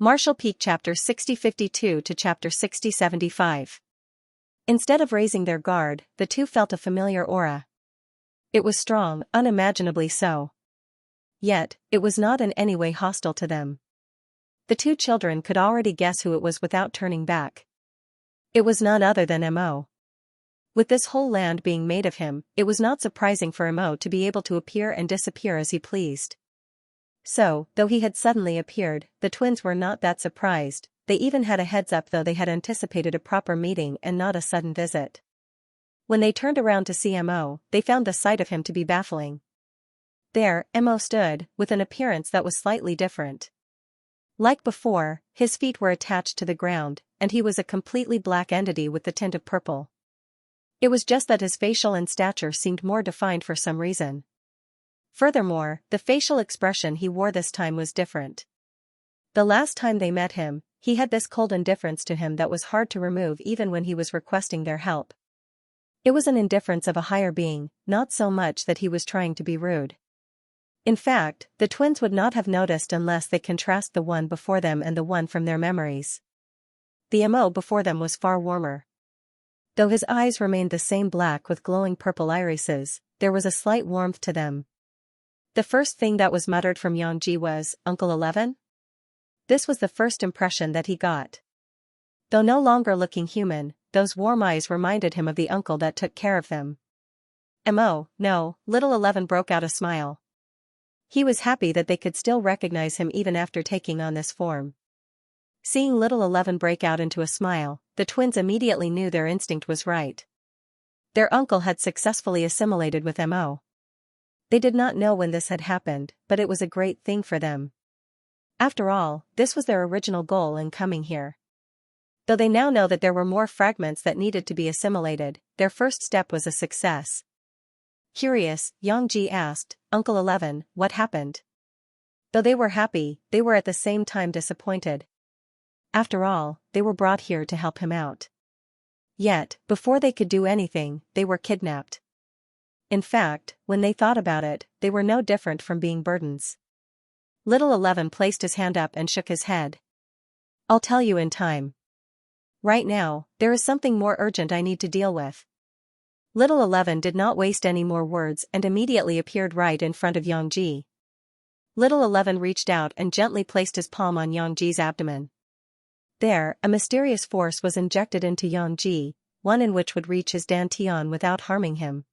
Martial Peak Chapter 6052 to Chapter 6075. Instead of raising their guard, the two felt a familiar aura. It was strong, unimaginably so. Yet, it was not in any way hostile to them. The two children could already guess who it was without turning back. It was none other than Mo. With this whole land being made of him, it was not surprising for Mo to be able to appear and disappear as he pleased. So, though he had suddenly appeared, the twins were not that surprised. They even had a heads up, though they had anticipated a proper meeting and not a sudden visit. When they turned around to see Mo, they found the sight of him to be baffling. There, Mo stood, with an appearance that was slightly different. Like before, his feet were attached to the ground, and he was a completely black entity with the tint of purple. It was just that his facial and stature seemed more defined for some reason. Furthermore, the facial expression he wore this time was different. The last time they met him, he had this cold indifference to him that was hard to remove even when he was requesting their help. It was an indifference of a higher being, not so much that he was trying to be rude. In fact, the twins would not have noticed unless they contrast the one before them and the one from their memories. The Mo before them was far warmer. Though his eyes remained the same black with glowing purple irises, there was a slight warmth to them. The first thing that was muttered from Xianxia was, "Uncle 11?" This was the first impression that he got. Though no longer looking human, those warm eyes reminded him of the uncle that took care of them. "Mo, no," little 11 broke out a smile. He was happy that they could still recognize him even after taking on this form. Seeing little 11 break out into a smile, the twins immediately knew their instinct was right. Their uncle had successfully assimilated with Mo. They did not know when this had happened, but it was a great thing for them. After all, this was their original goal in coming here. Though they now know that there were more fragments that needed to be assimilated, their first step was a success. Curious, Xianxia asked, "Uncle 11, what happened?" Though they were happy, they were at the same time disappointed. After all, they were brought here to help him out. Yet, before they could do anything, they were kidnapped. In fact, when they thought about it, they were no different from being burdens. Little 11 placed his hand up and shook his head. "I'll tell you in time. Right now, there is something more urgent I need to deal with." Little 11 did not waste any more words and immediately appeared right in front of Xianxia. Little 11 reached out and gently placed his palm on Xianxia's abdomen. There, a mysterious force was injected into Xianxia, one in which would reach his dantian without harming him.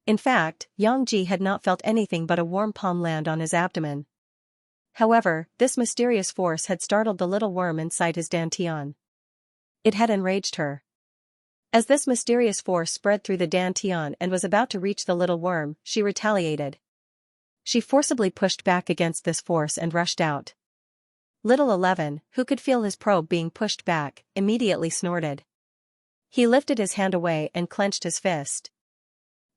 In fact, Xianxia had not felt anything but a warm palm land on his abdomen. However, this mysterious force had startled the little worm inside his dantian. It had enraged her. As this mysterious force spread through the dantian and was about to reach the little worm, she retaliated. She forcibly pushed back against this force and rushed out. Little 11, who could feel his probe being pushed back, immediately snorted. He lifted his hand away and clenched his fist.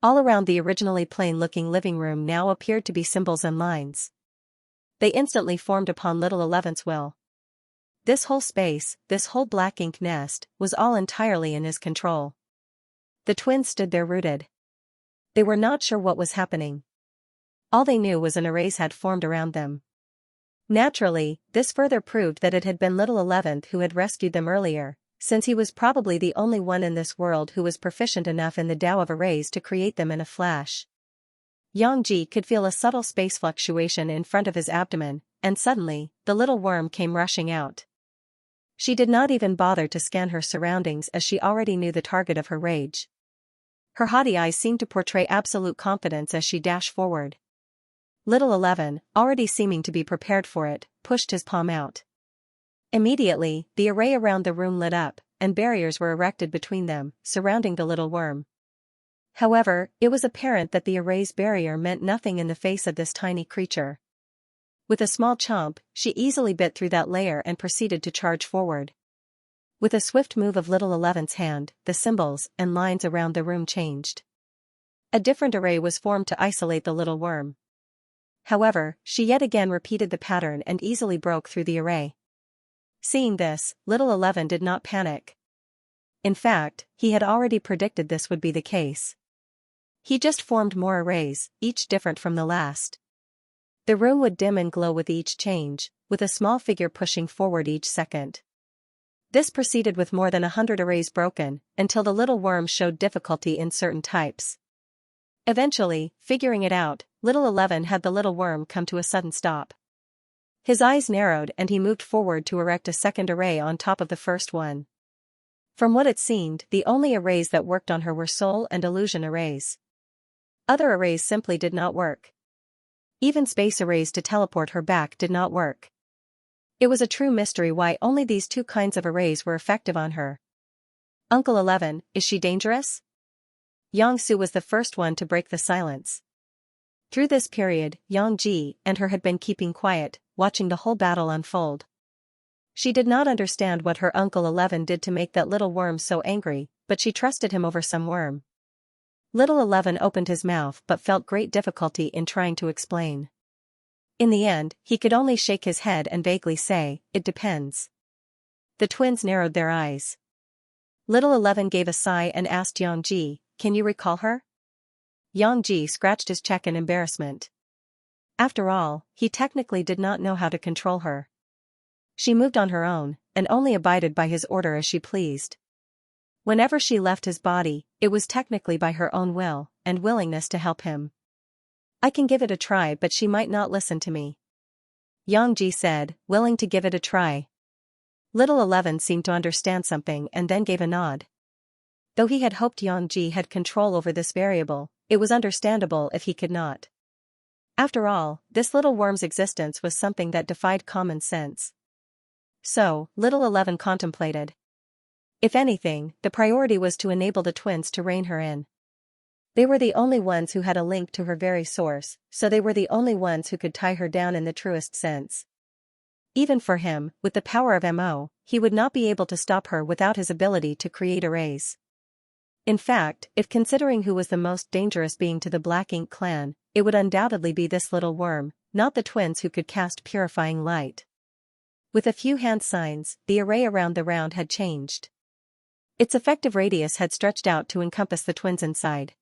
All around the originally plain-looking living room now appeared to be symbols and lines. They instantly formed upon little 11's will. This whole space, this whole black ink nest, was all entirely in his control. The twins stood there rooted. They were not sure what was happening. All they knew was an array had formed around them. Naturally, this further proved that it had been little 11th who had rescued them earlier, since he was probably the only one in this world who was proficient enough in the Tao of arrays to create them in a flash. Xianxia could feel a subtle space fluctuation in front of his abdomen, and suddenly, the little worm came rushing out. She did not even bother to scan her surroundings as she already knew the target of her rage. Her haughty eyes seemed to portray absolute confidence as she dashed forward. Little 11, already seeming to be prepared for it, pushed his palm out. Immediately, the array around the room lit up, and barriers were erected between them, surrounding the little worm. However, it was apparent that the array's barrier meant nothing in the face of this tiny creature. With a small chomp, she easily bit through that layer and proceeded to charge forward. With a swift move of little 11's hand, the symbols and lines around the room changed. A different array was formed to isolate the little worm. However, she yet again repeated the pattern and easily broke through the array. Seeing this, little 11 did not panic. In fact, he had already predicted this would be the case. He just formed more arrays, each different from the last. The room would dim and glow with each change, with a small figure pushing forward each second. This proceeded with more than 100 arrays broken, until the little worm showed difficulty in certain types. Eventually, figuring it out, little 11 had the little worm come to a sudden stop. His eyes narrowed and he moved forward to erect a second array on top of the first one. From what it seemed, the only arrays that worked on her were soul and illusion arrays. Other arrays simply did not work. Even space arrays to teleport her back did not work. It was a true mystery why only these two kinds of arrays were effective on her. Uncle 11, is she dangerous? Xianxia was the first one to break the silence. Through this period, Yang and her had been keeping quiet, watching the whole battle unfold. She did not understand what her Uncle 11 did to make that little worm so angry, but she trusted him over some worm. Little 11 opened his mouth but felt great difficulty in trying to explain. In the end, he could only shake his head and vaguely say, "It depends." The twins narrowed their eyes. Little 11 gave a sigh and asked Yang, "Can you recall her?" Yang scratched his cheek in embarrassment. After all, he technically did not know how to control her. She moved on her own, and only abided by his order as she pleased. Whenever she left his body, it was technically by her own will and willingness to help him. "I can give it a try, but she might not listen to me," Yang said, willing to give it a try. Little 11 seemed to understand something and then gave a nod. Though he had hoped Yang had control over this variable, it was understandable if he could not. After all, this little worm's existence was something that defied common sense. So, little 11 contemplated. If anything, the priority was to enable the twins to rein her in. They were the only ones who had a link to her very source, so they were the only ones who could tie her down in the truest sense. Even for him, with the power of Mo, he would not be able to stop her without his ability to create arrays. In fact, if considering who was the most dangerous being to the Black Ink clan, it would undoubtedly be this little worm, not the twins who could cast purifying light. With a few hand signs, the array around the round had changed. Its effective radius had stretched out to encompass the twins inside.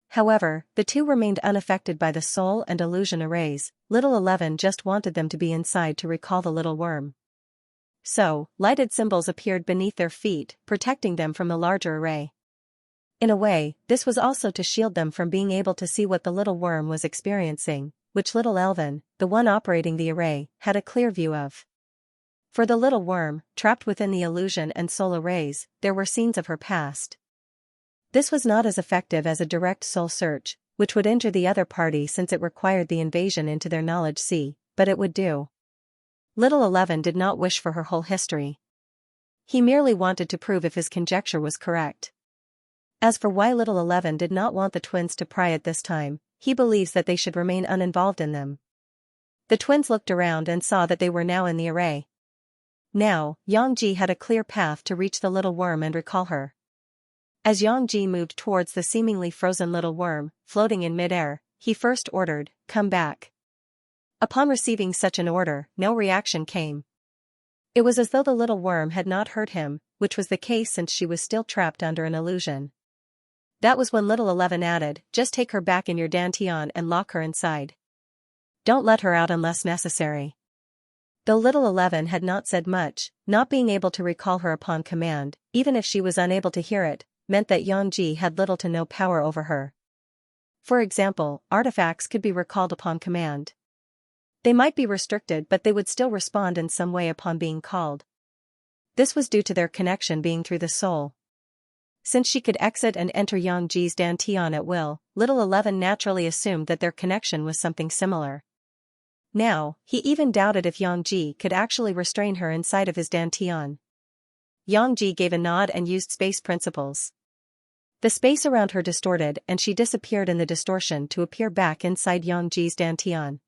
However, the two remained unaffected by the soul and illusion arrays. Little 11 just wanted them to be inside to recall the little worm. So, lighted symbols appeared beneath their feet, protecting them from the larger array. In a way, this was also to shield them from being able to see what the little worm was experiencing, which little Elvin, the one operating the array, had a clear view of. For the little worm, trapped within the illusion and soul arrays, there were scenes of her past. This was not as effective as a direct soul search, which would injure the other party since it required the invasion into their knowledge sea, but it would do. Little 11 did not wish for her whole history. He merely wanted to prove if his conjecture was correct. As for why little 11 did not want the twins to pry at this time, he believes that they should remain uninvolved in them. The twins looked around and saw that they were now in the array. Now, Yang had a clear path to reach the little worm and recall her. As Yang moved towards the seemingly frozen little worm, floating in midair, he first ordered, "Come back." Upon receiving such an order, no reaction came. It was as though the little worm had not heard him, which was the case since she was still trapped under an illusion. That was when little 11 added, "Just take her back in your dantian and lock her inside. Don't let her out unless necessary." Though little 11 had not said much, not being able to recall her upon command, even if she was unable to hear it, meant that Yang had little to no power over her. For example, artifacts could be recalled upon command. They might be restricted, but they would still respond in some way upon being called. This was due to their connection being through the soul. Since she could exit and enter Yang's dantian at will, little 11 naturally assumed that their connection was something similar. Now, he even doubted if Yang could actually restrain her inside of his dantian. Yang gave a nod and used space principles. The space around her distorted and she disappeared in the distortion to appear back inside Yang's dantian.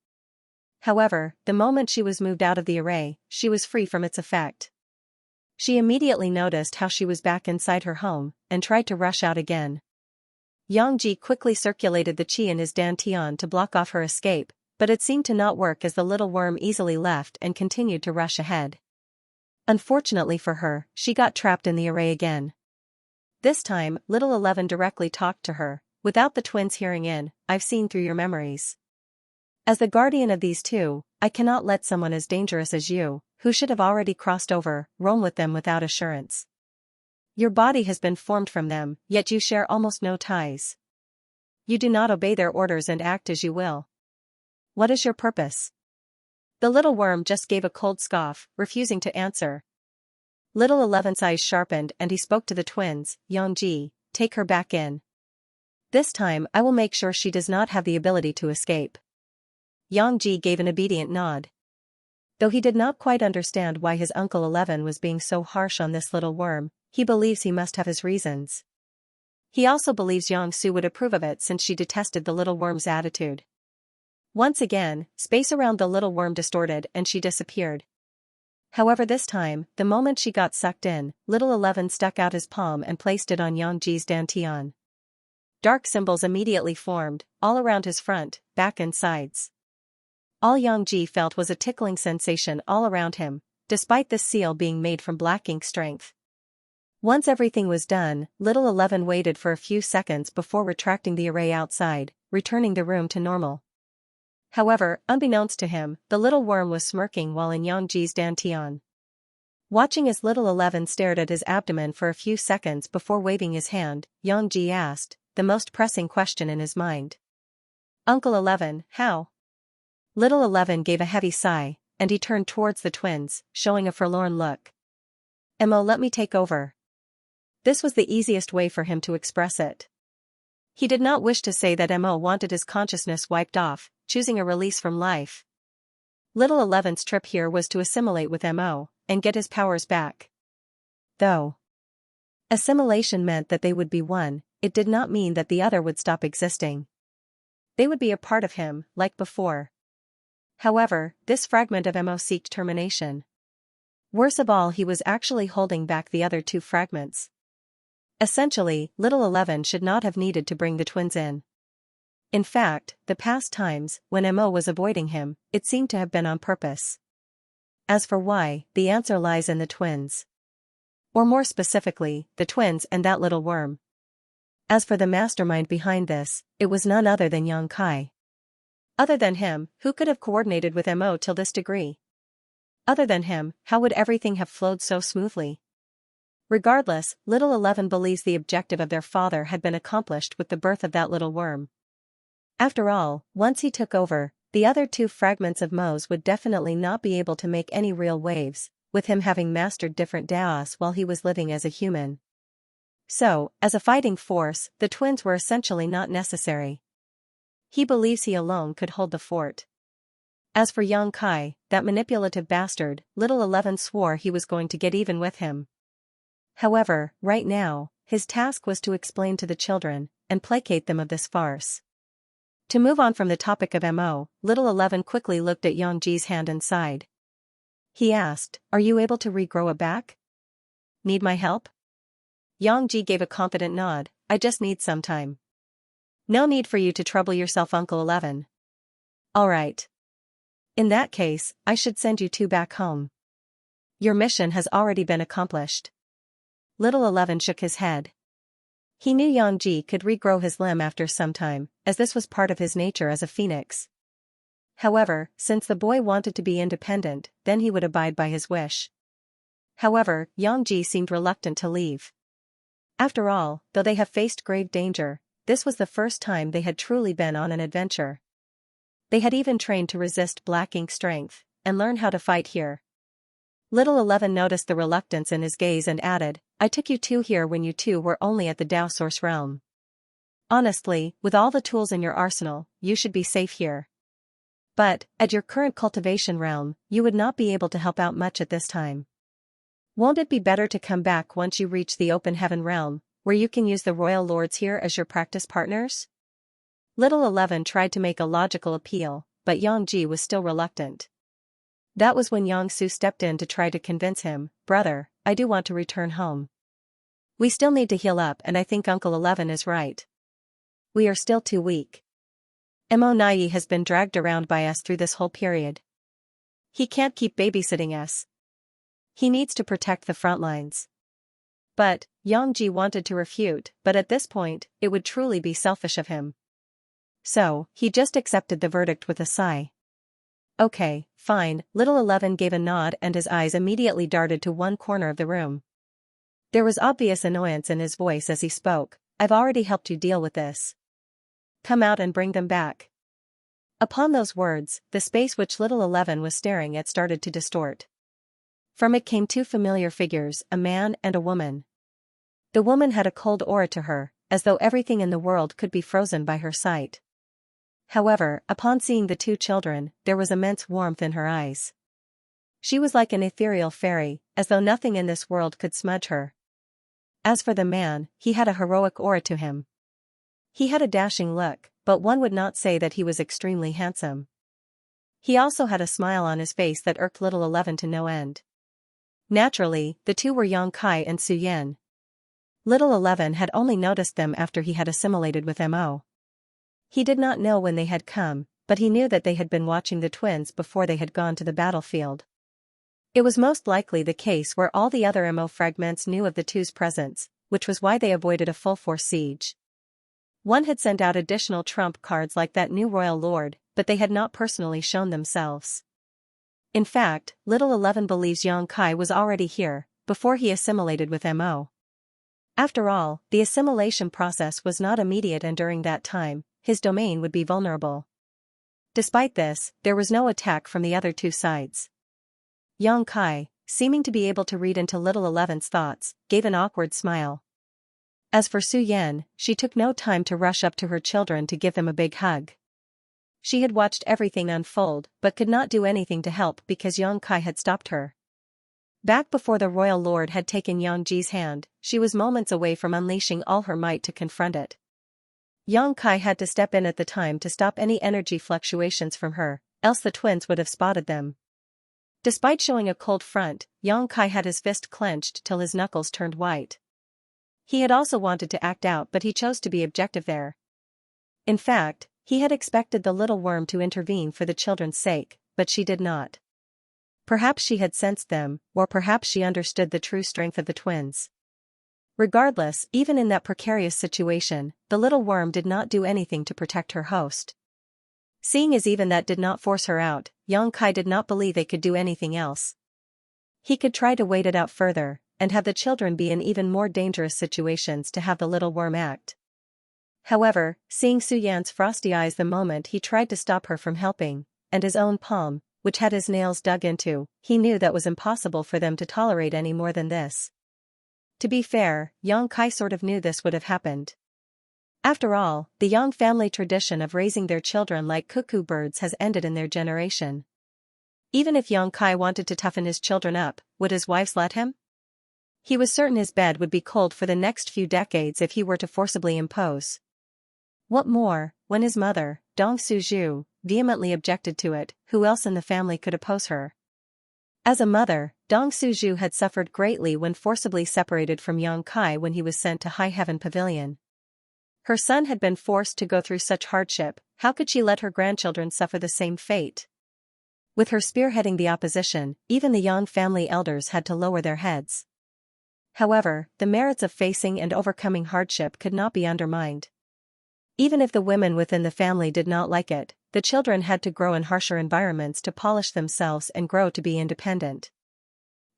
However, the moment she was moved out of the array, she was free from its effect. She immediately noticed how she was back inside her home, and tried to rush out again. Yang quickly circulated the qi in his dantian to block off her escape, but it seemed to not work as the little worm easily left and continued to rush ahead. Unfortunately for her, she got trapped in the array again. This time, little 11 directly talked to her, without the twins hearing in, "I've seen through your memories. As the guardian of these two, I cannot let someone as dangerous as you, who should have already crossed over, roam with them without assurance. Your body has been formed from them, yet you share almost no ties. You do not obey their orders and act as you will. What is your purpose? The little worm just gave a cold scoff, refusing to answer. Little 11's eyes sharpened and he spoke to the twins, Xianxia, take her back in. This time I will make sure she does not have the ability to escape. Xianxia gave an obedient nod. Though he did not quite understand why his Uncle 11 was being so harsh on this little worm, he believes he must have his reasons. He also believes Xianxia would approve of it since she detested the little worm's attitude. Once again, space around the little worm distorted and she disappeared. However, this time, the moment she got sucked in, little 11 stuck out his palm and placed it on Xianxia's dantian. Dark symbols immediately formed, all around his front, back and sides. All Xianxia felt was a tickling sensation all around him, despite this seal being made from black ink strength. Once everything was done, little 11 waited for a few seconds before retracting the array outside, returning the room to normal. However, unbeknownst to him, the little worm was smirking while in Xianxia's dantian. Watching as little 11 stared at his abdomen for a few seconds before waving his hand, Xianxia asked, the most pressing question in his mind. Uncle 11, how? Little 11 gave a heavy sigh, and he turned towards the twins, showing a forlorn look. Mo, let me take over. This was the easiest way for him to express it. He did not wish to say that Mo wanted his consciousness wiped off, choosing a release from life. Little 11's trip here was to assimilate with Mo, and get his powers back. Though assimilation meant that they would be one, it did not mean that the other would stop existing. They would be a part of him, like before. However, this fragment of Mo seeked termination. Worse of all, he was actually holding back the other two fragments. Essentially, little 11 should not have needed to bring the twins in. In fact, the past times, when Mo was avoiding him, it seemed to have been on purpose. As for why, the answer lies in the twins. Or more specifically, the twins and that little worm. As for the mastermind behind this, it was none other than Xianxia. Other than him, who could have coordinated with Mo till this degree? Other than him, how would everything have flowed so smoothly? Regardless, little 11 believes the objective of their father had been accomplished with the birth of that little worm. After all, once he took over, the other two fragments of Mo's would definitely not be able to make any real waves, with him having mastered different Daos while he was living as a human. So, as a fighting force, the twins were essentially not necessary. He believes he alone could hold the fort. As for Xianxia, that manipulative bastard, little 11 swore he was going to get even with him. However, right now, his task was to explain to the children, and placate them of this farce. To move on from the topic of Mo, little 11 quickly looked at Xianxia's hand and sighed. He asked, are you able to regrow it back? Need my help? Xianxia gave a confident nod, I just need some time. No need for you to trouble yourself, Uncle 11. Alright. In that case, I should send you two back home. Your mission has already been accomplished. Little 11 shook his head. He knew Xianxia could regrow his limb after some time, as this was part of his nature as a phoenix. However, since the boy wanted to be independent, then he would abide by his wish. However, Xianxia seemed reluctant to leave. After all, though they have faced grave danger, this was the first time they had truly been on an adventure. They had even trained to resist black ink strength, and learn how to fight here. Little 11 noticed the reluctance in his gaze and added, I took you two here when you two were only at the Dao Source realm. Honestly, with all the tools in your arsenal, you should be safe here. But, at your current cultivation realm, you would not be able to help out much at this time. Won't it be better to come back once you reach the open heaven realm, where you can use the royal lords here as your practice partners? Little 11 tried to make a logical appeal, but Xianxia was still reluctant. That was when Xianxia stepped in to try to convince him, brother, I do want to return home. We still need to heal up and I think Uncle 11 is right. We are still too weak. Mo Nai has been dragged around by us through this whole period. He can't keep babysitting us. He needs to protect the front lines. But, Xianxia wanted to refute, but at this point, it would truly be selfish of him. So, he just accepted the verdict with a sigh. Okay, fine, little 11 gave a nod and his eyes immediately darted to one corner of the room. There was obvious annoyance in his voice as he spoke. I've already helped you deal with this. Come out and bring them back. Upon those words, the space which little 11 was staring at started to distort. From it came two familiar figures, a man and a woman. The woman had a cold aura to her, as though everything in the world could be frozen by her sight. However, upon seeing the two children, there was immense warmth in her eyes. She was like an ethereal fairy, as though nothing in this world could smudge her. As for the man, he had a heroic aura to him. He had a dashing look, but one would not say that he was extremely handsome. He also had a smile on his face that irked little 11 to no end. Naturally, the two were Xianxia and Suyen. Little 11 had only noticed them after he had assimilated with Mo. He did not know when they had come, but he knew that they had been watching the twins before they had gone to the battlefield. It was most likely the case where all the other Mo fragments knew of the two's presence, which was why they avoided a full-force siege. One had sent out additional trump cards like that new royal lord, but they had not personally shown themselves. In fact, little 11 believes Xianxia was already here, before he assimilated with Mo. After all, the assimilation process was not immediate and during that time, his domain would be vulnerable. Despite this, there was no attack from the other two sides. Xianxia, seeming to be able to read into little 11's thoughts, gave an awkward smile. As for Suyen, she took no time to rush up to her children to give them a big hug. She had watched everything unfold but could not do anything to help because Xianxia had stopped her. Back before the royal lord had taken Yangji's hand, she was moments away from unleashing all her might to confront it. Xianxia had to step in at the time to stop any energy fluctuations from her, else the twins would have spotted them. Despite showing a cold front, Xianxia had his fist clenched till his knuckles turned white. He had also wanted to act out but he chose to be objective there. In fact, he had expected the little worm to intervene for the children's sake, but she did not. Perhaps she had sensed them, or perhaps she understood the true strength of the twins. Regardless, even in that precarious situation, the little worm did not do anything to protect her host. Seeing as even that did not force her out, Xianxia did not believe they could do anything else. He could try to wait it out further, and have the children be in even more dangerous situations to have the little worm act. However, seeing Suyan's frosty eyes the moment he tried to stop her from helping, and his own palm, which had his nails dug into, he knew that was impossible for them to tolerate any more than this. To be fair, Xianxia sort of knew this would have happened. After all, the Yang family tradition of raising their children like cuckoo birds has ended in their generation. Even if Xianxia wanted to toughen his children up, would his wives let him? He was certain his bed would be cold for the next few decades if he were to forcibly impose. What more, when his mother, Dong Suzhu, vehemently objected to it, who else in the family could oppose her? As a mother, Dong Suzhu had suffered greatly when forcibly separated from Xianxia when he was sent to High Heaven Pavilion. Her son had been forced to go through such hardship, how could she let her grandchildren suffer the same fate? With her spearheading the opposition, even the Yang family elders had to lower their heads. However, the merits of facing and overcoming hardship could not be undermined. Even if the women within the family did not like it, the children had to grow in harsher environments to polish themselves and grow to be independent.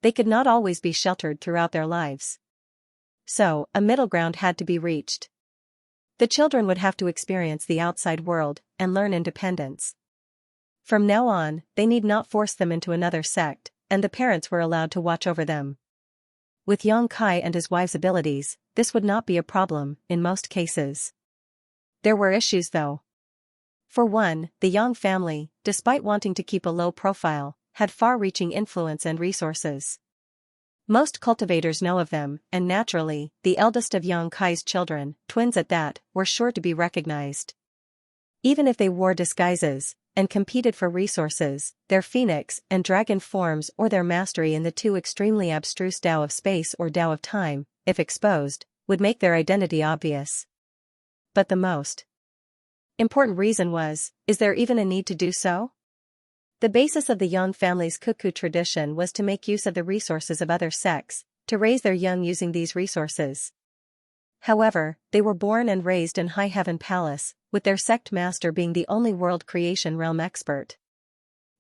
They could not always be sheltered throughout their lives. So, a middle ground had to be reached. The children would have to experience the outside world and learn independence. From now on, they need not force them into another sect, and the parents were allowed to watch over them. With Xianxia and his wife's abilities, this would not be a problem, in most cases. There were issues though. For one, the Yang family, despite wanting to keep a low profile, had far-reaching influence and resources. Most cultivators know of them, and naturally, the eldest of Xianxia's children, twins at that, were sure to be recognized. Even if they wore disguises, and competed for resources, their phoenix and dragon forms or their mastery in the two extremely abstruse Tao of space or Tao of time, if exposed, would make their identity obvious. But the most important reason was, is there even a need to do so? The basis of the Yang family's cuckoo tradition was to make use of the resources of other sects, to raise their young using these resources. However, they were born and raised in High Heaven Palace, with their sect master being the only world creation realm expert.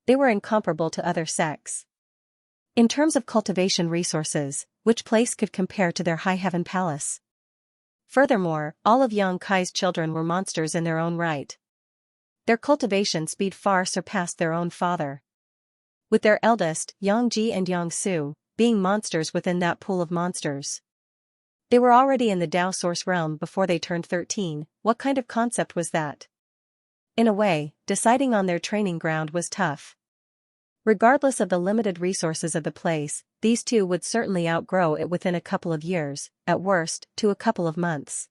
They were incomparable to other sects. In terms of cultivation resources, which place could compare to their High Heaven Palace? Furthermore, all of Yang Kai's children were monsters in their own right. Their cultivation speed far surpassed their own father. With their eldest, Yang Ji and Yang Su, being monsters within that pool of monsters. They were already in the Tao Source realm before they turned 13, what kind of concept was that? In a way, deciding on their training ground was tough. Regardless of the limited resources of the place, these two would certainly outgrow it within a couple of years, at worst, to a couple of months.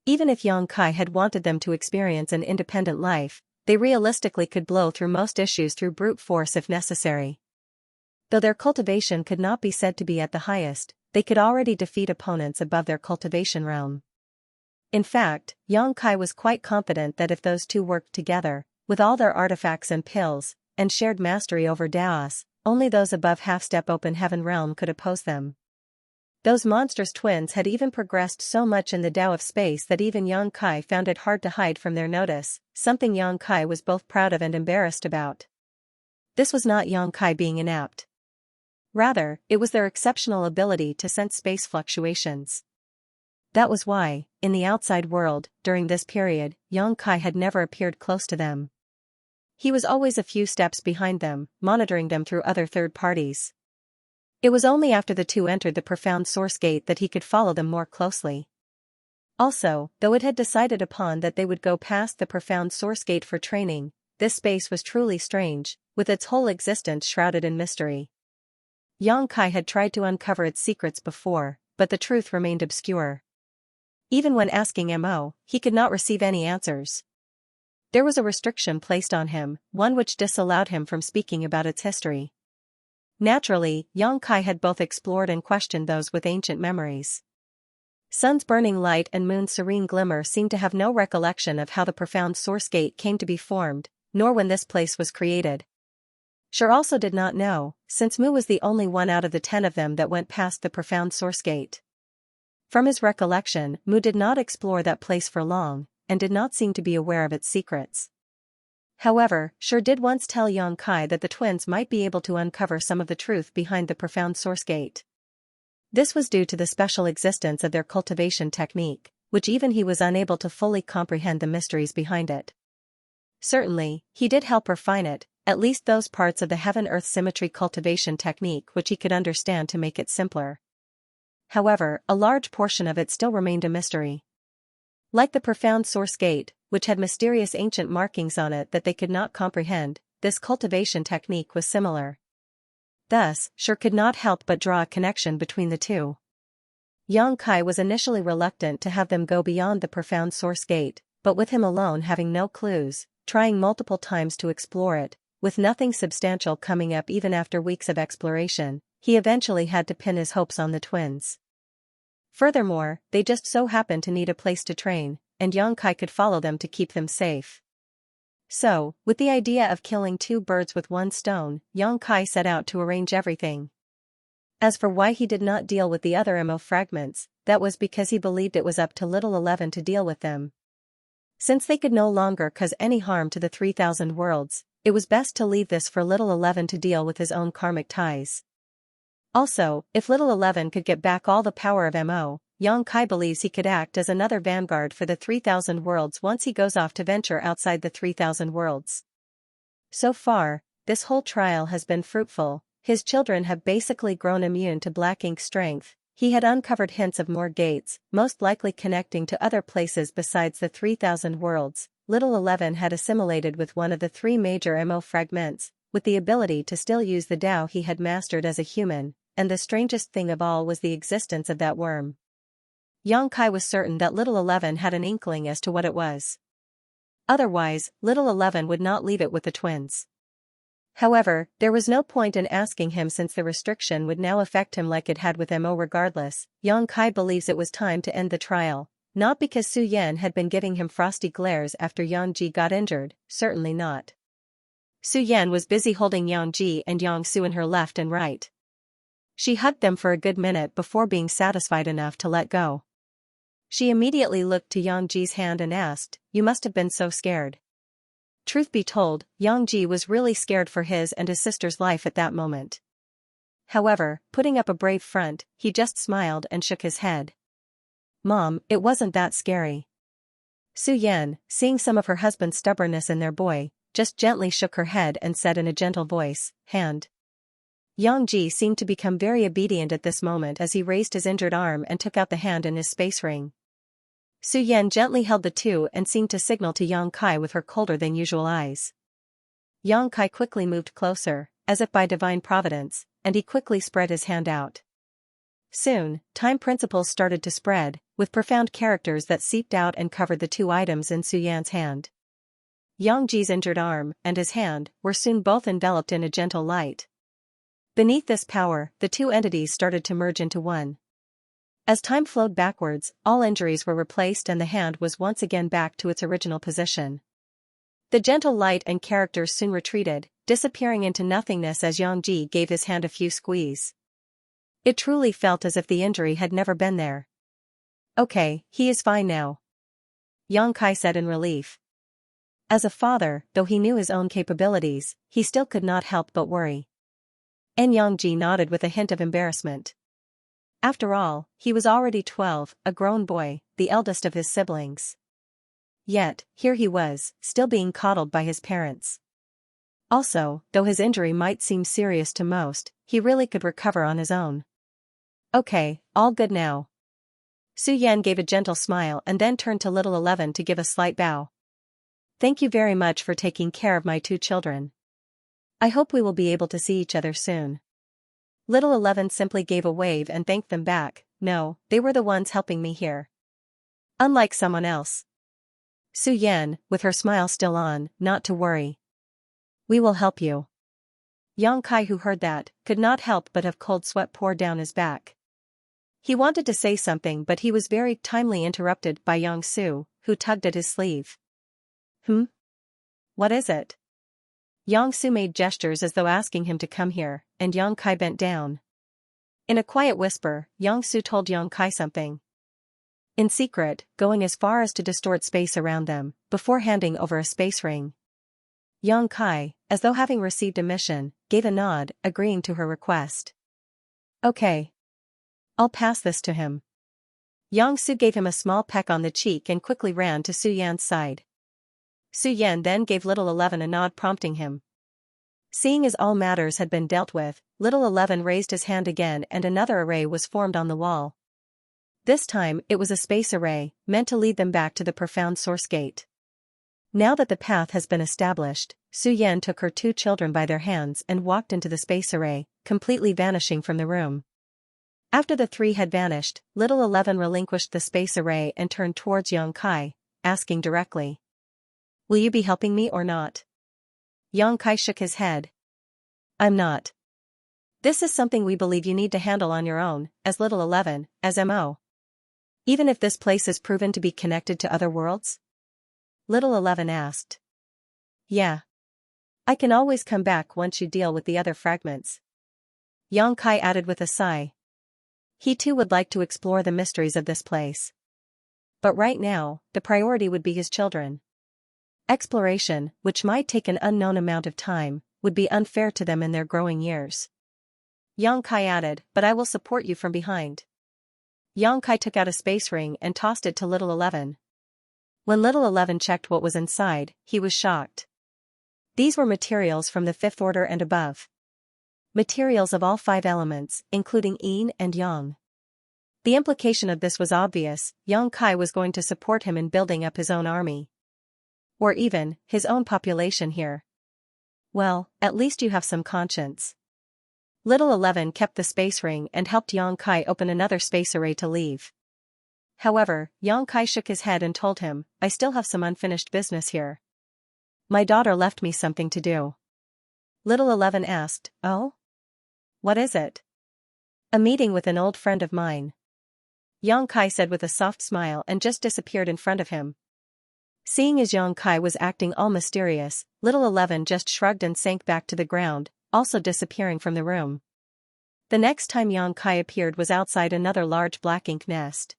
Even if Yang Kai had wanted them to experience an independent life, they realistically could blow through most issues through brute force if necessary. Though their cultivation could not be said to be at the highest, they could already defeat opponents above their cultivation realm. In fact, Yang Kai was quite confident that if those two worked together, with all their artifacts and pills, and shared mastery over Daos, only those above half-step open heaven realm could oppose them. Those monstrous twins had even progressed so much in the Tao of space that even Yang Kai found it hard to hide from their notice, something Yang Kai was both proud of and embarrassed about. This was not Yang Kai being inept. Rather, it was their exceptional ability to sense space fluctuations. That was why, in the outside world, during this period, Yang Kai had never appeared close to them. He was always a few steps behind them, monitoring them through other third parties. It was only after the two entered the profound source gate that he could follow them more closely. Also, though it had decided upon that they would go past the profound source gate for training, this space was truly strange, with its whole existence shrouded in mystery. Yang Kai had tried to uncover its secrets before, but the truth remained obscure. Even when asking Mo, he could not receive any answers. There was a restriction placed on him, one which disallowed him from speaking about its history. Naturally, Yang Kai had both explored and questioned those with ancient memories. Sun's burning light and moon's serene glimmer seemed to have no recollection of how the profound source gate came to be formed, nor when this place was created. Sure also did not know, since Mu was the only one out of the 10 of them that went past the profound source gate. From his recollection, Mu did not explore that place for long, and did not seem to be aware of its secrets. However, Sure did once tell Yang Kai that the twins might be able to uncover some of the truth behind the profound source gate. This was due to the special existence of their cultivation technique, which even he was unable to fully comprehend the mysteries behind it. Certainly, he did help refine it, at least those parts of the heaven-earth symmetry cultivation technique which he could understand to make it simpler. However, a large portion of it still remained a mystery. Like the profound source gate, which had mysterious ancient markings on it that they could not comprehend, this cultivation technique was similar. Thus, Sure could not help but draw a connection between the two. Yang Kai was initially reluctant to have them go beyond the profound source gate, but with him alone having no clues, trying multiple times to explore it, with nothing substantial coming up even after weeks of exploration, he eventually had to pin his hopes on the twins. Furthermore, they just so happened to need a place to train, and Yang Kai could follow them to keep them safe. So, with the idea of killing two birds with one stone, Yang Kai set out to arrange everything. As for why he did not deal with the other Mo fragments, that was because he believed it was up to Little 11 to deal with them. Since they could no longer cause any harm to the 3,000 worlds, it was best to leave this for Little 11 to deal with his own karmic ties. Also, if Little 11 could get back all the power of Mo, Yang Kai believes he could act as another vanguard for the 3,000 worlds once he goes off to venture outside the 3,000 worlds. So far, this whole trial has been fruitful. His children have basically grown immune to black ink strength. He had uncovered hints of more gates, most likely connecting to other places besides the 3,000 worlds. Little 11 had assimilated with one of the 3 major Mo fragments, with the ability to still use the Tao he had mastered as a human, and the strangest thing of all was the existence of that worm. Yang Kai was certain that Little 11 had an inkling as to what it was. Otherwise, Little 11 would not leave it with the twins. However, there was no point in asking him since the restriction would now affect him like it had with Mo regardless. Yang Kai believes it was time to end the trial, not because Su Yan had been giving him frosty glares after Yang Ji got injured, certainly not. Su Yan was busy holding Yang Ji and Yang Su in her left and right. She hugged them for a good minute before being satisfied enough to let go. She immediately looked to Yang Ji's hand and asked, "You must have been so scared." Truth be told, Yang Ji was really scared for his and his sister's life at that moment. However, putting up a brave front, he just smiled and shook his head. "Mom, it wasn't that scary." Su Yan, seeing some of her husband's stubbornness in their boy, just gently shook her head and said in a gentle voice, "Hand." Yang Ji seemed to become very obedient at this moment as he raised his injured arm and took out the hand in his space ring. Su Yan gently held the two and seemed to signal to Yang Kai with her colder than usual eyes. Yang Kai quickly moved closer, as if by divine providence, and he quickly spread his hand out. Soon, time principles started to spread, with profound characters that seeped out and covered the two items in Su Yan's hand. Yang Ji's injured arm and his hand were soon both enveloped in a gentle light. Beneath this power, the two entities started to merge into one. As time flowed backwards, all injuries were replaced and the hand was once again back to its original position. The gentle light and characters soon retreated, disappearing into nothingness as Yang Ji gave his hand a few squeeze. It truly felt as if the injury had never been there. "Okay, he is fine now," Yang Kai said in relief. As a father, though he knew his own capabilities, he still could not help but worry. And Yang Ji nodded with a hint of embarrassment. After all, he was already 12, a grown boy, the eldest of his siblings. Yet, here he was, still being coddled by his parents. Also, though his injury might seem serious to most, he really could recover on his own. "Okay, all good now." Su Yan gave a gentle smile and then turned to little 11 to give a slight bow. "Thank you very much for taking care of my two children. I hope we will be able to see each other soon." Little 11 simply gave a wave and thanked them back. "No, they were the ones helping me here. Unlike someone else." Su Yan, with her smile still on, "Not to worry. We will help you." Yang Kai, who heard that, could not help but have cold sweat pour down his back. He wanted to say something but he was very timely interrupted by Yang Su, who tugged at his sleeve. What is it?" Yang Su made gestures as though asking him to come here, and Yang Kai bent down. In a quiet whisper, Yang Su told Yang Kai something. In secret, going as far as to distort space around them, before handing over a space ring. Yang Kai, as though having received a mission, gave a nod, agreeing to her request. "Okay. I'll pass this to him." Yang Su gave him a small peck on the cheek and quickly ran to Su Yan's side. Su Yan then gave little 11 a nod prompting him. Seeing as all matters had been dealt with, little 11 raised his hand again and another array was formed on the wall. This time it was a space array, meant to lead them back to the profound source gate. Now that the path has been established, Su Yan took her two children by their hands and walked into the space array, completely vanishing from the room. After the three had vanished, little 11 relinquished the space array and turned towards Yang Kai, asking directly, "Will you be helping me or not?" Yang Kai shook his head. "I'm not. This is something we believe you need to handle on your own, as little 11, as MO. Even if this place is proven to be connected to other worlds?" Little 11 asked. "Yeah. I can always come back once you deal with the other fragments." Yang Kai added with a sigh. He too would like to explore the mysteries of this place. But right now, the priority would be his children. Exploration, which might take an unknown amount of time, would be unfair to them in their growing years. Yang Kai added, "But I will support you from behind." Yang Kai took out a space ring and tossed it to little 11. When little 11 checked what was inside, he was shocked. These were materials from the fifth order and above. Materials of all 5 elements, including yin and yang. The implication of this was obvious: Yang Kai was going to support him in building up his own army. Or even, his own population here. Well, at least you have some conscience. Little 11 kept the space ring and helped Yang Kai open another space array to leave. However, Yang Kai shook his head and told him, "I still have some unfinished business here. My daughter left me something to do." Little 11 asked, "Oh? What is it?" "A meeting with an old friend of mine." Yang Kai said with a soft smile and just disappeared in front of him. Seeing as Yang Kai was acting all mysterious, little 11 just shrugged and sank back to the ground, also disappearing from the room. The next time Yang Kai appeared was outside another large black ink nest.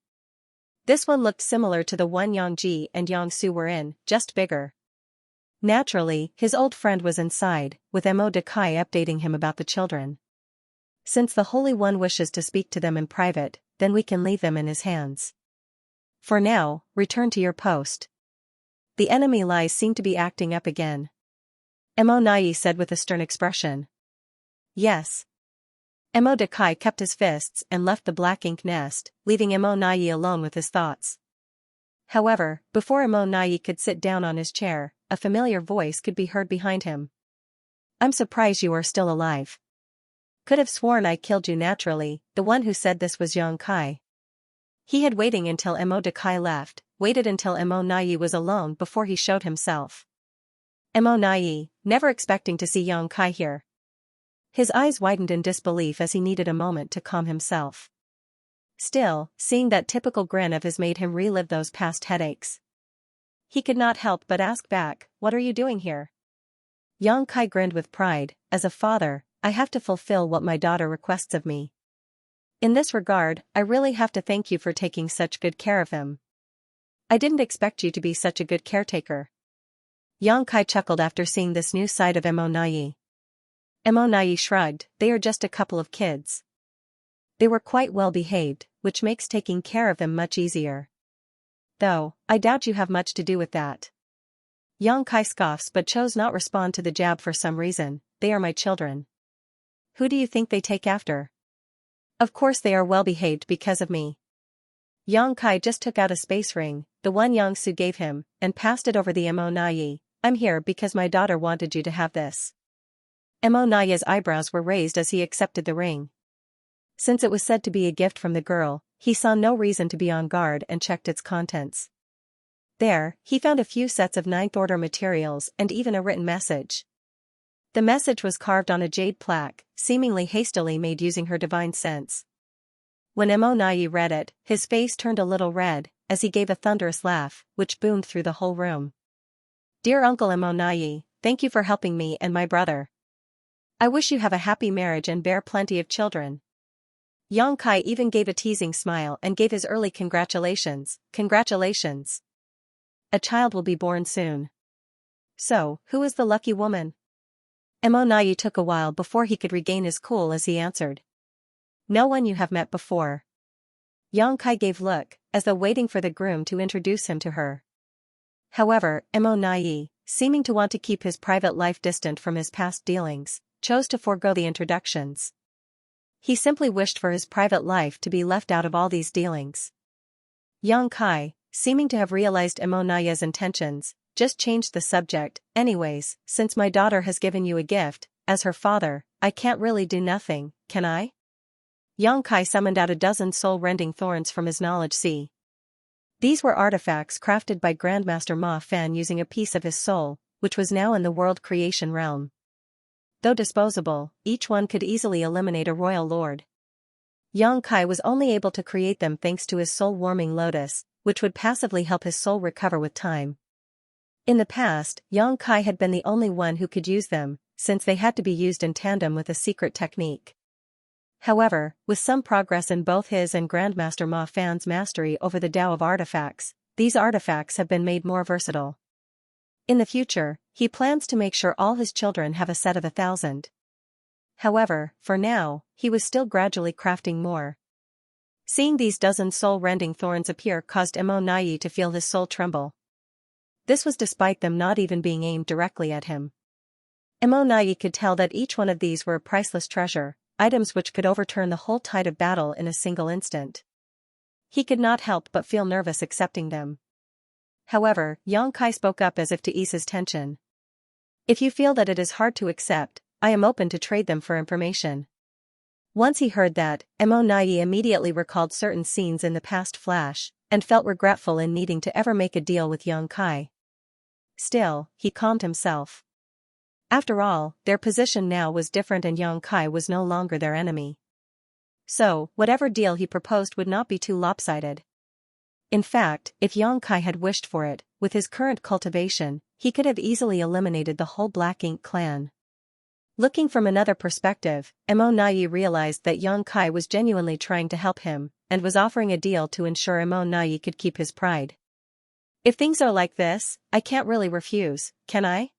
This one looked similar to the one Yang Ji and Yang Su were in, just bigger. Naturally, his old friend was inside, with Mo Dakai updating him about the children. Since the Holy One wishes to speak to them in private, then we can leave them in his hands. For now, return to your post. The enemy lies seem to be acting up again. Mo Nai said with a stern expression. Yes. Mo Dakai kept his fists and left the black ink nest, leaving Mo Nai alone with his thoughts. However, before Mo Nai could sit down on his chair, a familiar voice could be heard behind him. I'm surprised you are still alive. Could have sworn I killed you naturally. The one who said this was Yang Kai. He had waiting until Mo Dakai left, waited until Mo Nai was alone before he showed himself. Mo Nai, never expecting to see Yang Kai here. His eyes widened in disbelief as he needed a moment to calm himself. Still, seeing that typical grin of his made him relive those past headaches. He could not help but ask back, what are you doing here? Yang Kai grinned with pride, as a father, I have to fulfill what my daughter requests of me. In this regard, I really have to thank you for taking such good care of him. I didn't expect you to be such a good caretaker. Yang Kai chuckled after seeing this new side of Mo Nai. Mo Nai shrugged, they are just a couple of kids. They were quite well behaved, which makes taking care of them much easier. Though, I doubt you have much to do with that. Yang Kai scoffs but chose not respond to the jab for some reason, they are my children. Who do you think they take after? Of course they are well behaved because of me. Yang Kai just took out a space ring, the one Yang Su gave him, and passed it over the Mo Nai. I'm here because my daughter wanted you to have this. Mo Nai's eyebrows were raised as he accepted the ring. Since it was said to be a gift from the girl, he saw no reason to be on guard and checked its contents. There, he found a few sets of ninth-order materials and even a written message. The message was carved on a jade plaque, seemingly hastily made using her divine sense. When Mo Nai read it, his face turned a little red, as he gave a thunderous laugh, which boomed through the whole room. Dear Uncle Mo Nai, thank you for helping me and my brother. I wish you have a happy marriage and bear plenty of children. Yang Kai even gave a teasing smile and gave his early congratulations. Congratulations. A child will be born soon. So, who is the lucky woman? Mo Nai took a while before he could regain his cool as he answered. No one you have met before. Yang Kai gave look, as though waiting for the groom to introduce him to her. However, Mo Nai, seeming to want to keep his private life distant from his past dealings, chose to forego the introductions. He simply wished for his private life to be left out of all these dealings. Yang Kai, seeming to have realized Mo Nai's intentions, just changed the subject. Anyways, since my daughter has given you a gift, as her father, I can't really do nothing, can I? Yang Kai summoned out a dozen soul-rending thorns from his knowledge sea. These were artifacts crafted by Grandmaster Ma Fan using a piece of his soul, which was now in the world creation realm. Though disposable, each one could easily eliminate a royal lord. Yang Kai was only able to create them thanks to his soul-warming lotus, which would passively help his soul recover with time. In the past, Yang Kai had been the only one who could use them, since they had to be used in tandem with a secret technique. However, with some progress in both his and Grandmaster Ma Fan's mastery over the Tao of artifacts, these artifacts have been made more versatile. In the future, he plans to make sure all his children have a set of 1,000. However, for now, he was still gradually crafting more. Seeing these dozen soul-rending thorns appear caused Mo Nai to feel his soul tremble. This was despite them not even being aimed directly at him. Mo Nai could tell that each one of these were a priceless treasure, items which could overturn the whole tide of battle in a single instant. He could not help but feel nervous accepting them. However, Yang Kai spoke up as if to ease his tension. If you feel that it is hard to accept, I am open to trade them for information. Once he heard that, Mo Nai immediately recalled certain scenes in the past flash, and felt regretful in needing to ever make a deal with Yang Kai. Still, he calmed himself. After all, their position now was different and Yang Kai was no longer their enemy. So, whatever deal he proposed would not be too lopsided. In fact, if Yang Kai had wished for it, with his current cultivation, he could have easily eliminated the whole Black Ink clan. Looking from another perspective, Mo Nai realized that Yang Kai was genuinely trying to help him, and was offering a deal to ensure Mo Nai could keep his pride. If things are like this, I can't really refuse, can I?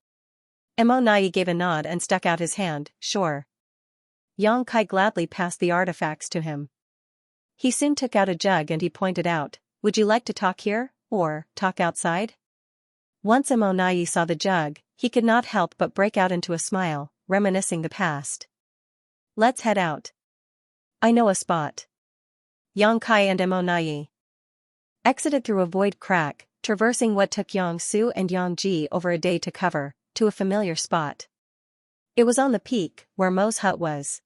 Mo Nai gave a nod and stuck out his hand, sure. Yang Kai gladly passed the artifacts to him. He soon took out a jug and he pointed out, would you like to talk here, or talk outside? Once Mo Nai saw the jug, he could not help but break out into a smile, reminiscing the past. Let's head out. I know a spot. Yang Kai and Mo Nai exited through a void crack, traversing what took Yang Su and Yang Ji over a day to cover, to a familiar spot. It was on the peak, where Mo's hut was.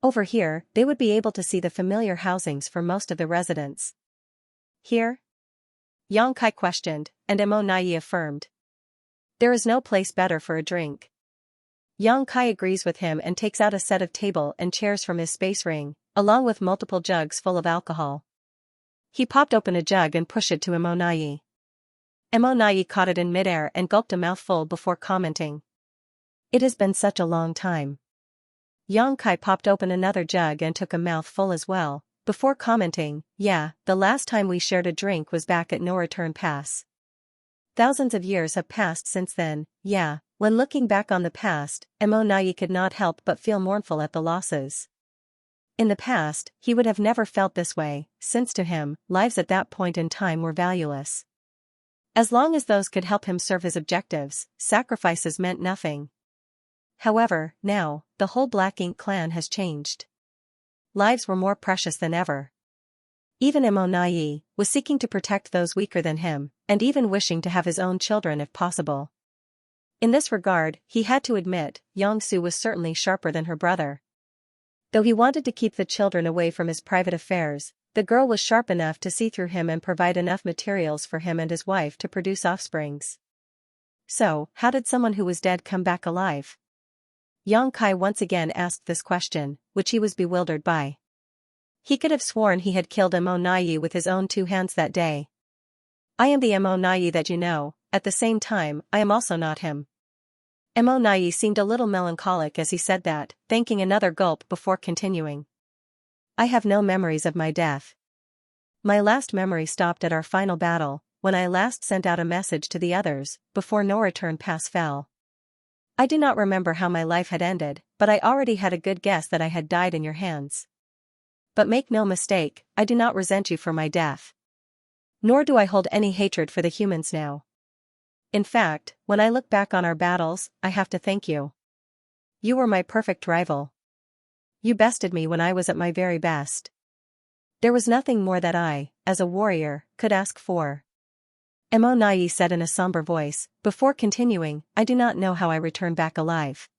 Over here, they would be able to see the familiar housings for most of the residents. Here? Yang Kai questioned, and Mo Nai affirmed. There is no place better for a drink. Yang Kai agrees with him and takes out a set of table and chairs from his space ring, along with multiple jugs full of alcohol. He popped open a jug and pushed it to Mo Nai. Mo Nai caught it in midair and gulped a mouthful before commenting. It has been such a long time. Yang Kai popped open another jug and took a mouthful as well, before commenting, yeah, the last time we shared a drink was back at No Return Pass. Thousands of years have passed since then, yeah. When looking back on the past, Mo Nai could not help but feel mournful at the losses. In the past, he would have never felt this way, since to him, lives at that point in time were valueless. As long as those could help him serve his objectives, sacrifices meant nothing. However, now, the whole Black Ink clan has changed. Lives were more precious than ever. Even Mo Nai was seeking to protect those weaker than him, and even wishing to have his own children if possible. In this regard, he had to admit, Yang Su was certainly sharper than her brother. Though he wanted to keep the children away from his private affairs, the girl was sharp enough to see through him and provide enough materials for him and his wife to produce offsprings. So, how did someone who was dead come back alive? Yang Kai once again asked this question, which he was bewildered by. He could have sworn he had killed Mo Nai with his own 2 hands that day. I am the Mo Nai that you know, at the same time, I am also not him. Mo Nai seemed a little melancholic as he said that, thanking another gulp before continuing. I have no memories of my death. My last memory stopped at our final battle, when I last sent out a message to the others, before No Return Pass fell. I do not remember how my life had ended, but I already had a good guess that I had died in your hands. But make no mistake, I do not resent you for my death. Nor do I hold any hatred for the humans now. In fact, when I look back on our battles, I have to thank you. You were my perfect rival. You bested me when I was at my very best. There was nothing more that I, as a warrior, could ask for. Mo Nai said in a somber voice, before continuing, I do not know how I returned back alive.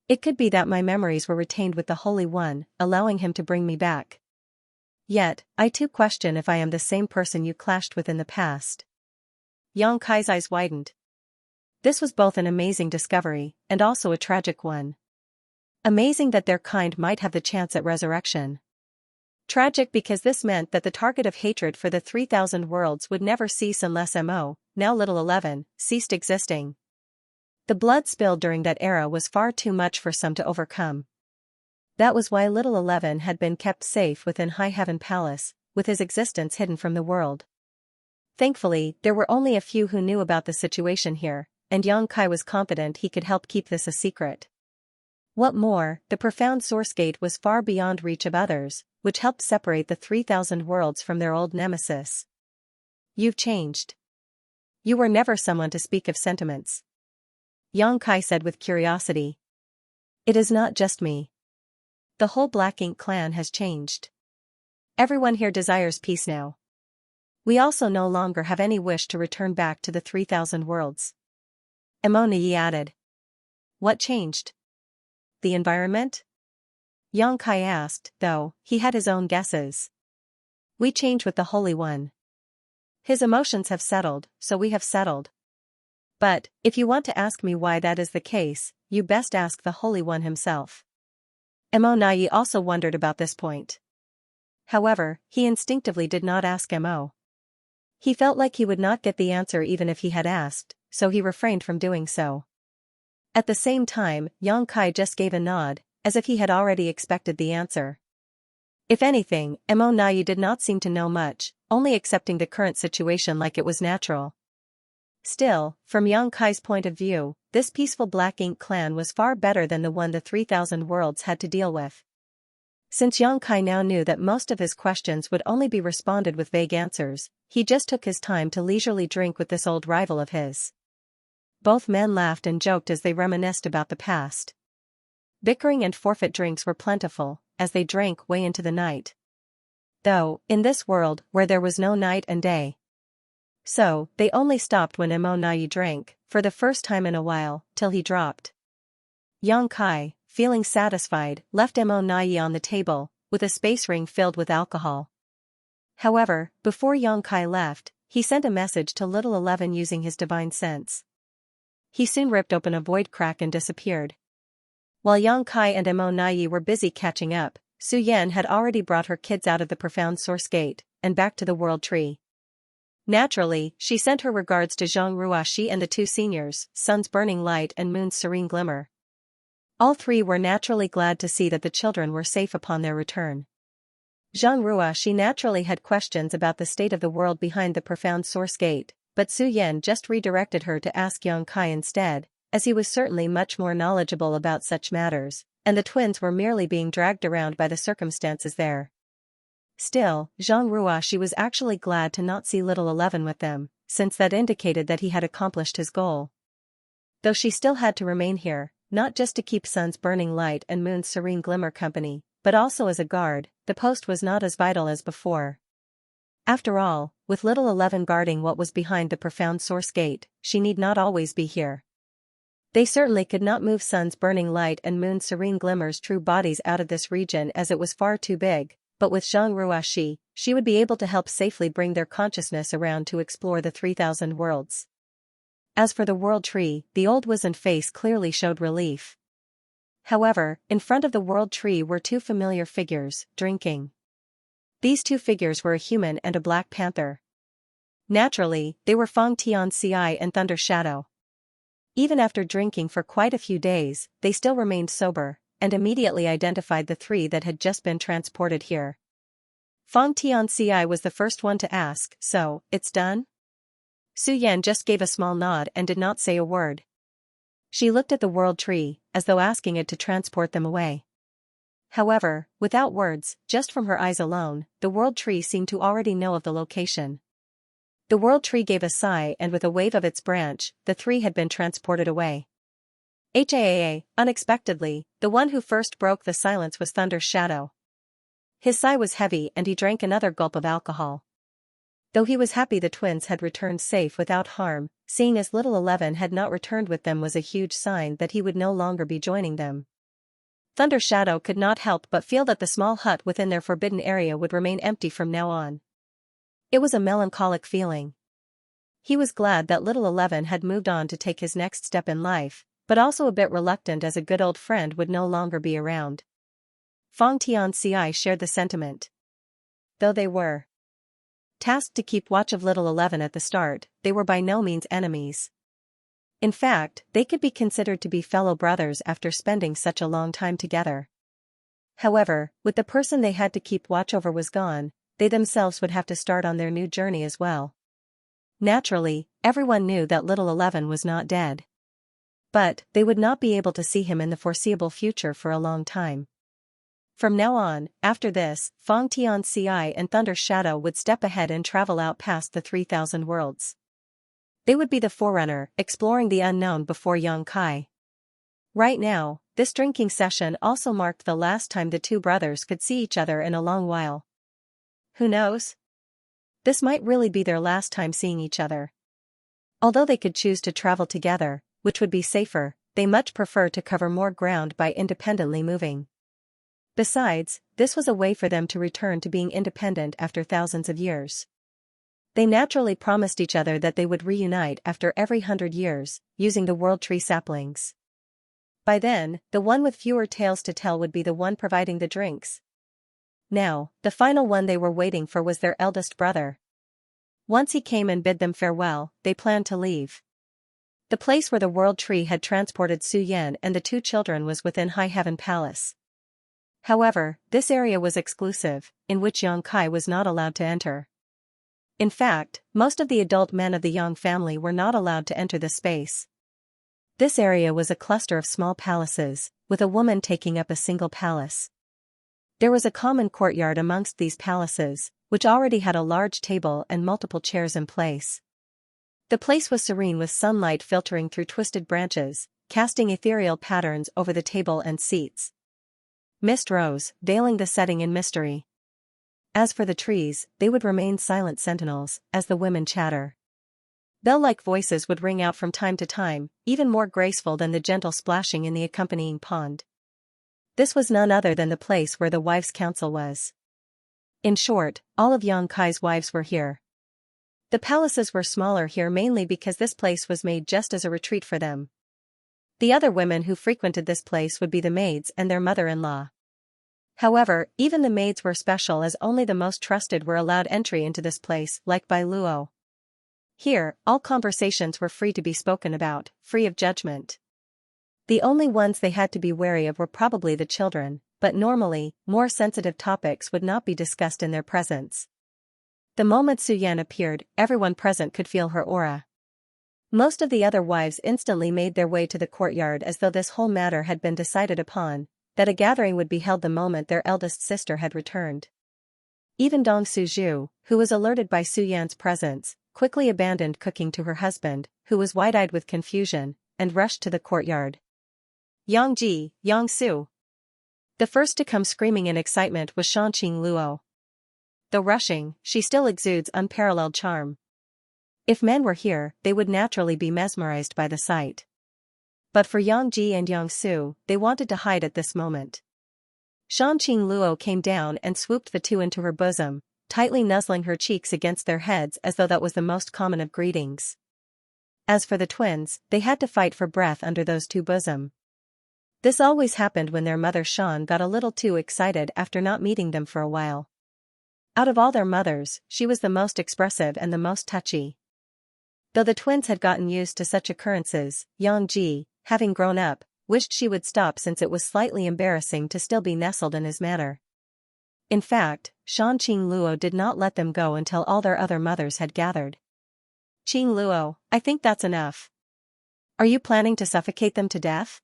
It could be that my memories were retained with the Holy One, allowing him to bring me back. Yet, I too question if I am the same person you clashed with in the past. Yang Kai's eyes widened. This was both an amazing discovery, and also a tragic one. Amazing that their kind might have the chance at resurrection. Tragic because this meant that the target of hatred for the 3,000 worlds would never cease unless Mo, now little 11, ceased existing. The blood spilled during that era was far too much for some to overcome. That was why little 11 had been kept safe within High Heaven Palace, with his existence hidden from the world. Thankfully, there were only a few who knew about the situation here, and Yang Kai was confident he could help keep this a secret. What more, the profound source gate was far beyond reach of others, which helped separate the 3,000 worlds from their old nemesis. You've changed. You were never someone to speak of sentiments. Yang Kai said with curiosity. It is not just me. The whole Black Ink clan has changed. Everyone here desires peace now. We also no longer have any wish to return back to the 3,000 worlds. Mo Nai added. What changed? The environment? Yang Kai asked, though he had his own guesses. We change with the Holy One. His emotions have settled, so we have settled. But, if you want to ask me why that is the case, you best ask the Holy One himself. Mo Nai also wondered about this point. However, he instinctively did not ask Mo. He felt like he would not get the answer even if he had asked, so he refrained from doing so. At the same time, Yang Kai just gave a nod, as if he had already expected the answer. If anything, Mo Nai did not seem to know much, only accepting the current situation like it was natural. Still, from Yang Kai's point of view, this peaceful Black Ink clan was far better than the one the 3,000 worlds had to deal with. Since Yang Kai now knew that most of his questions would only be responded with vague answers, he just took his time to leisurely drink with this old rival of his. Both men laughed and joked as they reminisced about the past. Bickering and forfeit drinks were plentiful, as they drank way into the night. Though, in this world where there was no night and day. So, they only stopped when Mo Nai drank, for the first time in a while, till he dropped. Yang Kai, feeling satisfied, left Mo Nai on the table, with a space ring filled with alcohol. However, before Yang Kai left, he sent a message to Little 11 using his divine sense. He soon ripped open a void crack and disappeared. While Yang Kai and Mo Nai were busy catching up, Su Yan had already brought her kids out of the profound source gate, and back to the world tree. Naturally, she sent her regards to Zhang Ruashi and the two seniors, Sun's burning light and Moon's serene glimmer. All three were naturally glad to see that the children were safe upon their return. Zhang Ruashi naturally had questions about the state of the world behind the profound source gate, but Su Yan just redirected her to ask Yang Kai instead, as he was certainly much more knowledgeable about such matters, and the twins were merely being dragged around by the circumstances there. Still, Zhang Ruashi was actually glad to not see Little 11 with them, since that indicated that he had accomplished his goal. Though she still had to remain here, not just to keep Sun's burning light and Moon's serene glimmer company, but also as a guard, the post was not as vital as before. After all, with Little 11 guarding what was behind the profound source gate, she need not always be here. They certainly could not move Sun's burning light and Moon's serene glimmer's true bodies out of this region as it was far too big, but with Zhang Ruashi, she would be able to help safely bring their consciousness around to explore the 3,000 worlds. As for the world tree, the old wizened face clearly showed relief. However, in front of the world tree were two familiar figures, drinking. These two figures were a human and a black panther. Naturally, they were Fang Tianxia and Thunder Shadow. Even after drinking for quite a few days, they still remained sober, and immediately identified the three that had just been transported here. Fang Tianxia was the first one to ask, "So, it's done?" Su Yan just gave a small nod and did not say a word. She looked at the world tree, as though asking it to transport them away. However, without words, just from her eyes alone, the world tree seemed to already know of the location. The world tree gave a sigh and with a wave of its branch, the three had been transported away. Unexpectedly, the one who first broke the silence was Thunder's Shadow. His sigh was heavy and he drank another gulp of alcohol. Though he was happy the twins had returned safe without harm, seeing as Little 11 had not returned with them was a huge sign that he would no longer be joining them. Thunder Shadow could not help but feel that the small hut within their forbidden area would remain empty from now on. It was a melancholic feeling. He was glad that Little 11 had moved on to take his next step in life, but also a bit reluctant as a good old friend would no longer be around. Fang Tianxia shared the sentiment. Though they were tasked to keep watch of Little 11 at the start, they were by no means enemies. In fact, they could be considered to be fellow brothers after spending such a long time together. However, with the person they had to keep watch over was gone, they themselves would have to start on their new journey as well. Naturally, everyone knew that Little 11 was not dead. But, they would not be able to see him in the foreseeable future for a long time. From now on, after this, Fang Tianxia and Thunder Shadow would step ahead and travel out past the 3,000 worlds. They would be the forerunner, exploring the unknown before Yang Kai. Right now, this drinking session also marked the last time the two brothers could see each other in a long while. Who knows? This might really be their last time seeing each other. Although they could choose to travel together, which would be safer, they much prefer to cover more ground by independently moving. Besides, this was a way for them to return to being independent after thousands of years. They naturally promised each other that they would reunite after every 100 years, using the world tree saplings. By then, the one with fewer tales to tell would be the one providing the drinks. Now, the final one they were waiting for was their eldest brother. Once he came and bid them farewell, they planned to leave. The place where the world tree had transported Su Yan and the two children was within High Heaven Palace. However, this area was exclusive, in which Yang Kai was not allowed to enter. In fact, most of the adult men of the Yang family were not allowed to enter the space. This area was a cluster of small palaces, with a woman taking up a single palace. There was a common courtyard amongst these palaces, which already had a large table and multiple chairs in place. The place was serene with sunlight filtering through twisted branches, casting ethereal patterns over the table and seats. Mist rose, veiling the setting in mystery. As for the trees, they would remain silent sentinels, as the women chatter. Bell-like voices would ring out from time to time, even more graceful than the gentle splashing in the accompanying pond. This was none other than the place where the wives' council was. In short, all of Yang Kai's wives were here. The palaces were smaller here mainly because this place was made just as a retreat for them. The other women who frequented this place would be the maids and their mother-in-law. However, even the maids were special as only the most trusted were allowed entry into this place, like Bai Luo. Here, all conversations were free to be spoken about, free of judgment. The only ones they had to be wary of were probably the children, but normally, more sensitive topics would not be discussed in their presence. The moment Su Yan appeared, everyone present could feel her aura. Most of the other wives instantly made their way to the courtyard as though this whole matter had been decided upon, that a gathering would be held the moment their eldest sister had returned. Even Dong Suju, who was alerted by Su Yan's presence, quickly abandoned cooking to her husband, who was wide-eyed with confusion, and rushed to the courtyard. Yang Ji, Yang Su. The first to come screaming in excitement was Shanqing Luo. Though rushing, she still exudes unparalleled charm. If men were here, they would naturally be mesmerized by the sight. But for Yang Ji and Yang Su, they wanted to hide at this moment. Shanqing Luo came down and swooped the two into her bosom, tightly nuzzling her cheeks against their heads as though that was the most common of greetings. As for the twins, they had to fight for breath under those two bosom. This always happened when their mother Shan got a little too excited after not meeting them for a while. Out of all their mothers, she was the most expressive and the most touchy. Though the twins had gotten used to such occurrences, Yang Ji, having grown up, wished she would stop since it was slightly embarrassing to still be nestled in his manner. In fact, Shanqing Luo did not let them go until all their other mothers had gathered. Qing Luo, I think that's enough. Are you planning to suffocate them to death?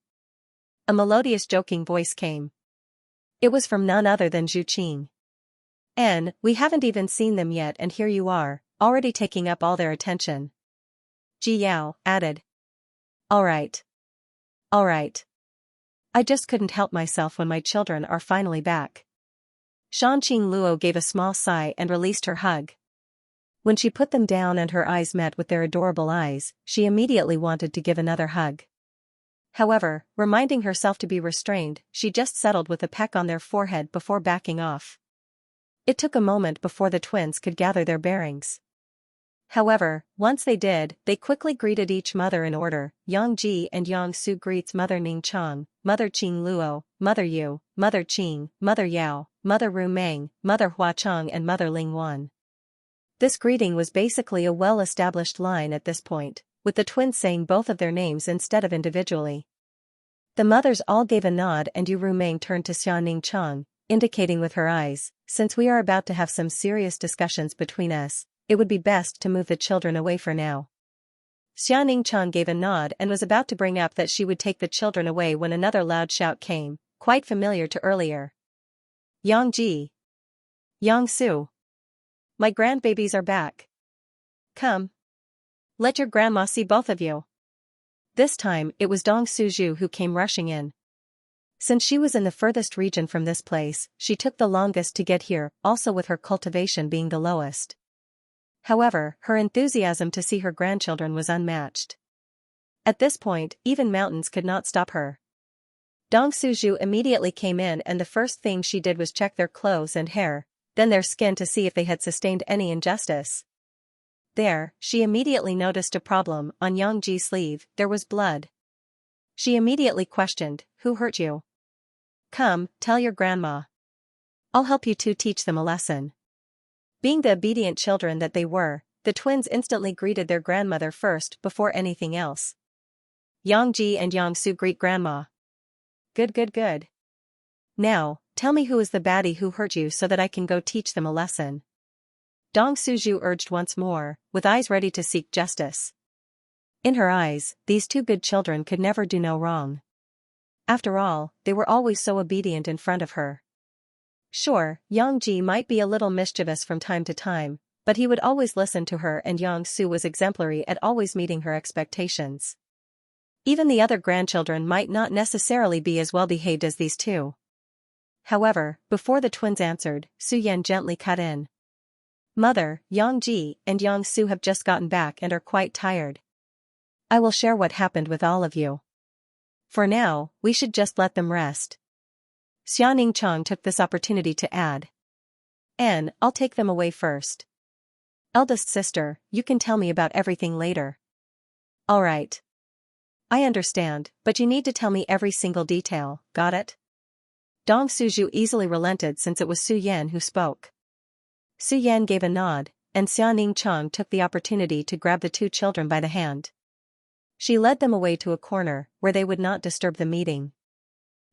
A melodious joking voice came. It was from none other than Zhu Qing. We haven't even seen them yet and here you are, already taking up all their attention. Ji Yao added. All right. I just couldn't help myself when my children are finally back. Shanqing Luo gave a small sigh and released her hug. When she put them down and her eyes met with their adorable eyes, she immediately wanted to give another hug. However, reminding herself to be restrained, she just settled with a peck on their forehead before backing off. It took a moment before the twins could gather their bearings. However, once they did, they quickly greeted each mother in order. Yang Ji and Yang Su greets Mother Ning Chang, Mother Qing Luo, Mother Yu, Mother Qing, Mother Yao, Mother Ru Meng, Mother Hua Chang and Mother Ling Wan. This greeting was basically a well-established line at this point, with the twins saying both of their names instead of individually. The mothers all gave a nod and Yu Ru Meng turned to Xia Ning Chang, indicating with her eyes, since we are about to have some serious discussions between us, it would be best to move the children away for now. Xia Ning Chang gave a nod and was about to bring up that she would take the children away when another loud shout came, quite familiar to earlier. Yang Ji. Yang Su. My grandbabies are back. Come. Let your grandma see both of you. This time, it was Dong Suju who came rushing in. Since she was in the furthest region from this place, she took the longest to get here, also with her cultivation being the lowest. However, her enthusiasm to see her grandchildren was unmatched. At this point, even mountains could not stop her. Dong Suju immediately came in and the first thing she did was check their clothes and hair, then their skin to see if they had sustained any injustice. There, she immediately noticed a problem. On Yang Ji's sleeve, there was blood. She immediately questioned, "Who hurt you? Come, tell your grandma. I'll help you two teach them a lesson." Being the obedient children that they were, the twins instantly greeted their grandmother first before anything else. Yangji and Yangsu greet grandma. Good, good, good. Now, tell me who is the baddie who hurt you so that I can go teach them a lesson. Dong Suju urged once more, with eyes ready to seek justice. In her eyes, these two good children could never do no wrong. After all, they were always so obedient in front of her. Sure, Yangji might be a little mischievous from time to time, but he would always listen to her, and Yangsu was exemplary at always meeting her expectations. Even the other grandchildren might not necessarily be as well behaved as these two. However, before the twins answered, Su Yan gently cut in. Mother, Yangji and Yangsu have just gotten back and are quite tired. I will share what happened with all of you. For now, we should just let them rest. Xianxia took this opportunity to add. Anne, I'll take them away first. Eldest sister, you can tell me about everything later. All right. I understand, but you need to tell me every single detail, got it? Dong Suju easily relented since it was Su Yan who spoke. Su Yan gave a nod, and Xianxia took the opportunity to grab the two children by the hand. She led them away to a corner, where they would not disturb the meeting.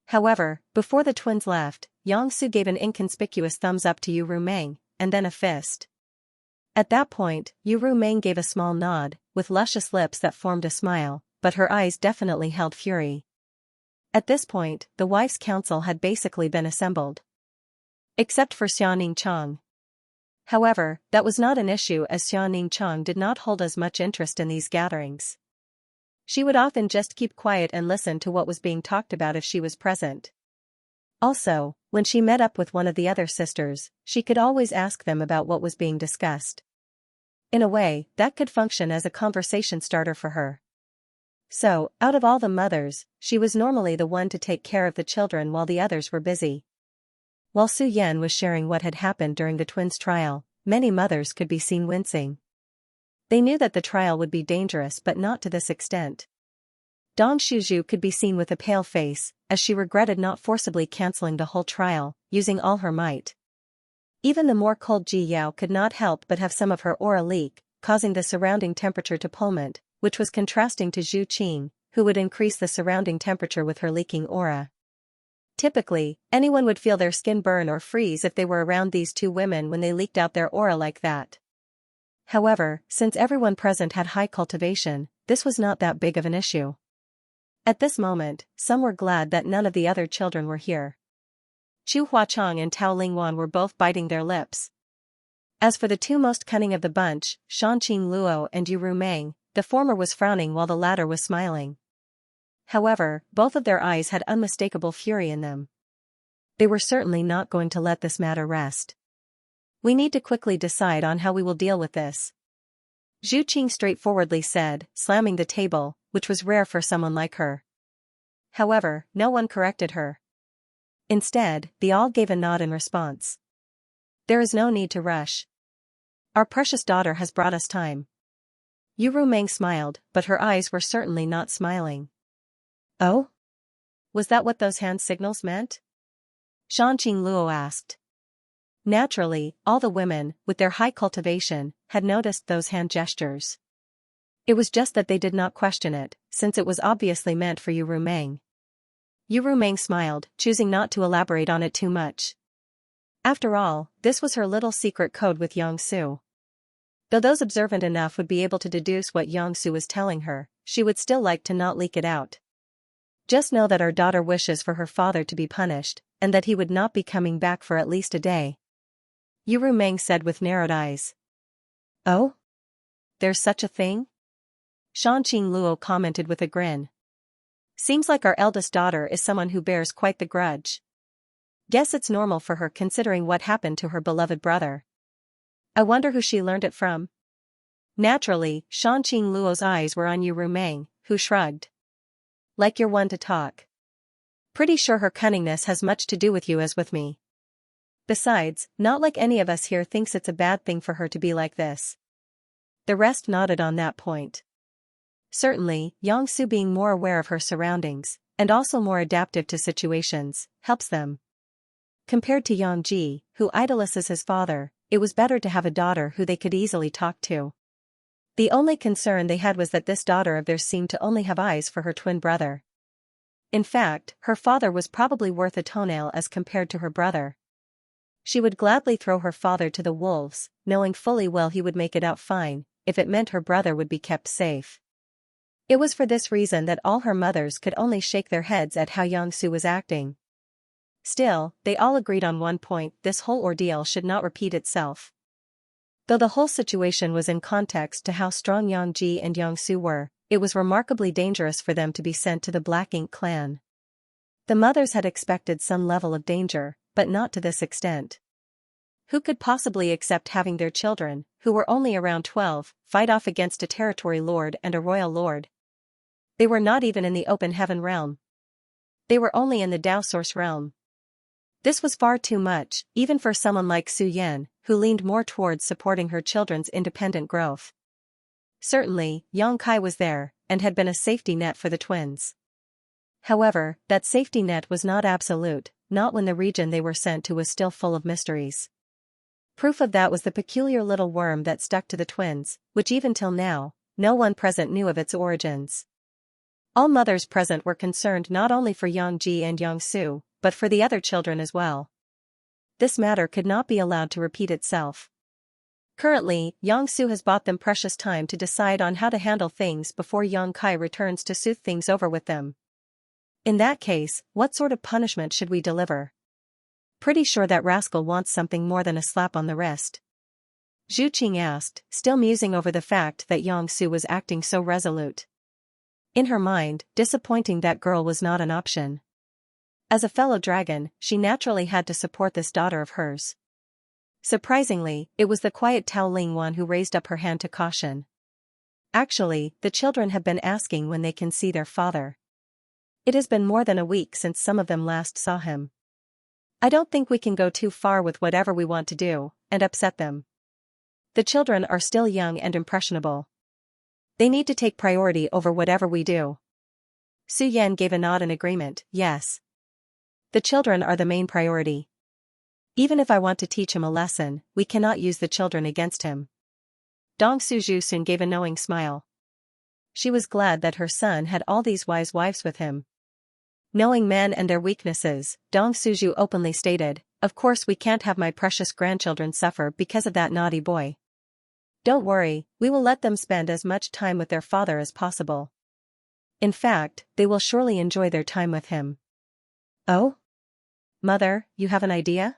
However, before the twins left, Yangsu gave an inconspicuous thumbs up to Yu Rumeng, and then a fist. At that point, Yu Rumeng gave a small nod, with luscious lips that formed a smile, but her eyes definitely held fury. At this point, the wife's council had basically been assembled. Except for Xianxia. However, that was not an issue, as Xianxia did not hold as much interest in these gatherings. She would often just keep quiet and listen to what was being talked about if she was present. Also, when she met up with one of the other sisters, she could always ask them about what was being discussed. In a way, that could function as a conversation starter for her. So, out of all the mothers, she was normally the one to take care of the children while the others were busy. While Su Yan was sharing what had happened during the twins' trial, many mothers could be seen wincing. They knew that the trial would be dangerous, but not to this extent. Dong Shuju could be seen with a pale face, as she regretted not forcibly canceling the whole trial, using all her might. Even the more cold Ji Yao could not help but have some of her aura leak, causing the surrounding temperature to plummet, which was contrasting to Zhu Qing, who would increase the surrounding temperature with her leaking aura. Typically, anyone would feel their skin burn or freeze if they were around these two women when they leaked out their aura like that. However, since everyone present had high cultivation, this was not that big of an issue. At this moment, some were glad that none of the other children were here. Chu Huachang and Tao Lingwan were both biting their lips. As for the two most cunning of the bunch, Shanqing Luo and Yu Rumeng, the former was frowning while the latter was smiling. However, both of their eyes had unmistakable fury in them. They were certainly not going to let this matter rest. We need to quickly decide on how we will deal with this. Zhu Qing straightforwardly said, slamming the table, which was rare for someone like her. However, no one corrected her. Instead, they all gave a nod in response. There is no need to rush. Our precious daughter has brought us time. Yu Rumeng smiled, but her eyes were certainly not smiling. Oh? Was that what those hand signals meant? Shanqing Luo asked. Naturally, all the women, with their high cultivation, had noticed those hand gestures. It was just that they did not question it, since it was obviously meant for Yu Rumeng. Yu Rumeng smiled, choosing not to elaborate on it too much. After all, this was her little secret code with Yangsu. Though those observant enough would be able to deduce what Yangsu was telling her, she would still like to not leak it out. Just know that our daughter wishes for her father to be punished, and that he would not be coming back for at least a day. Yu Rumeng said with narrowed eyes. Oh? There's such a thing? Shanqing Luo commented with a grin. Seems like our eldest daughter is someone who bears quite the grudge. Guess it's normal for her considering what happened to her beloved brother. I wonder who she learned it from? Naturally, Shanqing Luo's eyes were on Yu Rumeng, who shrugged. Like you're one to talk. Pretty sure her cunningness has much to do with you as with me. Besides, not like any of us here thinks it's a bad thing for her to be like this. The rest nodded on that point. Certainly, Yangsu being more aware of her surroundings, and also more adaptive to situations, helps them. Compared to Yangji, who idolizes his father, it was better to have a daughter who they could easily talk to. The only concern they had was that this daughter of theirs seemed to only have eyes for her twin brother. In fact, her father was probably worth a toenail as compared to her brother. She would gladly throw her father to the wolves, knowing fully well he would make it out fine, if it meant her brother would be kept safe. It was for this reason that all her mothers could only shake their heads at how Xianxia was acting. Still, they all agreed on one point: this whole ordeal should not repeat itself. Though the whole situation was in context to how strong Yangji and Xianxia were, it was remarkably dangerous for them to be sent to the Black Ink clan. The mothers had expected some level of danger, but not to this extent. Who could possibly accept having their children, who were only around 12, fight off against a territory lord and a royal lord? They were not even in the open heaven realm. They were only in the Tao source realm. This was far too much, even for someone like Su Yan, who leaned more towards supporting her children's independent growth. Certainly, Yang Kai was there, and had been a safety net for the twins. However, that safety net was not absolute, not when the region they were sent to was still full of mysteries. Proof of that was the peculiar little worm that stuck to the twins, which even till now, no one present knew of its origins. All mothers present were concerned not only for Yangji and Xianxia, but for the other children as well. This matter could not be allowed to repeat itself. Currently, Xianxia has bought them precious time to decide on how to handle things before Yang Kai returns to smooth things over with them. In that case, what sort of punishment should we deliver? Pretty sure that rascal wants something more than a slap on the wrist. Zhu Qing asked, still musing over the fact that Xianxia was acting so resolute. In her mind, disappointing that girl was not an option. As a fellow dragon, she naturally had to support this daughter of hers. Surprisingly, it was the quiet Tao Ling one who raised up her hand to caution. Actually, the children have been asking when they can see their father. It has been more than a week since some of them last saw him. I don't think we can go too far with whatever we want to do, and upset them. The children are still young and impressionable. They need to take priority over whatever we do. Su Yan gave a nod in agreement. Yes. The children are the main priority. Even if I want to teach him a lesson, we cannot use the children against him. Dong Suju soon gave a knowing smile. She was glad that her son had all these wise wives with him. Knowing men and their weaknesses, Dong Suju openly stated, "Of course we can't have my precious grandchildren suffer because of that naughty boy. Don't worry, we will let them spend as much time with their father as possible. In fact, they will surely enjoy their time with him." "Oh? Mother, you have an idea?"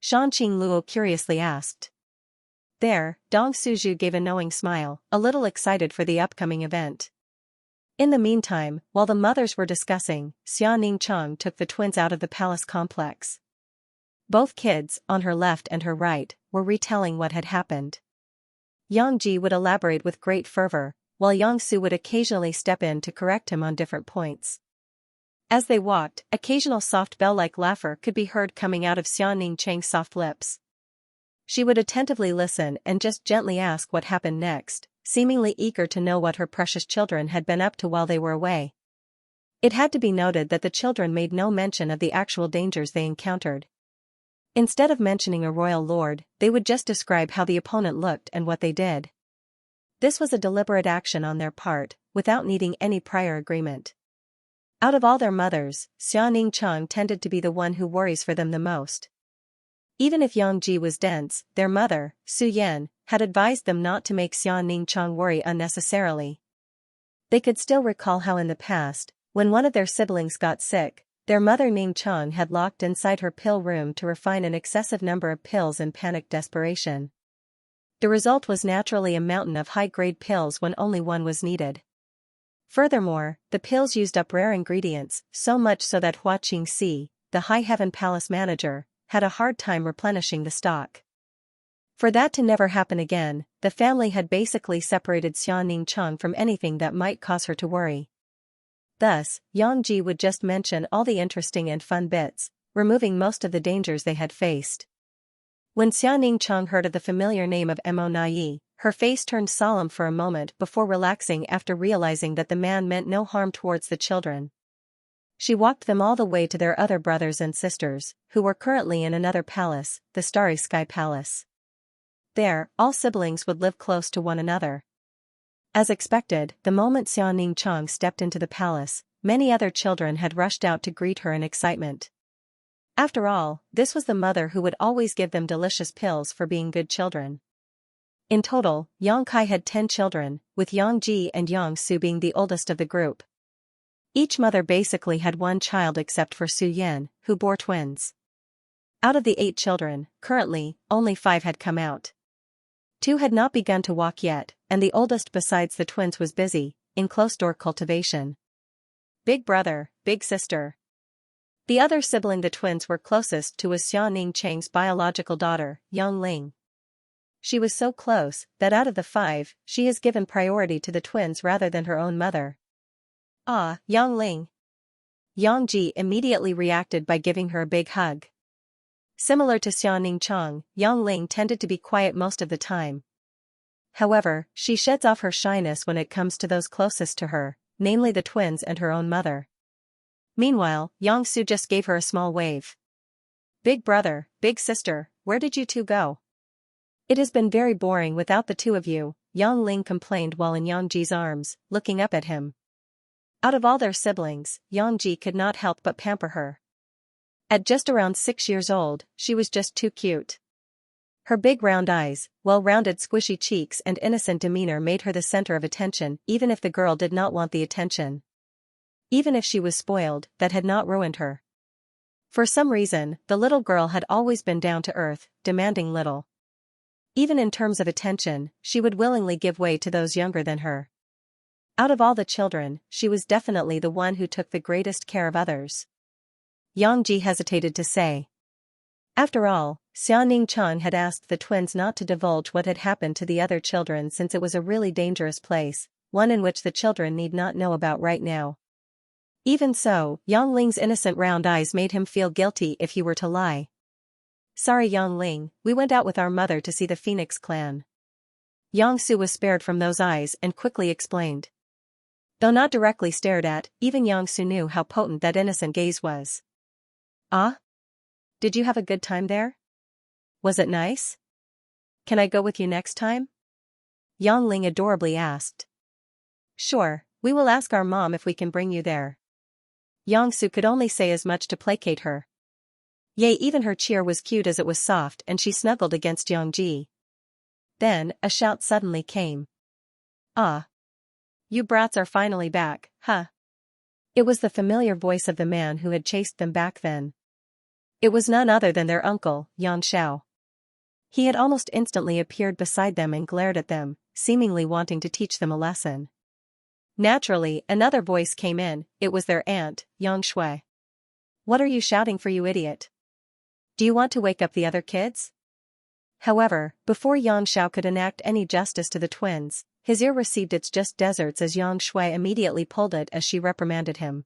Shan Qingluo curiously asked. There, Dong Suju gave a knowing smile, a little excited for the upcoming event. In the meantime, while the mothers were discussing, Xia Ningcheng took the twins out of the palace complex. Both kids, on her left and her right, were retelling what had happened. Yang Ji would elaborate with great fervor, while Yang Su would occasionally step in to correct him on different points. As they walked, occasional soft bell-like laughter could be heard coming out of Xia Ningcheng's soft lips. She would attentively listen and just gently ask what happened next, seemingly eager to know what her precious children had been up to while they were away. It had to be noted that the children made no mention of the actual dangers they encountered. Instead of mentioning a royal lord, they would just describe how the opponent looked and what they did. This was a deliberate action on their part, without needing any prior agreement. Out of all their mothers, Xia Ningcheng tended to be the one who worries for them the most. Even if Yang Ji was dense, their mother, Su Yan, had advised them not to make Xia Ningcheng worry unnecessarily. They could still recall how in the past, when one of their siblings got sick, their mother Ningcheng had locked inside her pill room to refine an excessive number of pills in panicked desperation. The result was naturally a mountain of high-grade pills when only one was needed. Furthermore, the pills used up rare ingredients, so much so that Hua Qingxi, the High Heaven Palace manager, had a hard time replenishing the stock. For that to never happen again, the family had basically separated Xia Ningcheng from anything that might cause her to worry. Thus, Yang Ji would just mention all the interesting and fun bits, removing most of the dangers they had faced. When Xia Ningcheng heard of the familiar name of Mo Nai, her face turned solemn for a moment before relaxing after realizing that the man meant no harm towards the children. She walked them all the way to their other brothers and sisters, who were currently in another palace, the Starry Sky Palace. There, all siblings would live close to one another. As expected, the moment Xianxia stepped into the palace, many other children had rushed out to greet her in excitement. After all, this was the mother who would always give them delicious pills for being good children. In total, Yang Kai had 10 children, with Yang Ji and Yang Su being the oldest of the group. Each mother basically had one child except for Su Yan, who bore twins. Out of the 8 children, currently, only 5 had come out. 2 had not begun to walk yet, and the oldest besides the twins was busy, in closed-door cultivation. Big brother, big sister. The other sibling the twins were closest to was Xianxia's biological daughter, Yang Ling. She was so close that out of the 5, she has given priority to the twins rather than her own mother. Ah, Yang Ling. Yang Ji immediately reacted by giving her a big hug. Similar to Xianxia, Yang Ling tended to be quiet most of the time. However, she sheds off her shyness when it comes to those closest to her, namely the twins and her own mother. Meanwhile, Yang Su just gave her a small wave. Big brother, big sister, where did you 2 go? It has been very boring without the 2 of you, Yang Ling complained while in Yang Ji's arms, looking up at him. Out of all their siblings, Yang Ji could not help but pamper her. At just around 6 years old, she was just too cute. Her big round eyes, well-rounded squishy cheeks and innocent demeanor made her the center of attention even if the girl did not want the attention. Even if she was spoiled, that had not ruined her. For some reason, the little girl had always been down to earth, demanding little. Even in terms of attention, she would willingly give way to those younger than her. Out of all the children, she was definitely the one who took the greatest care of others. Yang Ji hesitated to say. After all, Xianxia had asked the twins not to divulge what had happened to the other children since it was a really dangerous place, one in which the children need not know about right now. Even so, Yang Ling's innocent round eyes made him feel guilty if he were to lie. Sorry Yang Ling, we went out with our mother to see the Phoenix clan. Yang Su was spared from those eyes and quickly explained. Though not directly stared at, even Yang Su knew how potent that innocent gaze was. Ah? Did you have a good time there? Was it nice? Can I go with you next time? Yang Ling adorably asked. Sure, we will ask our mom if we can bring you there. Yang Su could only say as much to placate her. Yea, even her cheer was cute as it was soft and she snuggled against Yang Ji. Then, a shout suddenly came. Ah! You brats are finally back, huh? It was the familiar voice of the man who had chased them back then. It was none other than their uncle, Xianxia. He had almost instantly appeared beside them and glared at them, seemingly wanting to teach them a lesson. Naturally, another voice came in, it was their aunt, Yang Shui. What are you shouting for, you idiot? Do you want to wake up the other kids? However, before Yang Xiao could enact any justice to the twins, his ear received its just deserts as Yang Shui immediately pulled it as she reprimanded him.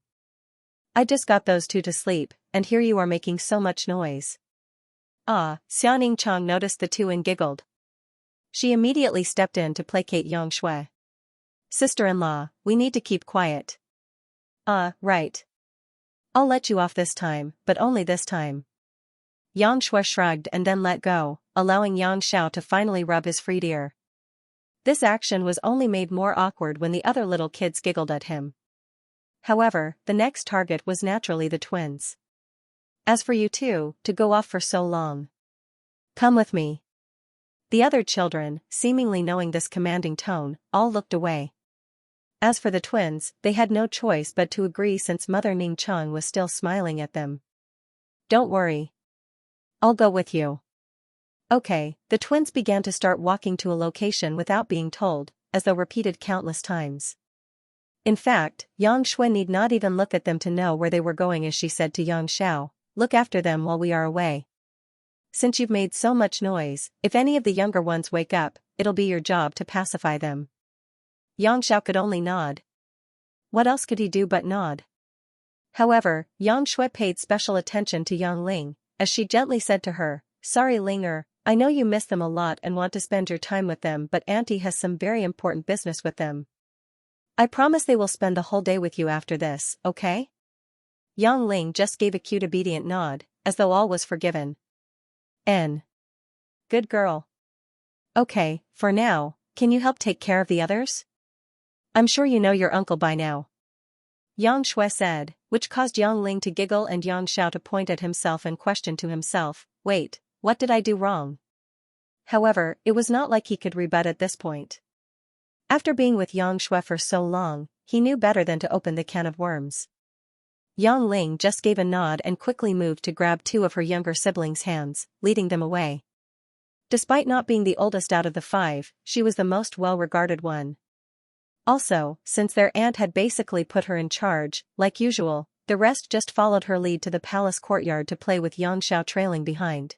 I just got those 2 to sleep, and here you are making so much noise. Ah, Xianxia noticed the 2 and giggled. She immediately stepped in to placate Yang Shui. Sister-in-law, we need to keep quiet. Right. I'll let you off this time, but only this time. Yang Shui shrugged and then let go, allowing Yang Xiao to finally rub his freed ear. This action was only made more awkward when the other little kids giggled at him. However, the next target was naturally the twins. As for you 2, to go off for so long. Come with me. The other children, seemingly knowing this commanding tone, all looked away. As for the twins, they had no choice but to agree since Mother Ning Cheng was still smiling at them. Don't worry. I'll go with you. Okay, the twins began to start walking to a location without being told, as though repeated countless times. In fact, Yang Shui need not even look at them to know where they were going as she said to Yang Xiao, look after them while we are away. Since you've made so much noise, if any of the younger ones wake up, it'll be your job to pacify them. Yang Xiao could only nod. What else could he do but nod? However, Yang Shui paid special attention to Yang Ling, as she gently said to her, sorry Linger, I know you miss them a lot and want to spend your time with them, but Auntie has some very important business with them. I promise they will spend the whole day with you after this, okay? Yang Ling just gave a cute obedient nod, as though all was forgiven. Good girl. Okay, for now, can you help take care of the others? I'm sure you know your uncle by now, Yang Shui said, which caused Yang Ling to giggle and Yang Xiao to point at himself and question to himself, wait, what did I do wrong? However, it was not like he could rebut at this point. After being with Yang Shui for so long, he knew better than to open the can of worms. Yang Ling just gave a nod and quickly moved to grab two of her younger siblings' hands, leading them away. Despite not being the oldest out of the five, she was the most well-regarded one. Also, since their aunt had basically put her in charge, like usual, the rest just followed her lead to the palace courtyard to play with Yang Xiao trailing behind.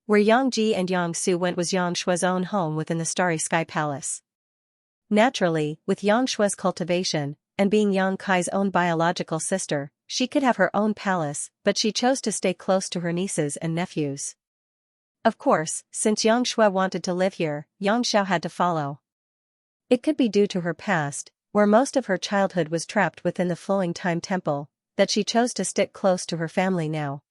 Where Yang Ji and Yang Su went was Yang Shui's own home within the Starry Sky Palace. Naturally, with Yang Shui's cultivation, and being Yang Kai's own biological sister, she could have her own palace, but she chose to stay close to her nieces and nephews. Of course, since Yang Shui wanted to live here, Yang Xiao had to follow. It could be due to her past, where most of her childhood was trapped within the flowing time temple, that she chose to stick close to her family now.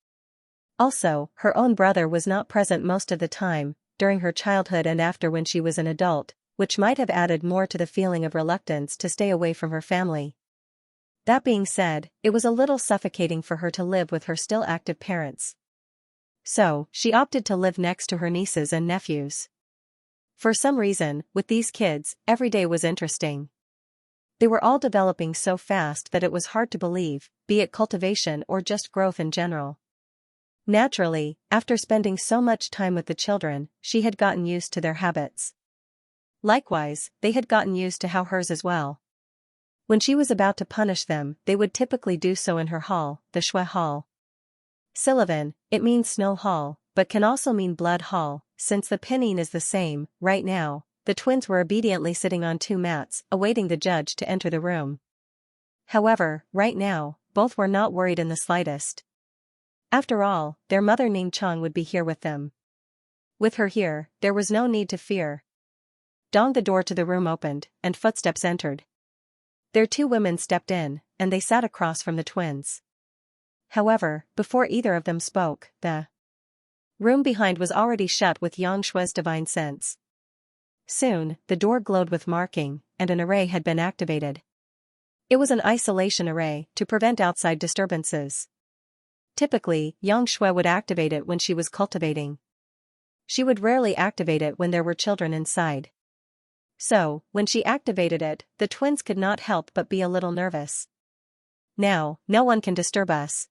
Also, her own brother was not present most of the time, during her childhood and after when she was an adult, which might have added more to the feeling of reluctance to stay away from her family. That being said, it was a little suffocating for her to live with her still active parents. So, she opted to live next to her nieces and nephews. For some reason, with these kids, every day was interesting. They were all developing so fast that it was hard to believe, be it cultivation or just growth in general. Naturally, after spending so much time with the children, she had gotten used to their habits. Likewise, they had gotten used to how hers as well. When she was about to punish them, they would typically do so in her hall, the Shui Hall. Sylvan, it means snow hall, but can also mean blood hall, since the pinyin is the same. Right now, the twins were obediently sitting on two mats, awaiting the judge to enter the room. However, right now, both were not worried in the slightest. After all, their mother Ning Chang would be here with them. With her here, there was no need to fear. Dong, the door to the room opened, and footsteps entered. Their two women stepped in, and they sat across from the twins. However, before either of them spoke, the room behind was already shut with Yang Shui's divine sense. Soon, the door glowed with marking, and an array had been activated. It was an isolation array, to prevent outside disturbances. Typically, Yang Shui would activate it when she was cultivating. She would rarely activate it when there were children inside. So, when she activated it, the twins could not help but be a little nervous. Now, no one can disturb us.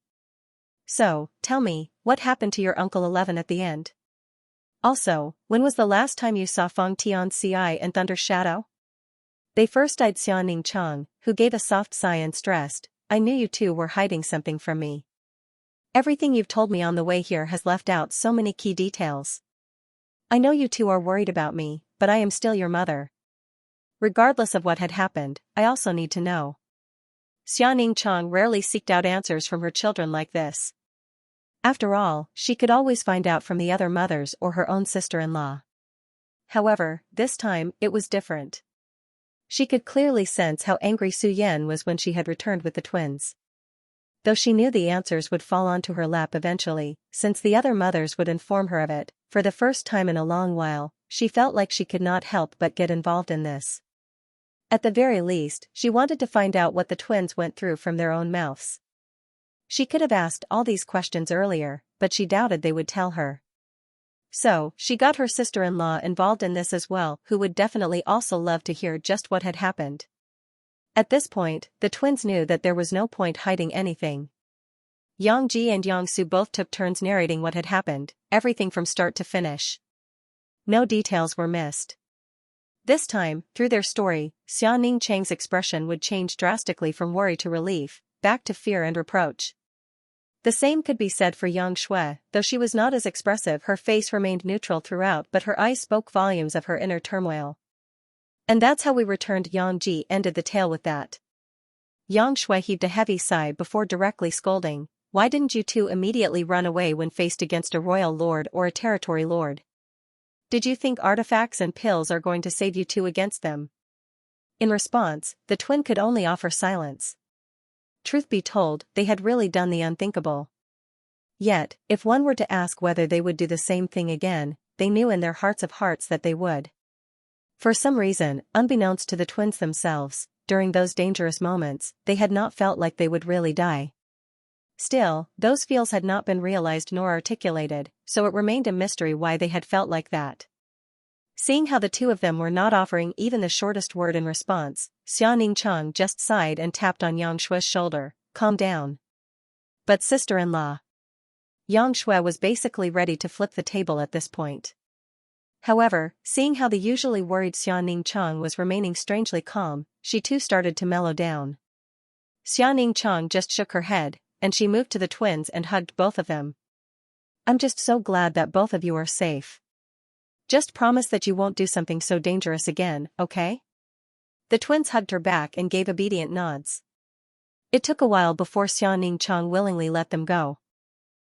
So, tell me, what happened to your Uncle 11 at the end? Also, when was the last time you saw Feng Tianci and Thunder Shadow? They first-eyed Xianing Chang, who gave a soft sigh and stressed, I knew you two were hiding something from me. Everything you've told me on the way here has left out so many key details. I know you two are worried about me, but I am still your mother. Regardless of what had happened, I also need to know. Xianing Chang rarely seeked out answers from her children like this. After all, she could always find out from the other mothers or her own sister-in-law. However, this time, it was different. She could clearly sense how angry Su Yan was when she had returned with the twins. Though she knew the answers would fall onto her lap eventually, since the other mothers would inform her of it, for the first time in a long while, she felt like she could not help but get involved in this. At the very least, she wanted to find out what the twins went through from their own mouths. She could have asked all these questions earlier, but she doubted they would tell her. So, she got her sister-in-law involved in this as well, who would definitely also love to hear just what had happened. At this point, the twins knew that there was no point hiding anything. Yang Ji and Yang Su both took turns narrating what had happened, everything from start to finish. No details were missed. This time, through their story, Xia Ning Chang's expression would change drastically from worry to relief, back to fear and reproach. The same could be said for Yang Shui, though she was not as expressive, her face remained neutral throughout, but her eyes spoke volumes of her inner turmoil. And that's how we returned. Yang Ji ended the tale with that. Yang Shui heaved a heavy sigh before directly scolding, why didn't you two immediately run away when faced against a royal lord or a territory lord? Did you think artifacts and pills are going to save you two against them? In response, the twin could only offer silence. Truth be told, they had really done the unthinkable. Yet, if one were to ask whether they would do the same thing again, they knew in their hearts of hearts that they would. For some reason, unbeknownst to the twins themselves, during those dangerous moments, they had not felt like they would really die. Still, those feels had not been realized nor articulated, so it remained a mystery why they had felt like that. Seeing how the two of them were not offering even the shortest word in response, Xianxia just sighed and tapped on Yang Shui's shoulder. Calm down. But sister-in-law. Yang Shui was basically ready to flip the table at this point. However, seeing how the usually worried Xianxia was remaining strangely calm, she too started to mellow down. Xianxia just shook her head, and she moved to the twins and hugged both of them. I'm just so glad that both of you are safe. Just promise that you won't do something so dangerous again, okay? The twins hugged her back and gave obedient nods. It took a while before Xianxia willingly let them go.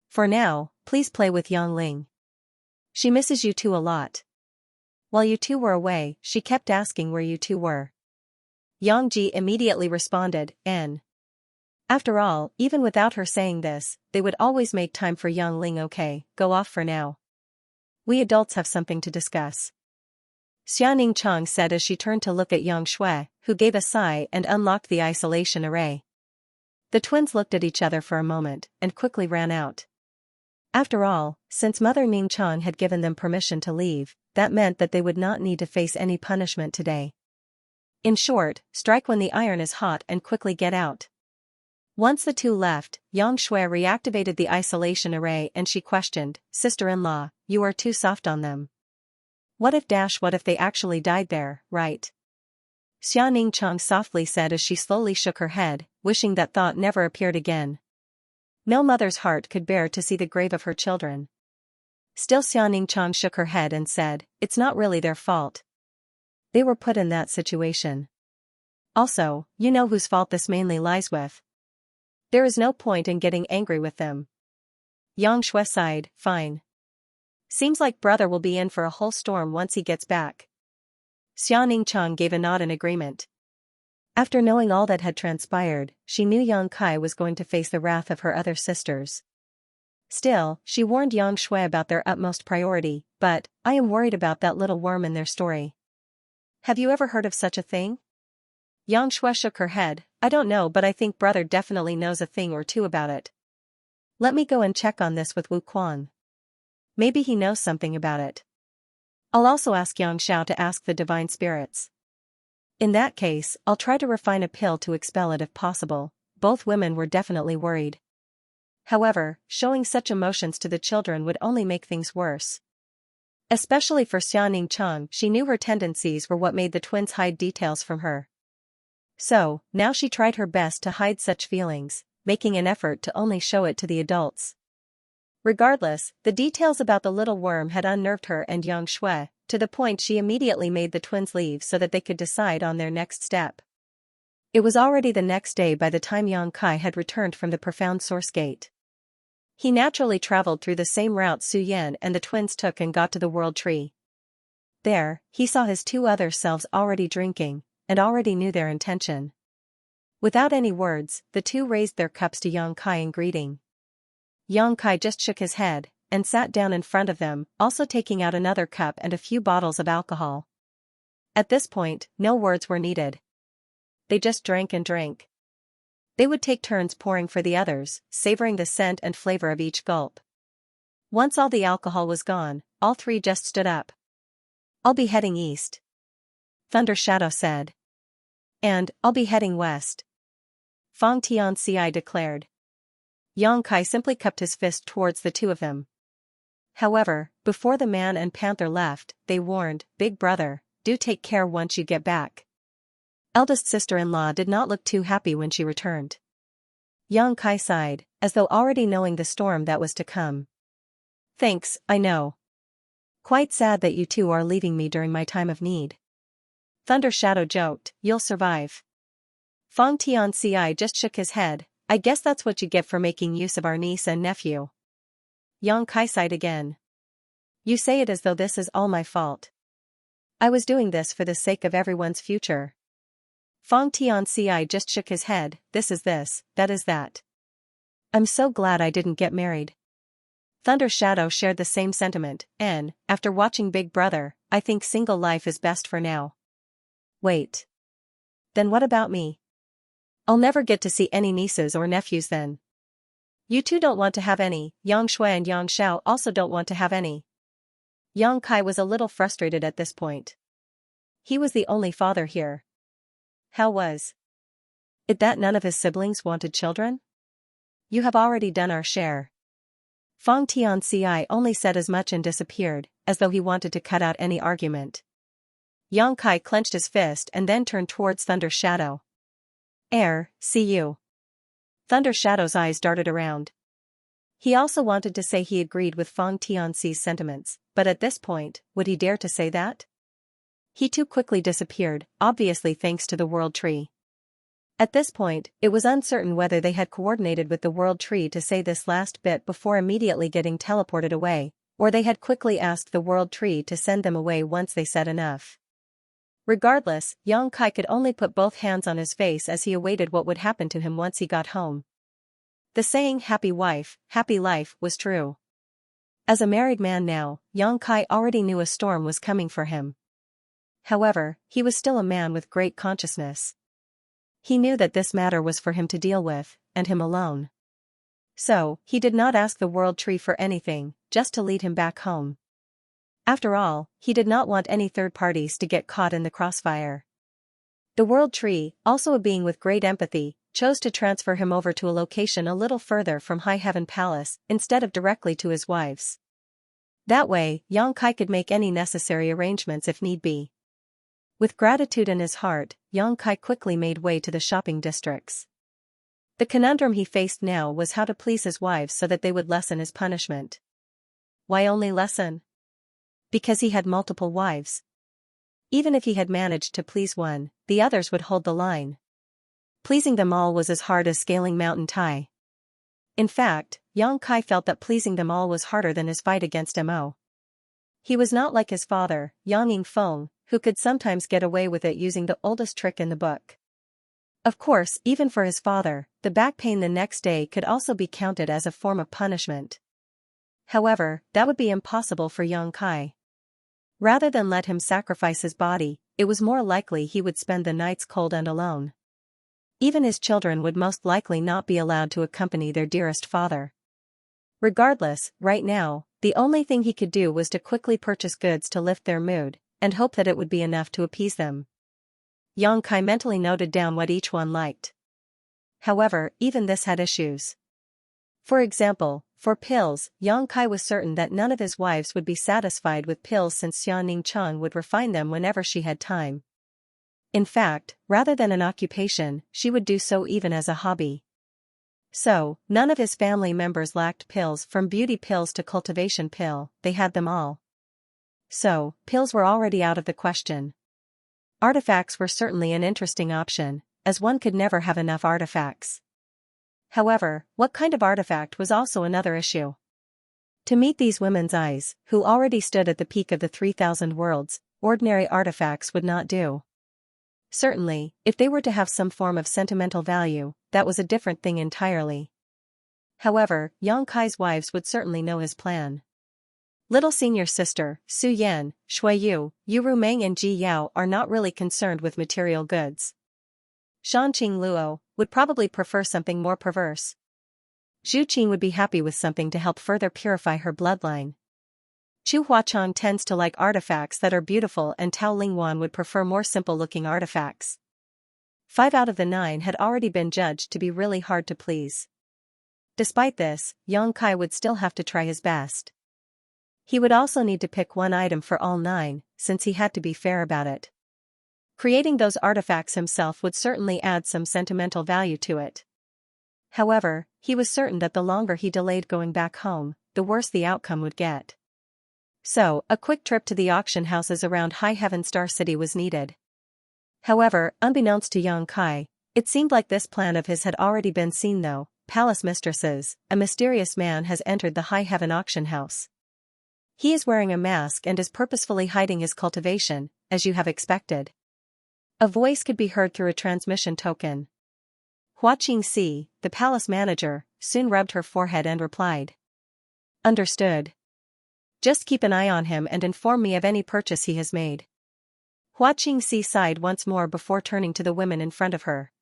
For now, please play with Yang Ling. She misses you two a lot. While you two were away, she kept asking where you two were. Yang Ji immediately responded, N. After all, even without her saying this, they would always make time for Yang Ling. Okay, go off for now. We adults have something to discuss. Xianxia said as she turned to look at Yang Shui, who gave a sigh and unlocked the isolation array. The twins looked at each other for a moment, and quickly ran out. After all, since Mother Ningqiang had given them permission to leave, that meant that they would not need to face any punishment today. In short, strike when the iron is hot and quickly get out. Once the two left, Yang Shui reactivated the isolation array and she questioned, Sister-in-law, you are too soft on them. What if they actually died there, right? Xianxia softly said as she slowly shook her head, wishing that thought never appeared again. No mother's heart could bear to see the grave of her children. Still Xianxia shook her head and said, it's not really their fault. They were put in that situation. Also, you know whose fault this mainly lies with. There is no point in getting angry with them. Yang Shui sighed, fine. Seems like brother will be in for a whole storm once he gets back. Xianxia gave a nod in agreement. After knowing all that had transpired, she knew Yang Kai was going to face the wrath of her other sisters. Still, she warned Yang Shui about their utmost priority, but, I am worried about that little worm in their story. Have you ever heard of such a thing? Yang Shui shook her head, I don't know, but I think brother definitely knows a thing or two about it. Let me go and check on this with Wu Quan. Maybe he knows something about it. I'll also ask Yang Xiao to ask the divine spirits. In that case, I'll try to refine a pill to expel it if possible. Both women were definitely worried. However, showing such emotions to the children would only make things worse. Especially for Xianxia, she knew her tendencies were what made the twins hide details from her. So, now she tried her best to hide such feelings, making an effort to only show it to the adults. Regardless, the details about the little worm had unnerved her and Yang Shui, to the point she immediately made the twins leave so that they could decide on their next step. It was already the next day by the time Yang Kai had returned from the profound source gate. He naturally traveled through the same route Su Yan and the twins took and got to the world tree. There, he saw his two other selves already drinking, and already knew their intention. Without any words, the two raised their cups to Yang Kai in greeting. Yang Kai just shook his head, and sat down in front of them, also taking out another cup and a few bottles of alcohol. At this point, no words were needed. They just drank and drank. They would take turns pouring for the others, savoring the scent and flavor of each gulp. Once all the alcohol was gone, all three just stood up. I'll be heading east. Thunder Shadow said. And, I'll be heading west. Fang Tianci declared. Yang Kai simply cupped his fist towards the two of them. However, before the man and panther left, they warned, Big brother, do take care once you get back. Eldest sister-in-law did not look too happy when she returned. Yang Kai sighed, as though already knowing the storm that was to come. Thanks, I know. Quite sad that you two are leaving me during my time of need. Thunder Shadow joked, you'll survive. Fang Tianci just shook his head, I guess that's what you get for making use of our niece and nephew. Yang Kai sighed again. You say it as though this is all my fault. I was doing this for the sake of everyone's future. Fang Tianci just shook his head, this is this, that is that. I'm so glad I didn't get married. Thunder Shadow shared the same sentiment, and, after watching Big Brother, I think single life is best for now. Wait. Then what about me? I'll never get to see any nieces or nephews then. You two don't want to have any, Yang Shui and Yang Xiao also don't want to have any. Yang Kai was a little frustrated at this point. He was the only father here. How was it that none of his siblings wanted children? You have already done our share. Fang Tianci only said as much and disappeared, as though he wanted to cut out any argument. Yang Kai clenched his fist and then turned towards Thunder Shadow. See you. Thunder Shadow's eyes darted around. He also wanted to say he agreed with Fang Tianci's sentiments, but at this point, would he dare to say that? He too quickly disappeared, obviously thanks to the World Tree. At this point, it was uncertain whether they had coordinated with the World Tree to say this last bit before immediately getting teleported away, or they had quickly asked the World Tree to send them away once they said enough. Regardless, Yang Kai could only put both hands on his face as he awaited what would happen to him once he got home. The saying happy wife, happy life was true. As a married man now, Yang Kai already knew a storm was coming for him. However, he was still a man with great consciousness. He knew that this matter was for him to deal with, and him alone. So, he did not ask the World Tree for anything, just to lead him back home. After all, he did not want any third parties to get caught in the crossfire. The World Tree, also a being with great empathy, chose to transfer him over to a location a little further from High Heaven Palace, instead of directly to his wives. That way, Yang Kai could make any necessary arrangements if need be. With gratitude in his heart, Yang Kai quickly made way to the shopping districts. The conundrum he faced now was how to please his wives so that they would lessen his punishment. Why only lessen? Because he had multiple wives. Even if he had managed to please one, the others would hold the line. Pleasing them all was as hard as scaling Mountain Tai. In fact, Yang Kai felt that pleasing them all was harder than his fight against Mo. He was not like his father, Yang Yingfeng, who could sometimes get away with it using the oldest trick in the book. Of course, even for his father, the back pain the next day could also be counted as a form of punishment. However, that would be impossible for Yang Kai. Rather than let him sacrifice his body, it was more likely he would spend the nights cold and alone. Even his children would most likely not be allowed to accompany their dearest father. Regardless, right now, the only thing he could do was to quickly purchase goods to lift their mood, and hope that it would be enough to appease them. Yang Kai mentally noted down what each one liked. However, even this had issues. For example, for pills, Yang Kai was certain that none of his wives would be satisfied with pills since Xian Cheng would refine them whenever she had time. In fact, rather than an occupation, she would do so even as a hobby. So, none of his family members lacked pills. From beauty pills to cultivation pill, they had them all. So, pills were already out of the question. Artifacts were certainly an interesting option, as one could never have enough artifacts. However, what kind of artifact was also another issue. To meet these women's eyes, who already stood at the peak of the 3,000 worlds, ordinary artifacts would not do. Certainly, if they were to have some form of sentimental value, that was a different thing entirely. However, Yang Kai's wives would certainly know his plan. Little senior sister, Su Yan, Shui Yu, Yuru Meng and Ji Yao are not really concerned with material goods. Shanqing Luo would probably prefer something more perverse. Zhu Qing would be happy with something to help further purify her bloodline. Chu Huachang tends to like artifacts that are beautiful, and Tao Lingwan would prefer more simple-looking artifacts. 5 out of the 9 had already been judged to be really hard to please. Despite this, Yang Kai would still have to try his best. He would also need to pick one item for all 9, since he had to be fair about it. Creating those artifacts himself would certainly add some sentimental value to it. However, he was certain that the longer he delayed going back home, the worse the outcome would get. So, a quick trip to the auction houses around High Heaven Star City was needed. However, unbeknownst to Yang Kai, it seemed like this plan of his had already been seen though. Palace mistresses, a mysterious man has entered the High Heaven auction house. He is wearing a mask and is purposefully hiding his cultivation, as you have expected. A voice could be heard through a transmission token. Hua Qingxi, the palace manager, soon rubbed her forehead and replied. Understood. Just keep an eye on him and inform me of any purchase he has made. Hua Qingxi sighed once more before turning to the women in front of her.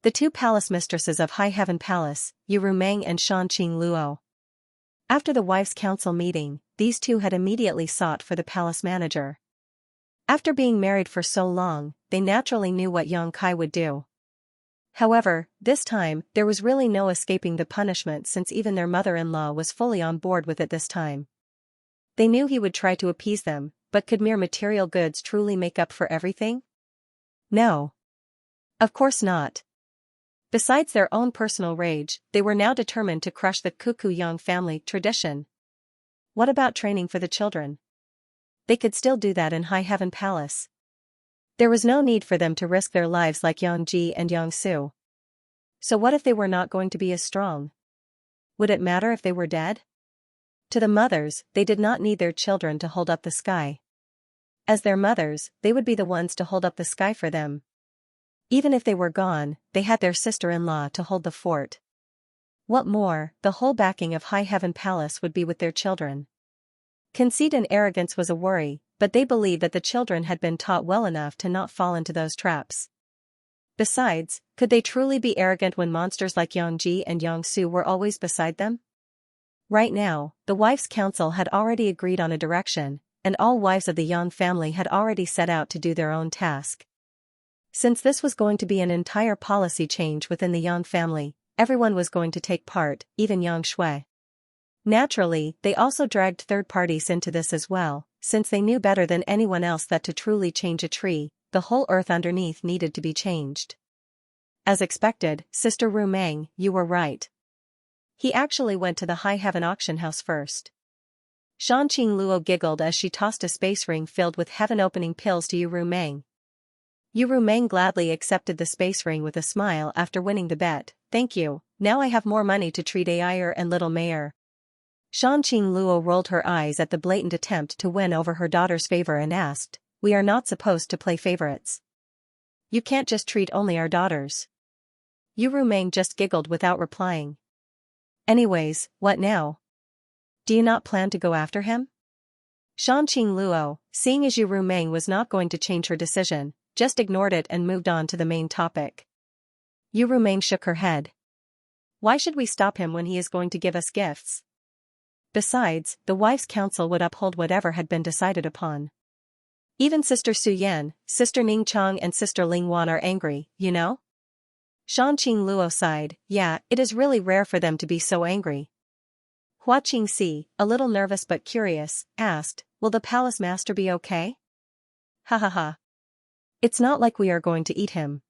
The two palace mistresses of High Heaven Palace, Yu Rumeng and Shan Qing Luo. After the wives' council meeting, these two had immediately sought for the palace manager. After being married for so long, they naturally knew what Yang Kai would do. However, this time, there was really no escaping the punishment since even their mother-in-law was fully on board with it this time. They knew he would try to appease them, but could mere material goods truly make up for everything? No. Of course not. Besides their own personal rage, they were now determined to crush the Cuckoo Yang family tradition. What about training for the children? They could still do that in High Heaven Palace. There was no need for them to risk their lives like Yang Ji and Yang Su. So what if they were not going to be as strong? Would it matter if they were dead? To the mothers, they did not need their children to hold up the sky. As their mothers, they would be the ones to hold up the sky for them. Even if they were gone, they had their sister-in-law to hold the fort. What more, the whole backing of High Heaven Palace would be with their children. Conceit and arrogance was a worry, but they believed that the children had been taught well enough to not fall into those traps. Besides, could they truly be arrogant when monsters like Yang Ji and Yang Su were always beside them? Right now, the wives' council had already agreed on a direction, and all wives of the Yang family had already set out to do their own task. Since this was going to be an entire policy change within the Yang family, everyone was going to take part, even Yang Shui. Naturally, they also dragged third parties into this as well, since they knew better than anyone else that to truly change a tree, the whole earth underneath needed to be changed. As expected, Sister Rumeng, you were right. He actually went to the High Heaven auction house first. Shan Qing Luo giggled as she tossed a space ring filled with heaven-opening pills to Yu Rumeng. Yu Rumeng gladly accepted the space ring with a smile after winning the bet. Thank you, now I have more money to treat Ayer and little Mayor. Shan Qing Luo rolled her eyes at the blatant attempt to win over her daughter's favor and asked, we are not supposed to play favorites. You can't just treat only our daughters. Yu Rumeng just giggled without replying. Anyways, what now? Do you not plan to go after him? Shan Qing Luo, seeing as Yu Rumeng was not going to change her decision, just ignored it and moved on to the main topic. Yu Rumeng shook her head. Why should we stop him when he is going to give us gifts? Besides, the wives' council would uphold whatever had been decided upon. Even Sister Su Yan, Sister Ning Chang and Sister Ling Wan are angry, you know? Shan Qing Luo sighed, yeah, it is really rare for them to be so angry. Hua Qingxi, a little nervous but curious, asked, will the palace master be okay? Ha ha ha. It's not like we are going to eat him.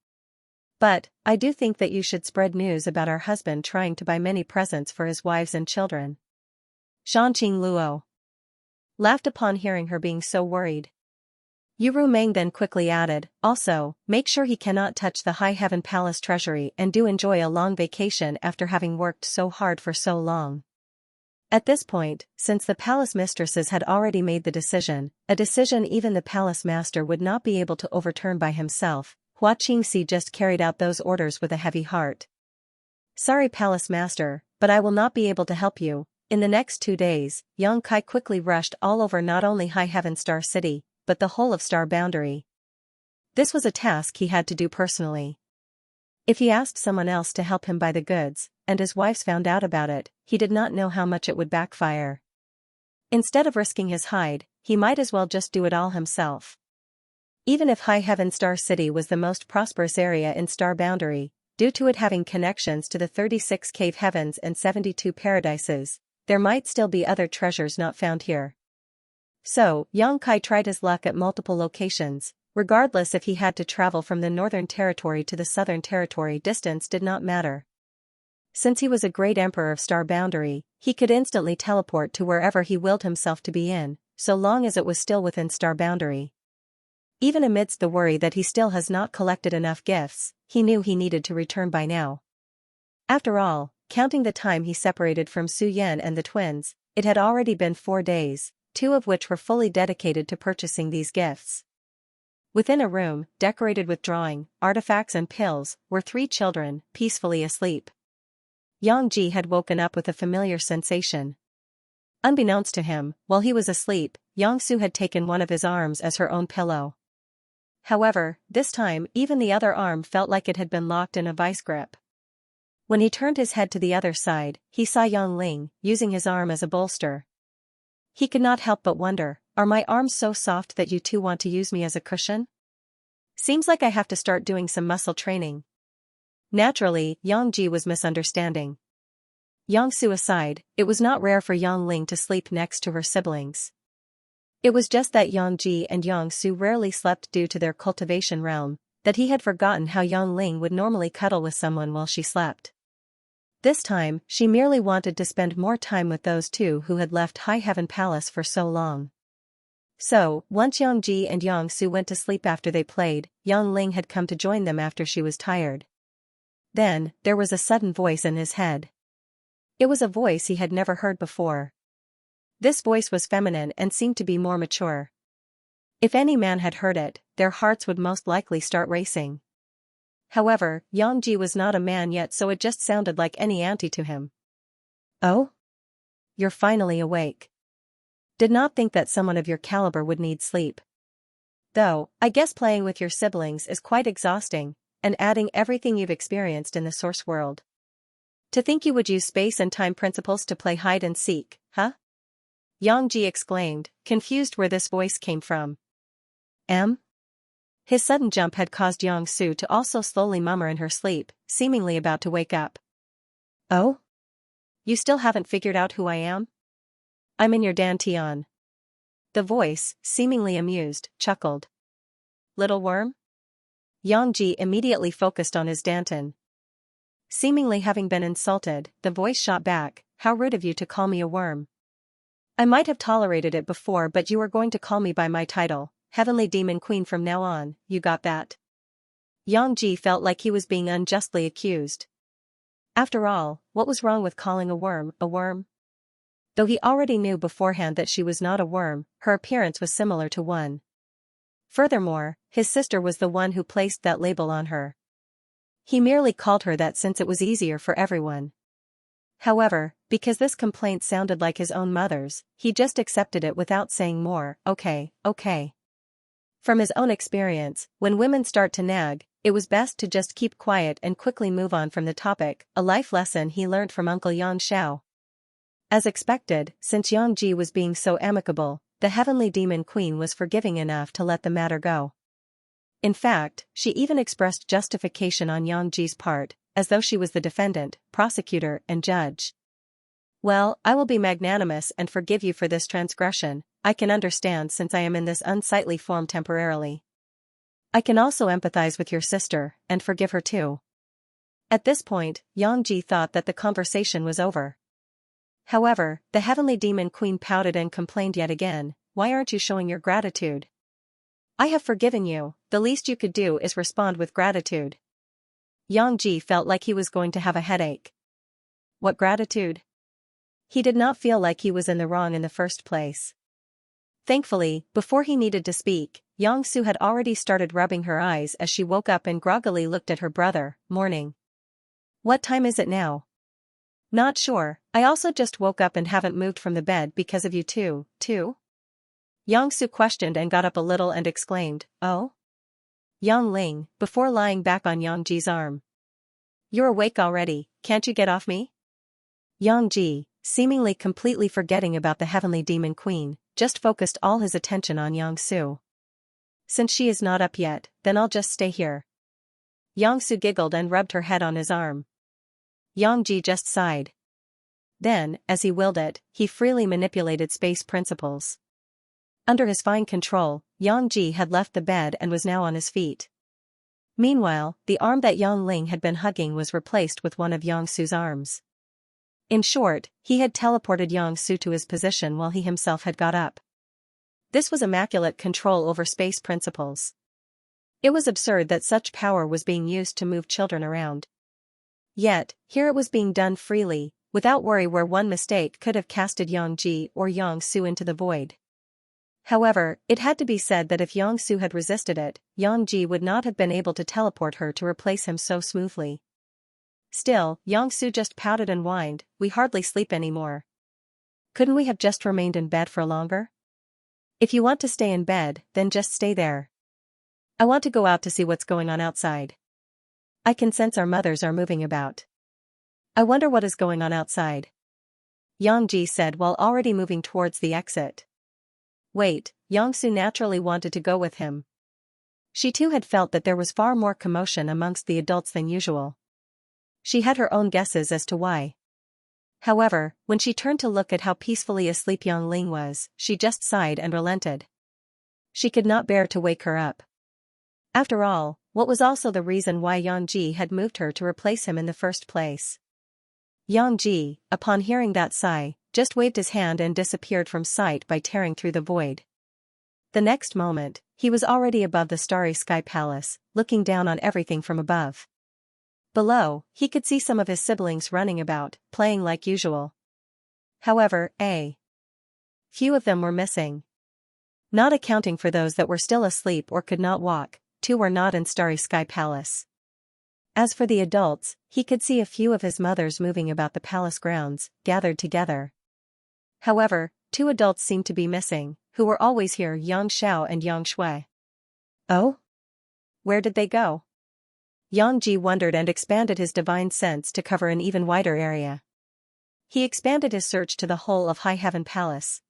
But, I do think that you should spread news about our husband trying to buy many presents for his wives and children. Shan Qing Luo laughed upon hearing her being so worried. Yu Rumeng then quickly added, also, make sure he cannot touch the High Heaven Palace treasury and do enjoy a long vacation after having worked so hard for so long. At this point, since the palace mistresses had already made the decision, a decision even the palace master would not be able to overturn by himself, Hua Qingxi just carried out those orders with a heavy heart. Sorry palace master, but I will not be able to help you. In the next 2 days, Yang Kai quickly rushed all over not only High Heaven Star City, but the whole of Star Boundary. This was a task he had to do personally. If he asked someone else to help him buy the goods, and his wives found out about it, he did not know how much it would backfire. Instead of risking his hide, he might as well just do it all himself. Even if High Heaven Star City was the most prosperous area in Star Boundary, due to it having connections to the 36 cave heavens and 72 paradises, there might still be other treasures not found here. So, Yang Kai tried his luck at multiple locations. Regardless if he had to travel from the Northern Territory to the Southern Territory, distance did not matter. Since he was a great emperor of Star Boundary, he could instantly teleport to wherever he willed himself to be in, so long as it was still within Star Boundary. Even amidst the worry that he still has not collected enough gifts, he knew he needed to return by now. After all, counting the time he separated from Su Yan and the twins, it had already been 4 days, 2 of which were fully dedicated to purchasing these gifts. Within a room, decorated with drawing, artifacts and pills, were 3 children, peacefully asleep. Yang Ji had woken up with a familiar sensation. Unbeknownst to him, while he was asleep, Xianxia had taken one of his arms as her own pillow. However, this time even the other arm felt like it had been locked in a vice grip. When he turned his head to the other side, he saw Ling using his arm as a bolster. He could not help but wonder, are my arms so soft that you two want to use me as a cushion? Seems like I have to start doing some muscle training. Naturally, Ji was misunderstanding. Xianxia aside, it was not rare for Ling to sleep next to her siblings. It was just that Ji and Xianxia rarely slept due to their cultivation realm, that he had forgotten how Ling would normally cuddle with someone while she slept. This time, she merely wanted to spend more time with those two who had left High Heaven Palace for so long. So, once Ji and Xianxia went to sleep after they played, Ling had come to join them after she was tired. Then, there was a sudden voice in his head. It was a voice he had never heard before. This voice was feminine and seemed to be more mature. If any man had heard it, their hearts would most likely start racing. However, Ji was not a man yet, so it just sounded like any auntie to him. Oh? You're finally awake. Did not think that someone of your caliber would need sleep. Though, I guess playing with your siblings is quite exhausting, and adding everything you've experienced in the source world. To think you would use space and time principles to play hide and seek, huh? Ji exclaimed, confused where this voice came from. His sudden jump had caused Xianxia to also slowly murmur in her sleep, seemingly about to wake up. Oh? You still haven't figured out who I am? I'm in your dantian. The voice, seemingly amused, chuckled. Little worm? Ji immediately focused on his dantian. Seemingly having been insulted, the voice shot back, how rude of you to call me a worm. I might have tolerated it before, but you are going to call me by my title, Heavenly Demon Queen, from now on, you got that? Ji felt like he was being unjustly accused. After all, what was wrong with calling a worm a worm? Though he already knew beforehand that she was not a worm, her appearance was similar to one. Furthermore, his sister was the one who placed that label on her. He merely called her that since it was easier for everyone. However, because this complaint sounded like his own mother's, he just accepted it without saying more. Okay. From his own experience, when women start to nag, it was best to just keep quiet and quickly move on from the topic, a life lesson he learned from Uncle Xiao. As expected, since Ji was being so amicable, the Heavenly Demon Queen was forgiving enough to let the matter go. In fact, she even expressed justification on Ji's part, as though she was the defendant, prosecutor, and judge. Well, I will be magnanimous and forgive you for this transgression. I can understand since I am in this unsightly form temporarily. I can also empathize with your sister, and forgive her too. At this point, Ji thought that the conversation was over. However, the Heavenly Demon Queen pouted and complained yet again, why aren't you showing your gratitude? I have forgiven you, the least you could do is respond with gratitude. Ji felt like he was going to have a headache. What gratitude? He did not feel like he was in the wrong in the first place. Thankfully, before he needed to speak, Xianxia had already started rubbing her eyes as she woke up and groggily looked at her brother. Morning. What time is it now? Not sure, I also just woke up and haven't moved from the bed because of you too. Xianxia questioned and got up a little and exclaimed, oh? Ling, before lying back on Ji's arm. You're awake already, can't you get off me? Ji, seemingly completely forgetting about the Heavenly Demon Queen, just focused all his attention on Xianxia. Since she is not up yet, then I'll just stay here. Xianxia giggled and rubbed her head on his arm. Ji just sighed. Then, as he willed it, he freely manipulated space principles. Under his fine control, Ji had left the bed and was now on his feet. Meanwhile, the arm that Ling had been hugging was replaced with one of Xiaxia's arms. In short, he had teleported Xianxia to his position while he himself had got up. This was immaculate control over space principles. It was absurd that such power was being used to move children around. Yet, here it was being done freely, without worry where one mistake could have casted Ji or Xianxia into the void. However, it had to be said that if Xianxia had resisted it, Ji would not have been able to teleport her to replace him so smoothly. Still, Xianxia just pouted and whined, we hardly sleep anymore. Couldn't we have just remained in bed for longer? If you want to stay in bed, then just stay there. I want to go out to see what's going on outside. I can sense our mothers are moving about. I wonder what is going on outside. Xianxia said while already moving towards the exit. Wait, Xianxia naturally wanted to go with him. She too had felt that there was far more commotion amongst the adults than usual. She had her own guesses as to why. However, when she turned to look at how peacefully asleep Yongling was, she just sighed and relented. She could not bear to wake her up. After all, what was also the reason why Xianxia had moved her to replace him in the first place? Xianxia, upon hearing that sigh, just waved his hand and disappeared from sight by tearing through the void. The next moment, he was already above the starry sky palace, looking down on everything from above. Below, he could see some of his siblings running about, playing like usual. However, few of them were missing. Not accounting for those that were still asleep or could not walk, two were not in Starry Sky Palace. As for the adults, he could see a few of his mothers moving about the palace grounds, gathered together. However, two adults seemed to be missing, who were always here: Yang Xiao and Yang Shui. Oh? Where did they go? Xianxia wondered and expanded his divine sense to cover an even wider area. He expanded his search to the whole of High Heaven Palace.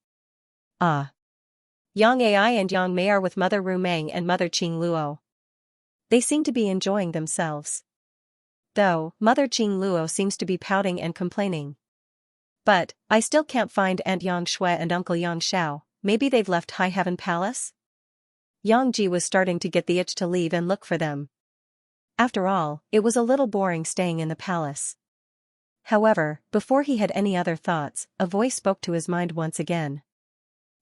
Ah. Yang Ai and Yang Mei are with Mother Ru Meng and Mother Qing Luo. They seem to be enjoying themselves. Though, Mother Qing Luo seems to be pouting and complaining. But, I still can't find Aunt Yang Shui and Uncle Yang Xiao. Maybe they've left High Heaven Palace? Xianxia was starting to get the itch to leave and look for them. After all, it was a little boring staying in the palace. However, before he had any other thoughts, a voice spoke to his mind once again.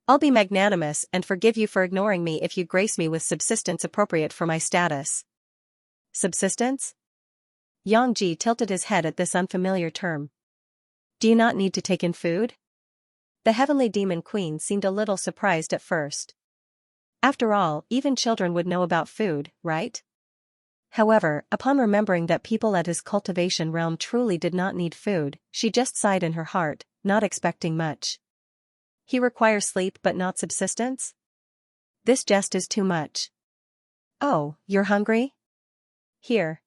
I'll be magnanimous and forgive you for ignoring me if you grace me with subsistence appropriate for my status. Subsistence? Xianxia tilted his head at this unfamiliar term. Do you not need to take in food? The heavenly demon queen seemed a little surprised at first. After all, even children would know about food, right? However, upon remembering that people at his cultivation realm truly did not need food, she just sighed in her heart, not expecting much. He requires sleep but not subsistence? This jest is too much. Oh, you're hungry? Here.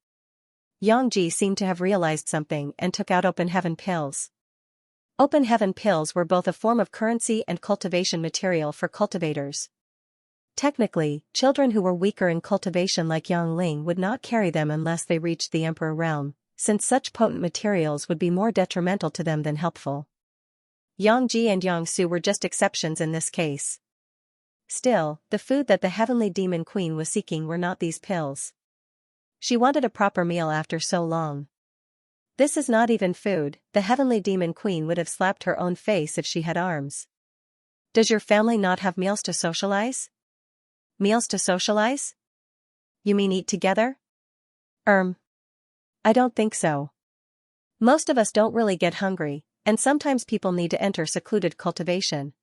Xianxia seemed to have realized something and took out Open Heaven pills. Open Heaven pills were both a form of currency and cultivation material for cultivators. Technically, children who were weaker in cultivation like Yongling would not carry them unless they reached the Emperor realm, since such potent materials would be more detrimental to them than helpful. Xianxia and Yangsu were just exceptions in this case. Still, the food that the heavenly demon queen was seeking were not these pills. She wanted a proper meal after so long. This is not even food. The heavenly demon queen would have slapped her own face if she had arms. Does your family not have meals to socialize? Meals to socialize? You mean eat together? I don't think so. Most of us don't really get hungry, and sometimes people need to enter secluded cultivation.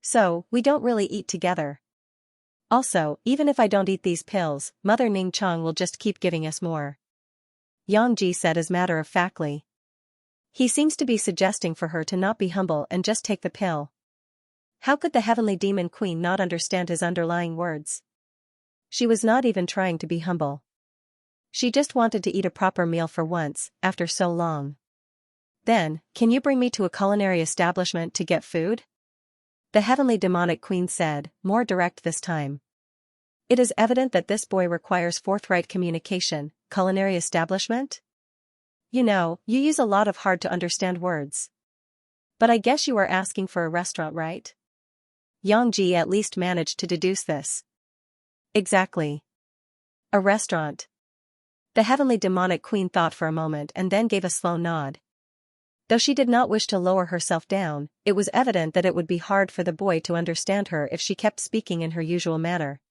So, we don't really eat together. Also, even if I don't eat these pills, Mother Ning Chang will just keep giving us more. Xianxia said as matter-of-factly. He seems to be suggesting for her to not be humble and just take the pill. How could the heavenly demon queen not understand his underlying words? She was not even trying to be humble. She just wanted to eat a proper meal for once, after so long. Then, can you bring me to a culinary establishment to get food? The heavenly demonic queen said, more direct this time. It is evident that this boy requires forthright communication. Culinary establishment? You know, you use a lot of hard-to-understand words. But I guess you are asking for a restaurant, right? Xianxia at least managed to deduce this. Exactly. A restaurant. The heavenly demonic queen thought for a moment and then gave a slow nod. Though she did not wish to lower herself down, it was evident that it would be hard for the boy to understand her if she kept speaking in her usual manner.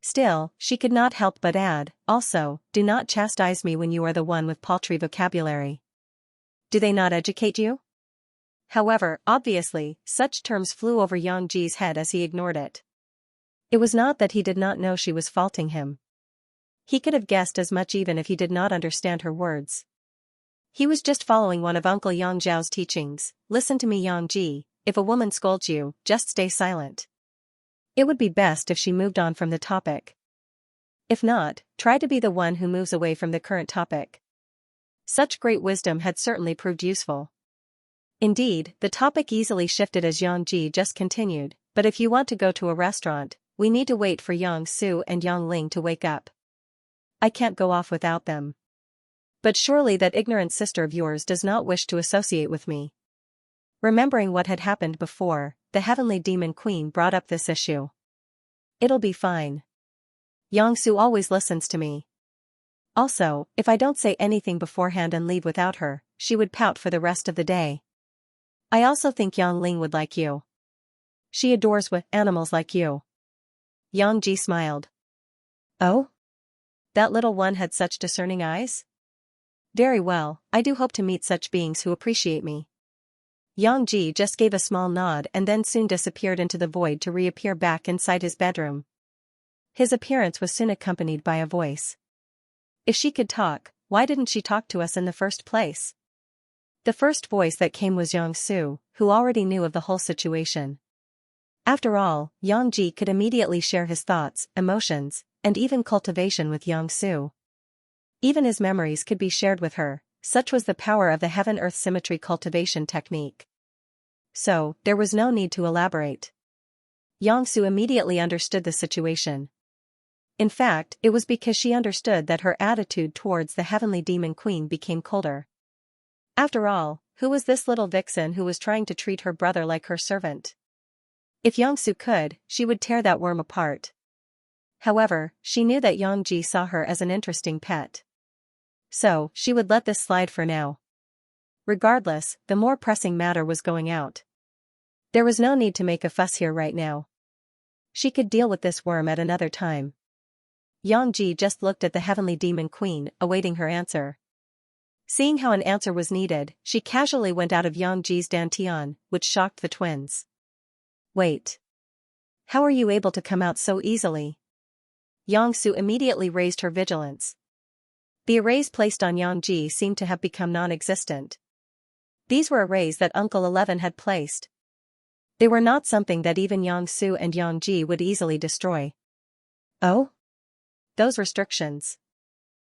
Still, she could not help but add, also, do not chastise me when you are the one with paltry vocabulary. Do they not educate you? However, obviously, such terms flew over Yangji's head as he ignored it. It was not that he did not know she was faulting him. He could have guessed as much even if he did not understand her words. He was just following one of Uncle Yang Zhao's teachings. Listen to me, Yang Ji, if a woman scolds you, just stay silent. It would be best if she moved on from the topic. If not, try to be the one who moves away from the current topic. Such great wisdom had certainly proved useful. Indeed, the topic easily shifted as Yang Ji just continued, but if you want to go to a restaurant, we need to wait for Yang Su and Yang Ling to wake up. I can't go off without them. But surely that ignorant sister of yours does not wish to associate with me. Remembering what had happened before, the heavenly demon queen brought up this issue. It'll be fine. Yang Su always listens to me. Also, if I don't say anything beforehand and leave without her, she would pout for the rest of the day. I also think Yang Ling would like you. She adores animals like you. Yang Ji smiled. Oh? That little one had such discerning eyes? Very well, I do hope to meet such beings who appreciate me. Yang Ji just gave a small nod and then soon disappeared into the void to reappear back inside his bedroom. His appearance was soon accompanied by a voice. If she could talk, why didn't she talk to us in the first place? The first voice that came was Yang Su, who already knew of the whole situation. After all, Yang Ji could immediately share his thoughts, emotions, and even cultivation with Yang Su. Even his memories could be shared with her, such was the power of the heaven-earth symmetry cultivation technique. So, there was no need to elaborate. Yang Su immediately understood the situation. In fact, it was because she understood that her attitude towards the heavenly demon queen became colder. After all, who was this little vixen who was trying to treat her brother like her servant? If Yang Su could, she would tear that worm apart. However, she knew that Yang Ji saw her as an interesting pet. So, she would let this slide for now. Regardless, the more pressing matter was going out. There was no need to make a fuss here right now. She could deal with this worm at another time. Yang Ji just looked at the heavenly demon queen, awaiting her answer. Seeing how an answer was needed, she casually went out of Yang Ji's dantian, which shocked the twins. Wait. How are you able to come out so easily? Yang Su immediately raised her vigilance. The arrays placed on Yang Ji seemed to have become non-existent. These were arrays that Uncle 11 had placed. They were not something that even Yang Su and Yang Ji would easily destroy. Oh? Those restrictions.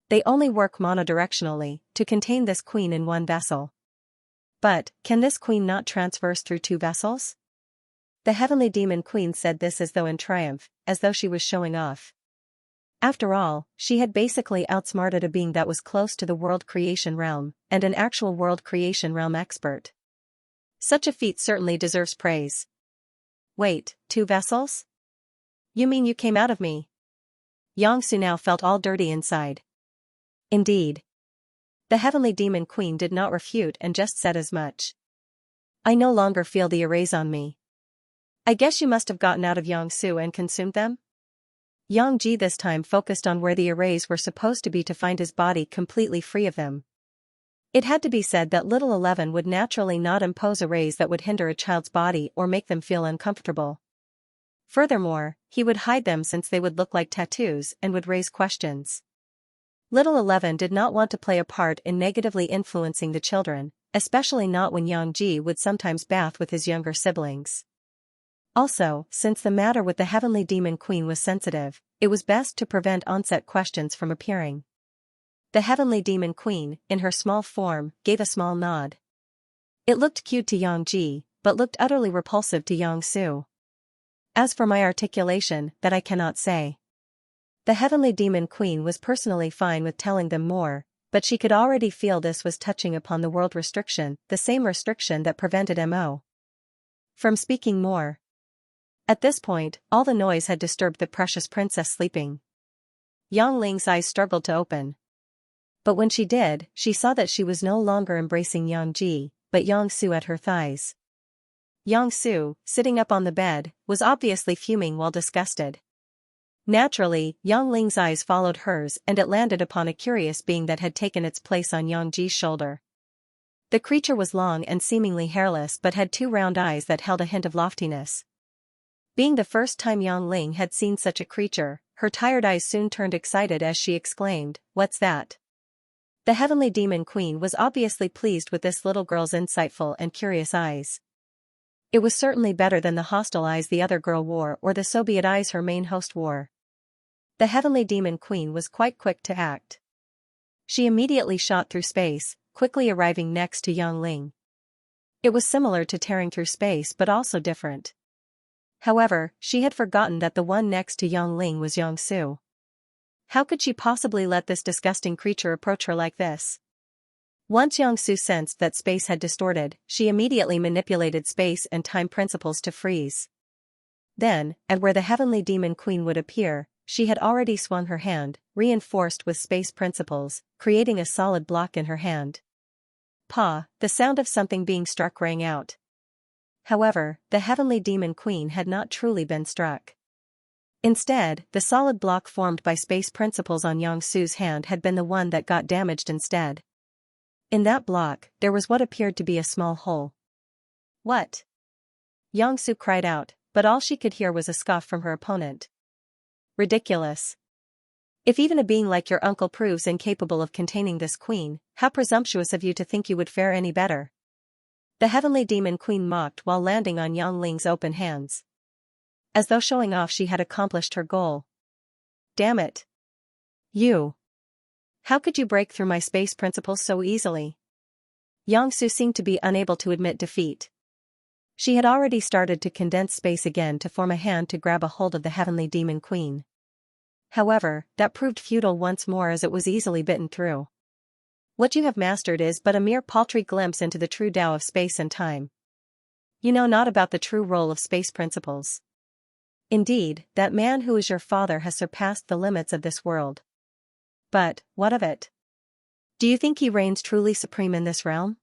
They only work monodirectionally, to contain this queen in one vessel. But, can this queen not transverse through two vessels? The heavenly demon queen said this as though in triumph, as though she was showing off. After all, she had basically outsmarted a being that was close to the world creation realm, and an actual world creation realm expert. Such a feat certainly deserves praise. Wait, two vessels? You mean you came out of me? Yang Su now felt all dirty inside. Indeed. The heavenly demon queen did not refute and just said as much. I no longer feel the arrays on me. I guess you must have gotten out of Yang Su and consumed them? Yang Ji this time focused on where the arrays were supposed to be to find his body completely free of them. It had to be said that little 11 would naturally not impose arrays that would hinder a child's body or make them feel uncomfortable. Furthermore, he would hide them since they would look like tattoos and would raise questions. Little 11 did not want to play a part in negatively influencing the children, especially not when Yang Ji would sometimes bath with his younger siblings. Also, since the matter with the heavenly demon queen was sensitive, it was best to prevent onset questions from appearing. The heavenly demon queen, in her small form, gave a small nod. It looked cute to Yang Ji, but looked utterly repulsive to Yang Su. As for my articulation, that I cannot say. The heavenly demon queen was personally fine with telling them more, but she could already feel this was touching upon the world restriction, the same restriction that prevented Mo from speaking more. At this point, all the noise had disturbed the precious princess sleeping. Yang Ling's eyes struggled to open. But when she did, she saw that she was no longer embracing Yang Ji, but Yang Su at her thighs. Yang Su, sitting up on the bed, was obviously fuming while disgusted. Naturally, Yang Ling's eyes followed hers and it landed upon a curious being that had taken its place on Yang Ji's shoulder. The creature was long and seemingly hairless but had two round eyes that held a hint of loftiness. Being the first time Yang Ling had seen such a creature, her tired eyes soon turned excited as she exclaimed, "What's that?" The heavenly demon queen was obviously pleased with this little girl's insightful and curious eyes. It was certainly better than the hostile eyes the other girl wore or the Soviet eyes her main host wore. The heavenly demon queen was quite quick to act. She immediately shot through space, quickly arriving next to Yang Ling. It was similar to tearing through space but also different. However, she had forgotten that the one next to Yang Ling was Yang Su. How could she possibly let this disgusting creature approach her like this? Once Yang Su sensed that space had distorted, she immediately manipulated space and time principles to freeze. Then, at where the heavenly demon queen would appear, she had already swung her hand, reinforced with space principles, creating a solid block in her hand. Pa, the sound of something being struck rang out. However, the heavenly demon queen had not truly been struck. Instead, the solid block formed by space principles on Yang Su's hand had been the one that got damaged instead. In that block, there was what appeared to be a small hole. What? Yang Su cried out, but all she could hear was a scoff from her opponent. Ridiculous. If even a being like your uncle proves incapable of containing this queen, how presumptuous of you to think you would fare any better. The heavenly demon queen mocked while landing on Yang Ling's open hands. As though showing off she had accomplished her goal. Damn it. You. How could you break through my space principles so easily? Yang Su seemed to be unable to admit defeat. She had already started to condense space again to form a hand to grab a hold of the heavenly demon queen. However, that proved futile once more as it was easily bitten through. What you have mastered is but a mere paltry glimpse into the true Tao of space and time. You know not about the true role of space principles. Indeed, that man who is your father has surpassed the limits of this world. But, what of it? Do you think he reigns truly supreme in this realm?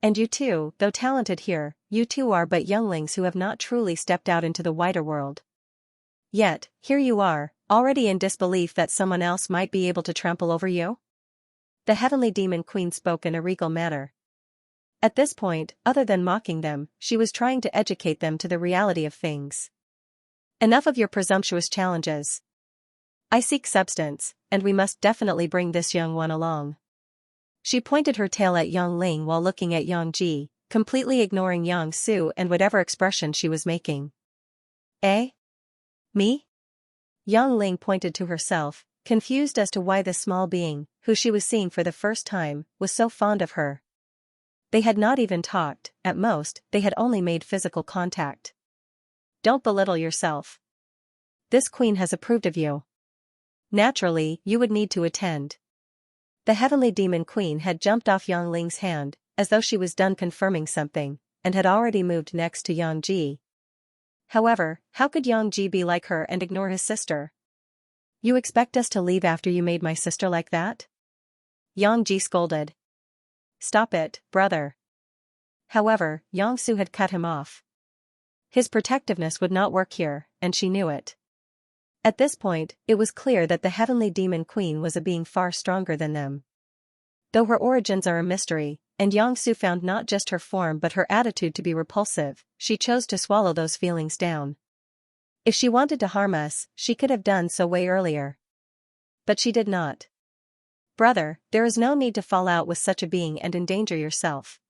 And you too, though talented here, you too are but younglings who have not truly stepped out into the wider world. Yet, here you are, already in disbelief that someone else might be able to trample over you? The heavenly demon queen spoke in a regal manner. At this point, other than mocking them, she was trying to educate them to the reality of things. Enough of your presumptuous challenges. I seek substance, and we must definitely bring this young one along. She pointed her tail at Yang Ling while looking at Yang Ji, completely ignoring Yang Su and whatever expression she was making. Eh? Me? Yang Ling pointed to herself, confused as to why this small being, who she was seeing for the first time, was so fond of her. They had not even talked, at most, they had only made physical contact. Don't belittle yourself. This queen has approved of you. Naturally, you would need to attend. The heavenly demon queen had jumped off Yang Ling's hand, as though she was done confirming something, and had already moved next to Yang Ji. However, how could Yang Ji be like her and ignore his sister? You expect us to leave after you made my sister like that? Yang Ji scolded. Stop it, brother. However, Yang Su had cut him off. His protectiveness would not work here, and she knew it. At this point, it was clear that the heavenly demon queen was a being far stronger than them. Though her origins are a mystery, and Yang Su found not just her form but her attitude to be repulsive, she chose to swallow those feelings down. If she wanted to harm us, she could have done so way earlier. But she did not. Brother, there is no need to fall out with such a being and endanger yourself.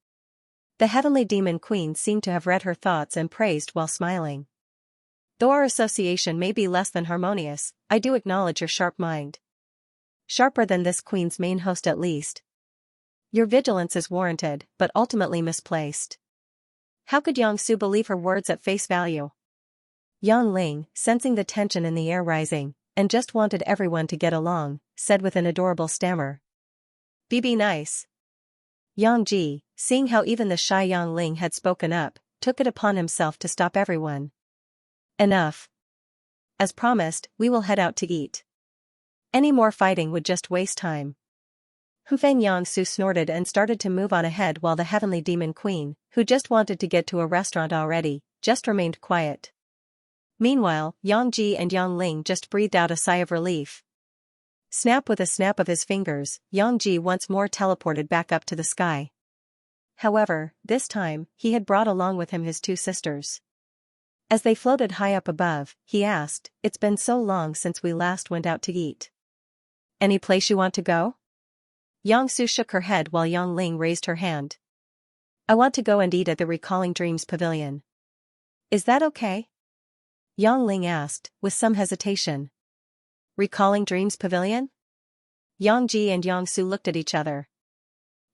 The heavenly demon queen seemed to have read her thoughts and praised while smiling. Though our association may be less than harmonious, I do acknowledge your sharp mind. Sharper than this queen's main host at least. Your vigilance is warranted, but ultimately misplaced. How could Yang Su believe her words at face value? Yang Ling, sensing the tension in the air rising, and just wanted everyone to get along, said with an adorable stammer. Be nice. Yang Ji, seeing how even the shy Yang Ling had spoken up, took it upon himself to stop everyone. Enough. As promised, we will head out to eat. Any more fighting would just waste time. Humfeng Yang Su snorted and started to move on ahead while the heavenly demon queen, who just wanted to get to a restaurant already, just remained quiet. Meanwhile, Yang Ji and Yang Ling just breathed out a sigh of relief. Snap with a snap of his fingers, Yang Ji once more teleported back up to the sky. However, this time, he had brought along with him his two sisters. As they floated high up above, he asked, "It's been so long since we last went out to eat. Any place you want to go?" Yang Su shook her head while Yang Ling raised her hand. I want to go and eat at the Recalling Dreams Pavilion. Is that okay? Yang Ling asked, with some hesitation. Recalling Dreams Pavilion? Yang Ji and Yang Su looked at each other.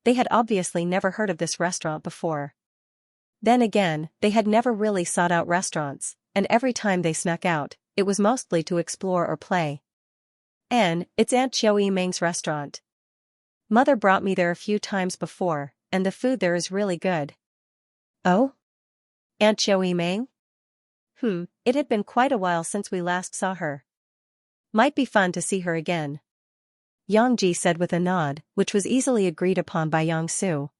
They had obviously never heard of this restaurant before. Then again, they had never really sought out restaurants, and every time they snuck out, it was mostly to explore or play. It's Aunt Chiao Meng's restaurant. Mother brought me there a few times before, and the food there is really good. Oh? Aunt Chiao Meng? It had been quite a while since we last saw her. Might be fun to see her again. Yang Ji said with a nod, which was easily agreed upon by Yang Su.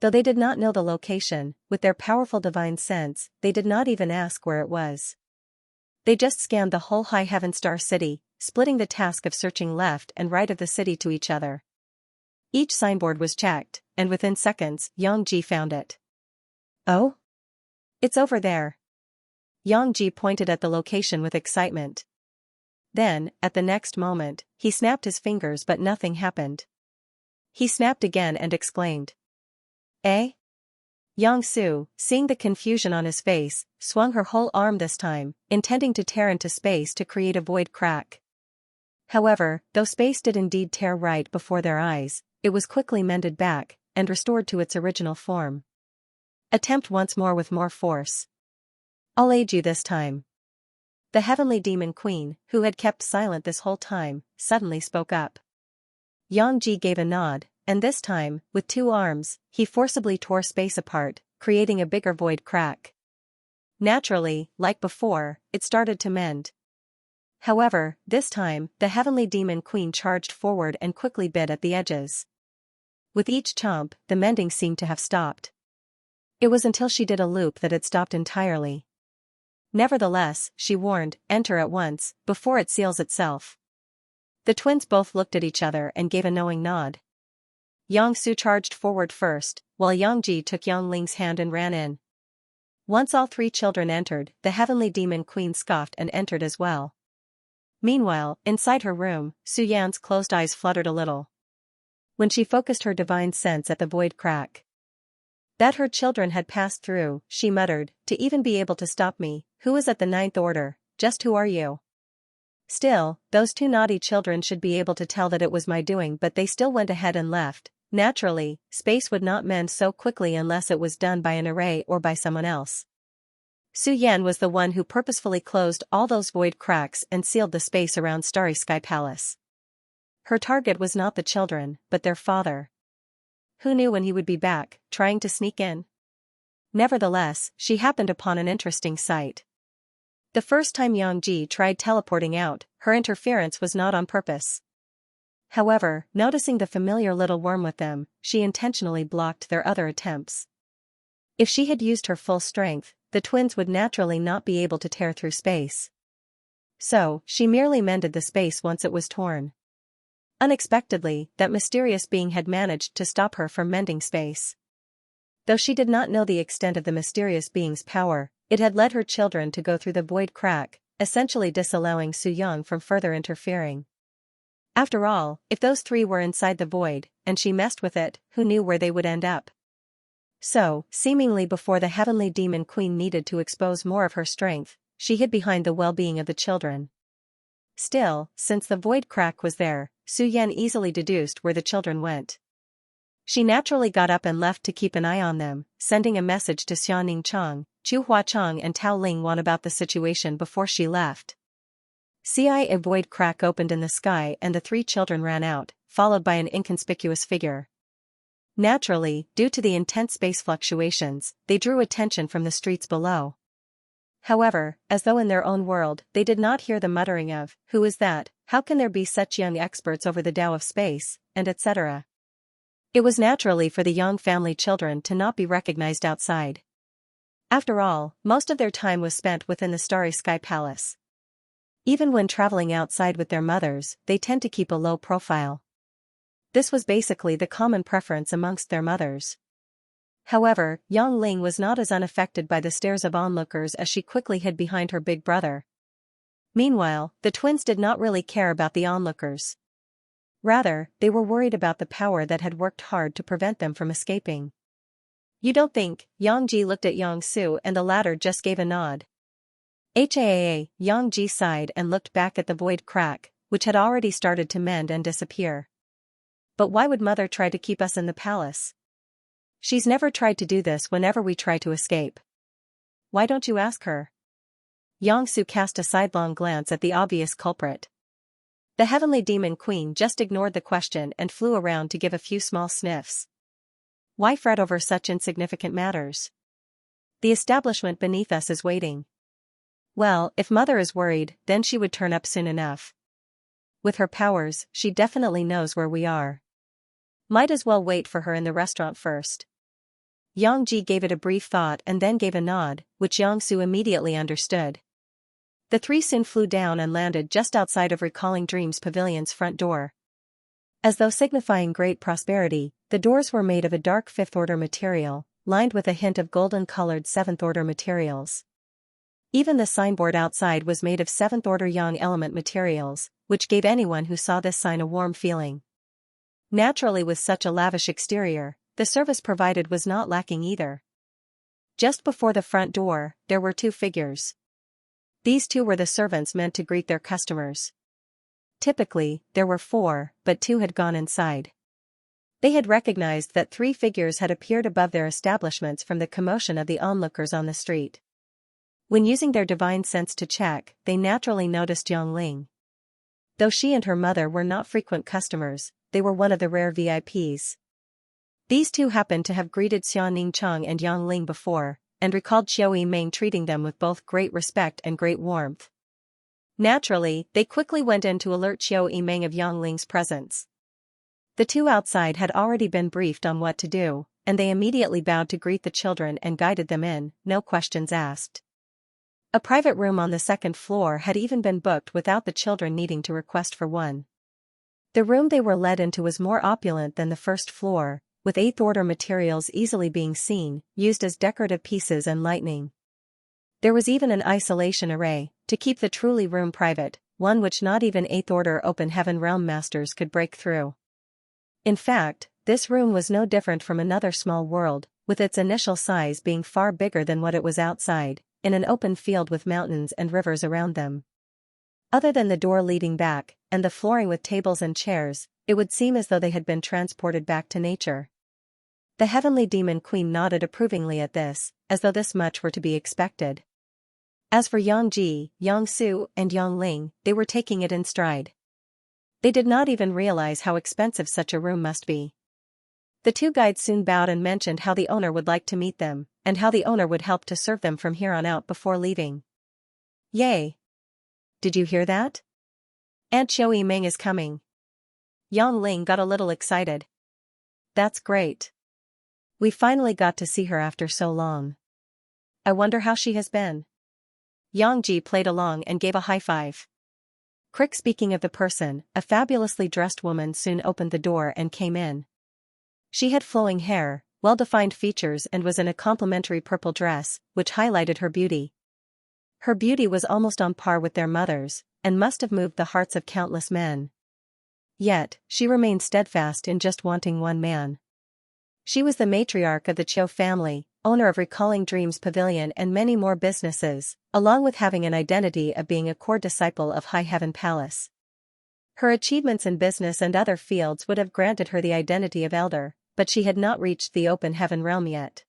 Though they did not know the location, with their powerful divine sense, they did not even ask where it was. They just scanned the whole High Heaven Star City, splitting the task of searching left and right of the city to each other. Each signboard was checked, and within seconds, Yang Ji found it. Oh? It's over there. Yang Ji pointed at the location with excitement. Then, at the next moment, he snapped his fingers but nothing happened. He snapped again and exclaimed. Eh? Yang Su, seeing the confusion on his face, swung her whole arm this time, intending to tear into space to create a void crack. However, though space did indeed tear right before their eyes, it was quickly mended back, and restored to its original form. Attempt once more with more force. I'll aid you this time. The heavenly demon queen, who had kept silent this whole time, suddenly spoke up. Yang Ji gave a nod, and this time, with two arms, he forcibly tore space apart, creating a bigger void crack. Naturally, like before, it started to mend. However, this time, the heavenly demon queen charged forward and quickly bit at the edges. With each chomp, the mending seemed to have stopped. It was until she did a loop that it stopped entirely. Nevertheless, she warned, enter at once, before it seals itself. The twins both looked at each other and gave a knowing nod. Yang Su charged forward first, while Yang Ji took Yang Ling's hand and ran in. Once all three children entered, the heavenly demon queen scoffed and entered as well. Meanwhile, inside her room, Su Yan's closed eyes fluttered a little. When she focused her divine sense at the void crack that her children had passed through, she muttered, to even be able to stop me, who is at the ninth order, just who are you? Still, those two naughty children should be able to tell that it was my doing, but they still went ahead and left. Naturally, space would not mend so quickly unless it was done by an array or by someone else. Su Yan was the one who purposefully closed all those void cracks and sealed the space around Starry Sky Palace. Her target was not the children, but their father. Who knew when he would be back, trying to sneak in? Nevertheless, she happened upon an interesting sight. The first time Yang Ji tried teleporting out, her interference was not on purpose. However, noticing the familiar little worm with them, she intentionally blocked their other attempts. If she had used her full strength, the twins would naturally not be able to tear through space. So, she merely mended the space once it was torn. Unexpectedly, that mysterious being had managed to stop her from mending space. Though she did not know the extent of the mysterious being's power, it had led her children to go through the void crack, essentially disallowing Su Yang from further interfering. After all, if those three were inside the void, and she messed with it, who knew where they would end up? So, seemingly before the heavenly demon queen needed to expose more of her strength, she hid behind the well-being of the children. Still, since the void crack was there, Su Yan easily deduced where the children went. She naturally got up and left to keep an eye on them, sending a message to Xianing Chang, Chu Hua Chang and Tao Ling Wan about the situation before she left. A void crack opened in the sky and the three children ran out, followed by an inconspicuous figure. Naturally, due to the intense space fluctuations, they drew attention from the streets below. However, as though in their own world, they did not hear the muttering of, "Who is that? How can there be such young experts over the Tao of space?" and etc. It was naturally for the young family children to not be recognized outside. After all, most of their time was spent within the Starry Sky Palace. Even when traveling outside with their mothers, they tend to keep a low profile. This was basically the common preference amongst their mothers. However, Yang Ling was not as unaffected by the stares of onlookers as she quickly hid behind her big brother. Meanwhile, the twins did not really care about the onlookers. Rather, they were worried about the power that had worked hard to prevent them from escaping. You don't think? Yang Ji looked at Yang Su and the latter just gave a nod. Yang Ji sighed and looked back at the void crack, which had already started to mend and disappear. But why would mother try to keep us in the palace? She's never tried to do this whenever we try to escape. Why don't you ask her? Yang Su cast a sidelong glance at the obvious culprit. The heavenly demon queen just ignored the question and flew around to give a few small sniffs. Why fret over such insignificant matters? The establishment beneath us is waiting. Well, if mother is worried, then she would turn up soon enough. With her powers, she definitely knows where we are. Might as well wait for her in the restaurant first. Yang Ji gave it a brief thought and then gave a nod, which Yang Su immediately understood. The three soon flew down and landed just outside of Recalling Dreams Pavilion's front door. As though signifying great prosperity, the doors were made of a dark fifth-order material, lined with a hint of golden-colored seventh-order materials. Even the signboard outside was made of seventh-order yang element materials, which gave anyone who saw this sign a warm feeling. Naturally, with such a lavish exterior, the service provided was not lacking either. Just before the front door, there were two figures. These two were the servants meant to greet their customers. Typically, there were four, but two had gone inside. They had recognized that three figures had appeared above their establishments from the commotion of the onlookers on the street. When using their divine sense to check, they naturally noticed Yang Ling. Though she and her mother were not frequent customers, they were one of the rare VIPs. These two happened to have greeted Xianning Cheng and Yang Ling before, and recalled Xiao Yimeng treating them with both great respect and great warmth. Naturally, they quickly went in to alert Xiao Yimeng of Yang Ling's presence. The two outside had already been briefed on what to do, and they immediately bowed to greet the children and guided them in, no questions asked. A private room on the second floor had even been booked without the children needing to request for one. The room they were led into was more opulent than the first floor, with eighth-order materials easily being seen, used as decorative pieces and lighting. There was even an isolation array, to keep the truly room private, one which not even eighth-order open heaven realm masters could break through. In fact, this room was no different from another small world, with its initial size being far bigger than what it was outside, in an open field with mountains and rivers around them. Other than the door leading back, and the flooring with tables and chairs, it would seem as though they had been transported back to nature. The heavenly demon queen nodded approvingly at this, as though this much were to be expected. As for Yang Ji, Yang Su, and Yang Ling, they were taking it in stride. They did not even realize how expensive such a room must be. The two guides soon bowed and mentioned how the owner would like to meet them, and how the owner would help to serve them from here on out before leaving. Yay! Did you hear that? Aunt Xiao Yimeng is coming. Yang Ling got a little excited. That's great. We finally got to see her after so long. I wonder how she has been. Yang Ji played along and gave a high five. Quick, speaking of the person, a fabulously dressed woman soon opened the door and came in. She had flowing hair, well-defined features and was in a complimentary purple dress, which highlighted her beauty. Her beauty was almost on par with their mother's, and must have moved the hearts of countless men. Yet, she remained steadfast in just wanting one man. She was the matriarch of the Chiu family, owner of Recalling Dreams Pavilion and many more businesses, along with having an identity of being a core disciple of High Heaven Palace. Her achievements in business and other fields would have granted her the identity of elder, but she had not reached the open heaven realm yet.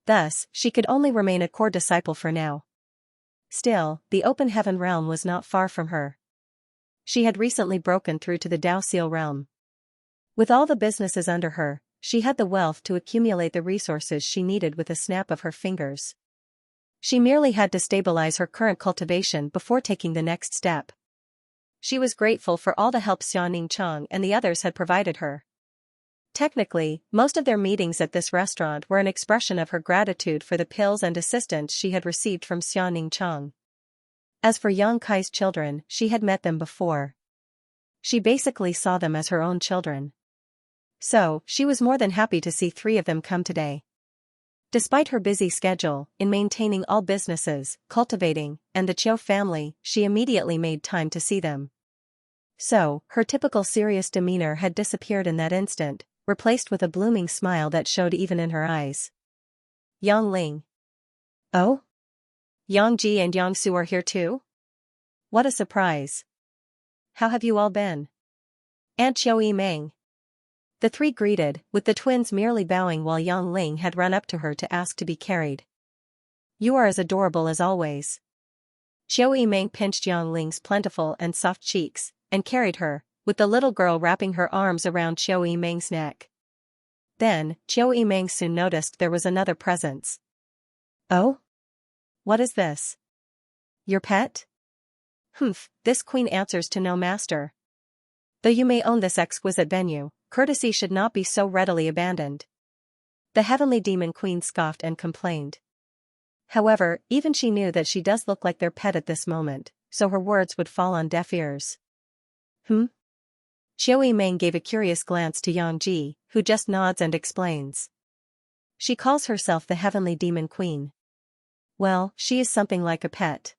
Thus, she could only remain a core disciple for now. Still, the open heaven realm was not far from her. She had recently broken through to the Dao Seal realm. With all the businesses under her, she had the wealth to accumulate the resources she needed with a snap of her fingers. She merely had to stabilize her current cultivation before taking the next step. She was grateful for all the help Xianning Cheng and the others had provided her. Technically, most of their meetings at this restaurant were an expression of her gratitude for the pills and assistance she had received from Xianning Cheng. As for Yang Kai's children, she had met them before. She basically saw them as her own children. So, she was more than happy to see three of them come today. Despite her busy schedule, in maintaining all businesses, cultivating, and the Chiu family, she immediately made time to see them. So, her typical serious demeanor had disappeared in that instant, replaced with a blooming smile that showed even in her eyes. Yang Ling. Oh? Yang Ji and Yang Su are here too? What a surprise. How have you all been? Aunt Xiao Yimeng. The three greeted, with the twins merely bowing while Yang Ling had run up to her to ask to be carried. You are as adorable as always. Xiao Yimeng pinched Yang Ling's plentiful and soft cheeks, and carried her, with the little girl wrapping her arms around Xiao Yimeng's neck. Then, Xiao Yimeng soon noticed there was another presence. Oh? What is this? Your pet? Humph, this queen answers to no master. Though you may own this exquisite venue, courtesy should not be so readily abandoned. The heavenly demon queen scoffed and complained. However, even she knew that she does look like their pet at this moment, so her words would fall on deaf ears. Xiao Yimeng gave a curious glance to Yang Ji, who just nods and explains. She calls herself the heavenly demon queen. Well, she is something like a pet.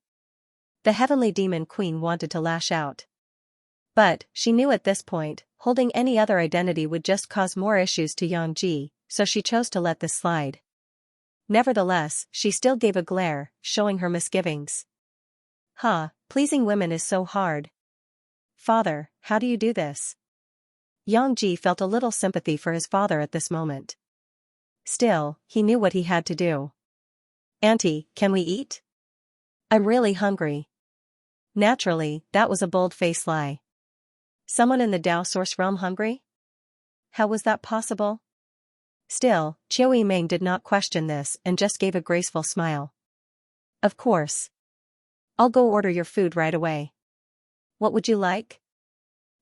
The heavenly demon queen wanted to lash out. But, she knew at this point, holding any other identity would just cause more issues to Yang Ji, so she chose to let this slide. Nevertheless, she still gave a glare, showing her misgivings. Pleasing women is so hard. Father, how do you do this? Yang Ji felt a little sympathy for his father at this moment. Still, he knew what he had to do. Auntie, can we eat? I'm really hungry. Naturally, that was a bold-faced lie. Someone in the Dao Source realm hungry? How was that possible? Still, Xiao Yimeng did not question this and just gave a graceful smile. Of course. I'll go order your food right away. What would you like?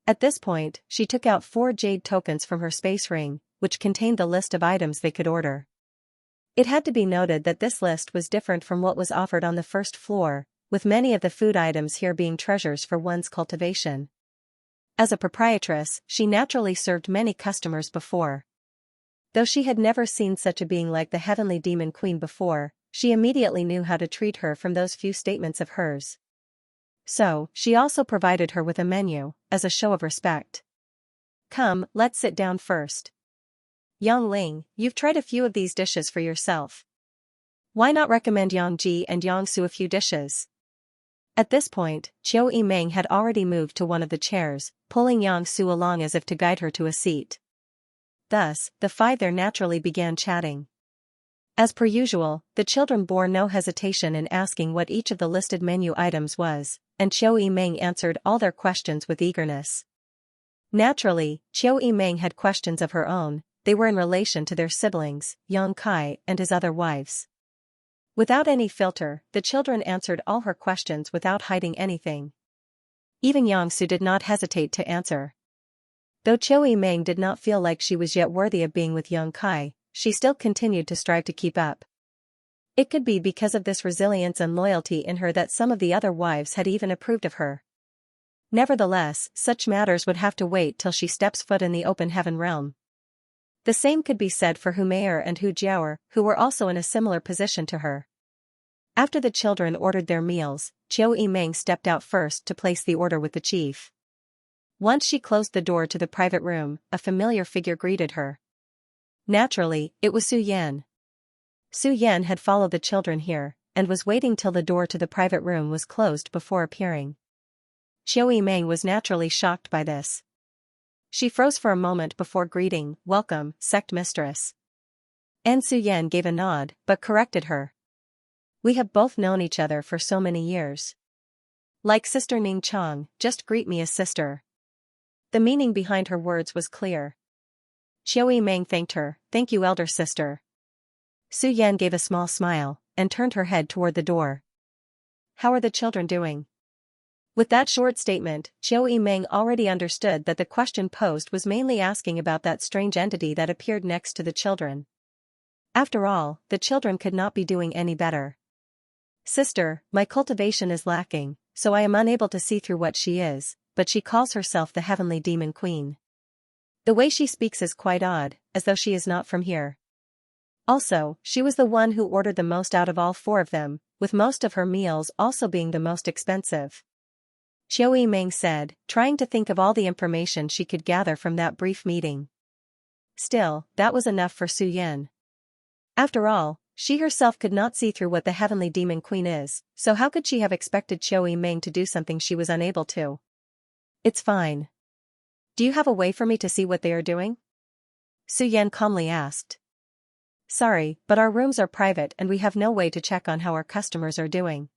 At this point, she took out 4 jade tokens from her space ring, which contained the list of items they could order. It had to be noted that this list was different from what was offered on the first floor, with many of the food items here being treasures for one's cultivation. As a proprietress, she naturally served many customers before. Though she had never seen such a being like the heavenly demon queen before, she immediately knew how to treat her from those few statements of hers. So, she also provided her with a menu, as a show of respect. Come, let's sit down first. Yang Ling, you've tried a few of these dishes for yourself. Why not recommend Yang Ji and Yang Su a few dishes? At this point, Xiao Yimeng had already moved to one of the chairs, pulling Yang Su along as if to guide her to a seat. Thus, the 5 there naturally began chatting. As per usual, the children bore no hesitation in asking what each of the listed menu items was, and Xiao Yimeng answered all their questions with eagerness. Naturally, Xiao Yimeng had questions of her own. They were in relation to their siblings, Yang Kai and his other wives. Without any filter, the children answered all her questions without hiding anything. Even Yang Su did not hesitate to answer. Though Xiao Yimeng did not feel like she was yet worthy of being with Yang Kai, she still continued to strive to keep up. It could be because of this resilience and loyalty in her that some of the other wives had even approved of her. Nevertheless, such matters would have to wait till she steps foot in the open heaven realm. The same could be said for Hu Meier and Hu Jiaoer, who were also in a similar position to her. After the children ordered their meals, Xiao Yimeng stepped out first to place the order with the chief. Once she closed the door to the private room, a familiar figure greeted her. Naturally, it was Su Yan. Su Yan had followed the children here, and was waiting till the door to the private room was closed before appearing. Xiao Yimeng was naturally shocked by this. She froze for a moment before greeting, "Welcome, sect mistress." And Su Yan gave a nod, but corrected her. "We have both known each other for so many years. Like Sister Ning Chang, just greet me as sister." The meaning behind her words was clear. Xiao Yimeng thanked her, "Thank you, elder sister." Su Yan gave a small smile, and turned her head toward the door. "How are the children doing?" With that short statement, Xiao Yimeng already understood that the question posed was mainly asking about that strange entity that appeared next to the children. After all, the children could not be doing any better. "Sister, my cultivation is lacking, so I am unable to see through what she is, but she calls herself the heavenly demon queen. The way she speaks is quite odd, as though she is not from here. Also, she was the one who ordered the most out of all 4 of them, with most of her meals also being the most expensive. Qiu Yimeng said, trying to think of all the information she could gather from that brief meeting. Still, that was enough for Su Yan. After all, she herself could not see through what the Heavenly Demon Queen is, so how could she have expected Qiu Yimeng to do something she was unable to? It's fine. Do you have a way for me to see what they are doing? Su Yan calmly asked. Sorry, but our rooms are private and we have no way to check on how our customers are doing.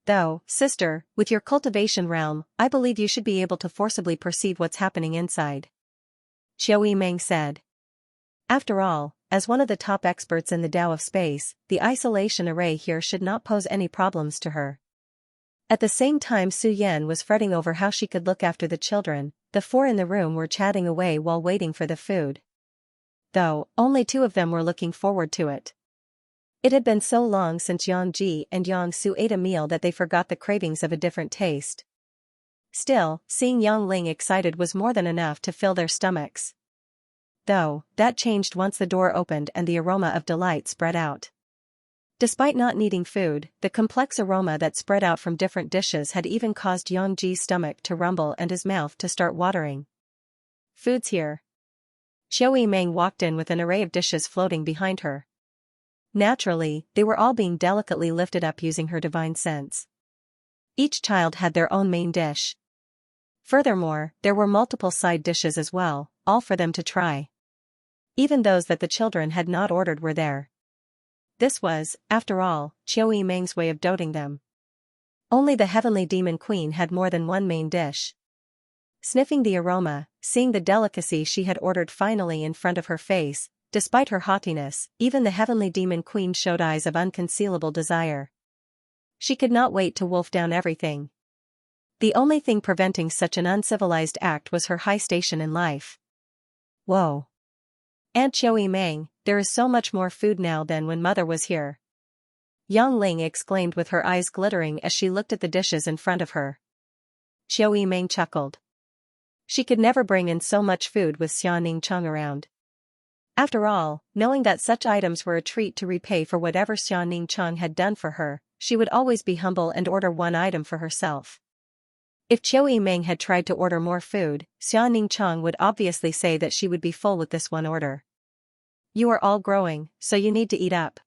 Though, sister, with your cultivation realm, I believe you should be able to forcibly perceive what's happening inside. Qiu Yimeng said. After all, as one of the top experts in the Tao of Space, the isolation array here should not pose any problems to her. At the same time Su Yan was fretting over how she could look after the children, the four in the room were chatting away while waiting for the food. Though, only two of them were looking forward to it. It had been so long since Yang Ji and Yang Su ate a meal that they forgot the cravings of a different taste. Still, seeing Yang Ling excited was more than enough to fill their stomachs. Though, that changed once the door opened and the aroma of delight spread out. Despite not needing food, the complex aroma that spread out from different dishes had even caused Yang Ji's stomach to rumble and his mouth to start watering. Food's here. Qiu Yimeng walked in with an array of dishes floating behind her. Naturally, they were all being delicately lifted up using her divine sense. Each child had their own main dish. Furthermore, there were multiple side dishes as well, all for them to try. Even those that the children had not ordered were there. This was, after all, Qiu Yimeng's way of doting them. Only the Heavenly Demon Queen had more than one main dish. Sniffing the aroma, seeing the delicacy she had ordered finally in front of her face, despite her haughtiness, even the Heavenly Demon Queen showed eyes of unconcealable desire. She could not wait to wolf down everything. The only thing preventing such an uncivilized act was her high station in life. Whoa! Aunt Qiu Yimeng, there is so much more food now than when mother was here. Yang Ling exclaimed with her eyes glittering as she looked at the dishes in front of her. Qiu Yimeng chuckled. She could never bring in so much food with Xianning Cheng around. After all, knowing that such items were a treat to repay for whatever Xianning Cheng had done for her, she would always be humble and order one item for herself. If Qiu Yimeng had tried to order more food, Xianning Cheng would obviously say that she would be full with this one order. You are all growing, so you need to eat up.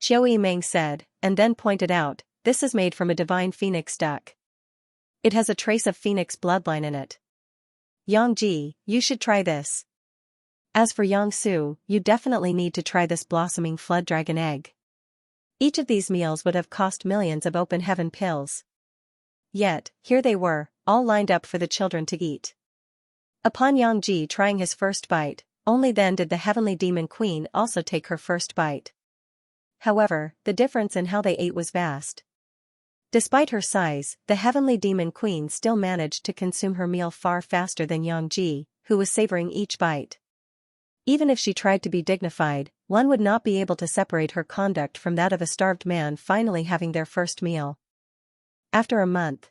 Qiu Yimeng said, and then pointed out, this is made from a divine phoenix duck. It has a trace of phoenix bloodline in it. Yang Ji, you should try this. As for Yang Su, you definitely need to try this blossoming flood dragon egg. Each of these meals would have cost millions of open heaven pills. Yet, here they were, all lined up for the children to eat. Upon Yang Ji trying his first bite, only then did the Heavenly Demon Queen also take her first bite. However, the difference in how they ate was vast. Despite her size, the Heavenly Demon Queen still managed to consume her meal far faster than Yang Ji, who was savoring each bite. Even if she tried to be dignified, one would not be able to separate her conduct from that of a starved man finally having their first meal. After a month.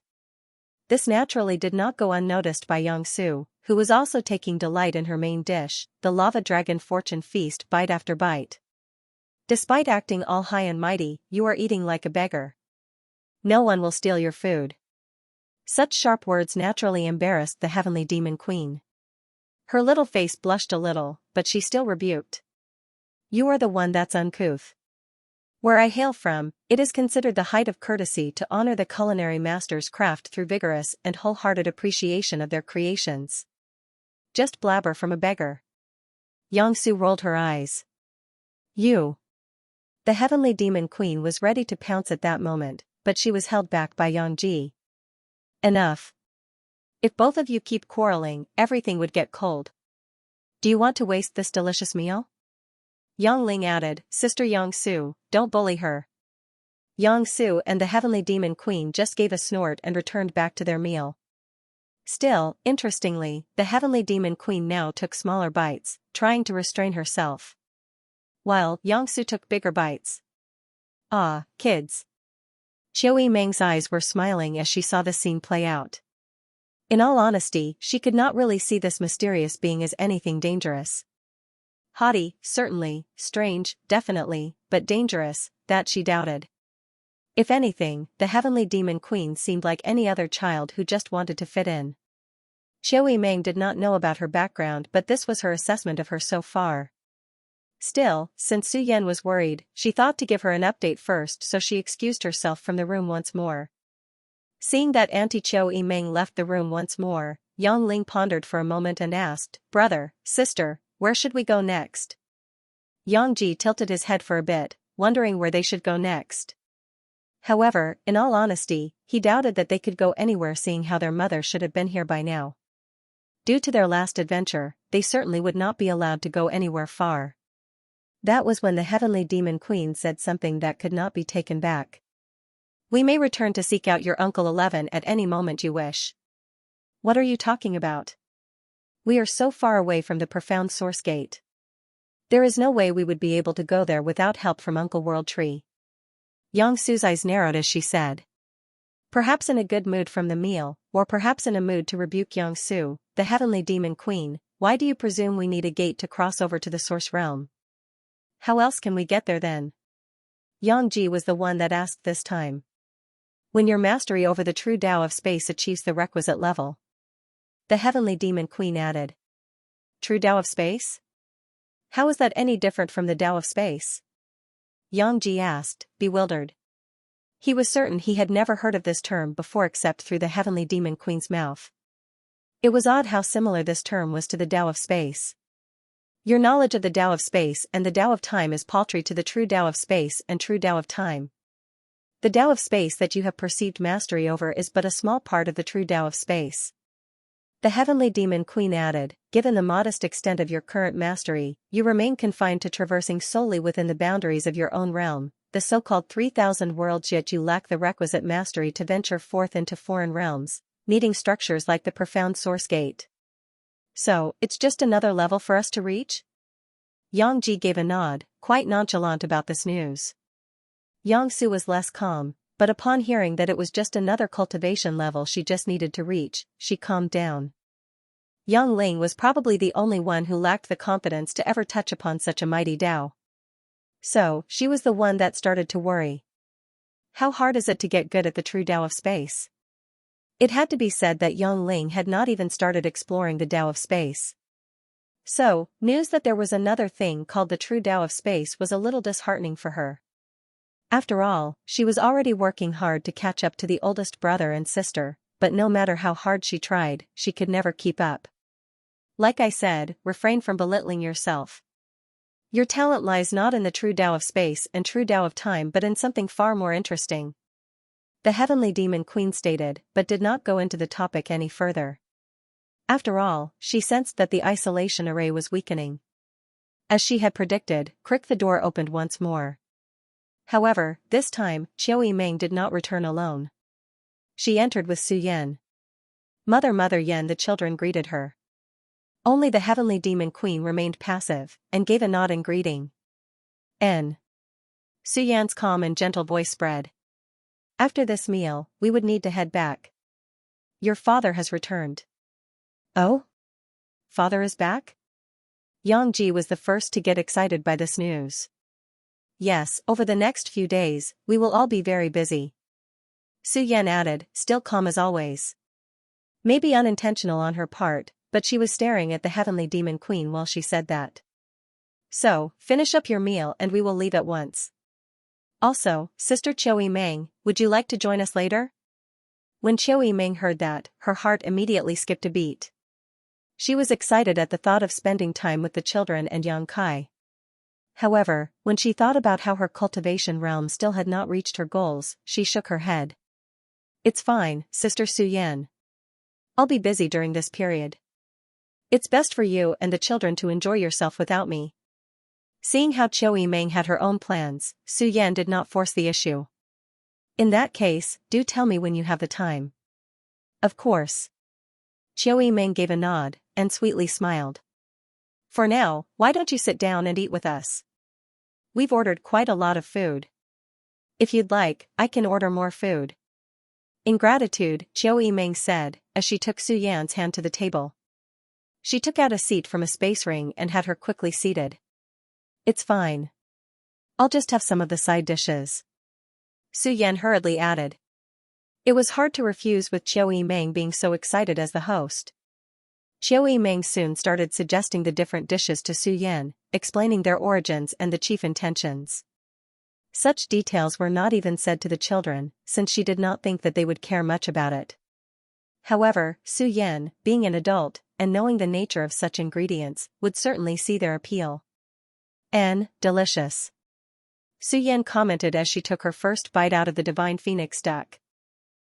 This naturally did not go unnoticed by Yang Su, who was also taking delight in her main dish, the lava dragon fortune feast bite after bite. Despite acting all high and mighty, you are eating like a beggar. No one will steal your food. Such sharp words naturally embarrassed the Heavenly Demon Queen. Her little face blushed a little, but she still rebuked. You are the one that's uncouth. Where I hail from, it is considered the height of courtesy to honor the culinary master's craft through vigorous and wholehearted appreciation of their creations. Just blabber from a beggar. Yang Su rolled her eyes. You. The Heavenly Demon Queen was ready to pounce at that moment, but she was held back by Yang Ji. Enough. If both of you keep quarreling, everything would get cold. Do you want to waste this delicious meal? Yang Ling added, Sister Yang Su, don't bully her. Yang Su and the Heavenly Demon Queen just gave a snort and returned back to their meal. Still, interestingly, the Heavenly Demon Queen now took smaller bites, trying to restrain herself. While Yang Su took bigger bites. Ah, kids. Qiu Yimeng's eyes were smiling as she saw the scene play out. In all honesty, she could not really see this mysterious being as anything dangerous. Haughty, certainly, strange, definitely, but dangerous, that she doubted. If anything, the heavenly demon queen seemed like any other child who just wanted to fit in. Qiu Meng did not know about her background, but this was her assessment of her so far. Still, since Su Yan was worried, she thought to give her an update first, so she excused herself from the room once more. Seeing that Auntie Qiu Meng left the room once more, Yang Ling pondered for a moment and asked, "Brother, sister, where should we go next?" Yang Ji tilted his head for a bit, wondering where they should go next. However, in all honesty, he doubted that they could go anywhere, seeing how their mother should have been here by now. Due to their last adventure, they certainly would not be allowed to go anywhere far. That was when the heavenly demon queen said something that could not be taken back. "We may return to seek out your Uncle 11 at any moment you wish." "What are you talking about? We are so far away from the profound source gate. There is no way we would be able to go there without help from Uncle World Tree." Yang Su's eyes narrowed as she said. Perhaps in a good mood from the meal, or perhaps in a mood to rebuke Yang Su, the heavenly demon queen. "Why do you presume we need a gate to cross over to the source realm? How else can we get there then?" Yang Ji was the one that asked this time. "When your mastery over the true Tao of space achieves the requisite level," the heavenly demon queen added. "True Tao of space? How is that any different from the Tao of space?" Yang Ji asked, bewildered. He was certain he had never heard of this term before except through the heavenly demon queen's mouth. It was odd how similar this term was to the Tao of space. Your knowledge of the Tao of space and the Tao of time is paltry to the true Tao of space and true Tao of time. The Tao of space that you have perceived mastery over is but a small part of the true Tao of space. The heavenly demon queen added, "Given the modest extent of your current mastery, you remain confined to traversing solely within the boundaries of your own realm, the so-called 3,000 worlds, yet you lack the requisite mastery to venture forth into foreign realms, needing structures like the profound source gate. So, it's just another level for us to reach?" Yang Ji gave a nod, quite nonchalant about this news. Yang Su was less calm, but upon hearing that it was just another cultivation level she just needed to reach, she calmed down. Yang Ling was probably the only one who lacked the confidence to ever touch upon such a mighty Tao. So, she was the one that started to worry. How hard is it to get good at the true Tao of space? It had to be said that Yang Ling had not even started exploring the Tao of space. So, news that there was another thing called the true Tao of space was a little disheartening for her. After all, she was already working hard to catch up to the oldest brother and sister, but no matter how hard she tried, she could never keep up. Like I said, refrain from belittling yourself. Your talent lies not in the true Tao of space and true Tao of time but in something far more interesting. The heavenly demon queen stated, but did not go into the topic any further. After all, she sensed that the isolation array was weakening. As she had predicted, the door opened once more. However, this time, Qiu Meng did not return alone. She entered with Su Yan. Mother Yan, the children greeted her. Only the heavenly demon queen remained passive, and gave a nod in greeting. N. Su Yan's calm and gentle voice spread. "After this meal, we would need to head back. Your father has returned." "Oh? Father is back?" Yang Ji was the first to get excited by this news. "Yes, over the next few days, we will all be very busy," Su Yan added, still calm as always. Maybe unintentional on her part, but she was staring at the heavenly demon queen while she said that. "So, finish up your meal and we will leave at once. Also, Sister Qiu Meng, would you like to join us later?" When Qiu Meng heard that, her heart immediately skipped a beat. She was excited at the thought of spending time with the children and Yang Kai. However, when she thought about how her cultivation realm still had not reached her goals, she shook her head. "It's fine, Sister Su Yan. I'll be busy during this period. It's best for you and the children to enjoy yourself without me." Seeing how Qiu Meng had her own plans, Su Yan did not force the issue. "In that case, do tell me when you have the time." "Of course." Qiu Meng gave a nod, and sweetly smiled. "For now, why don't you sit down and eat with us? We've ordered quite a lot of food. If you'd like, I can order more food." In gratitude, Qiu Meng said, as she took Su Yan's hand to the table. She took out a seat from a space ring and had her quickly seated. "It's fine. I'll just have some of the side dishes." Su Yan hurriedly added. It was hard to refuse with Qiu Yimeng being so excited as the host. Qiu Yimeng soon started suggesting the different dishes to Su Yan, explaining their origins and the chief intentions. Such details were not even said to the children, since she did not think that they would care much about it. However, Su Yan, being an adult, and knowing the nature of such ingredients, would certainly see their appeal. Delicious. Su Yan commented as she took her first bite out of the divine phoenix duck.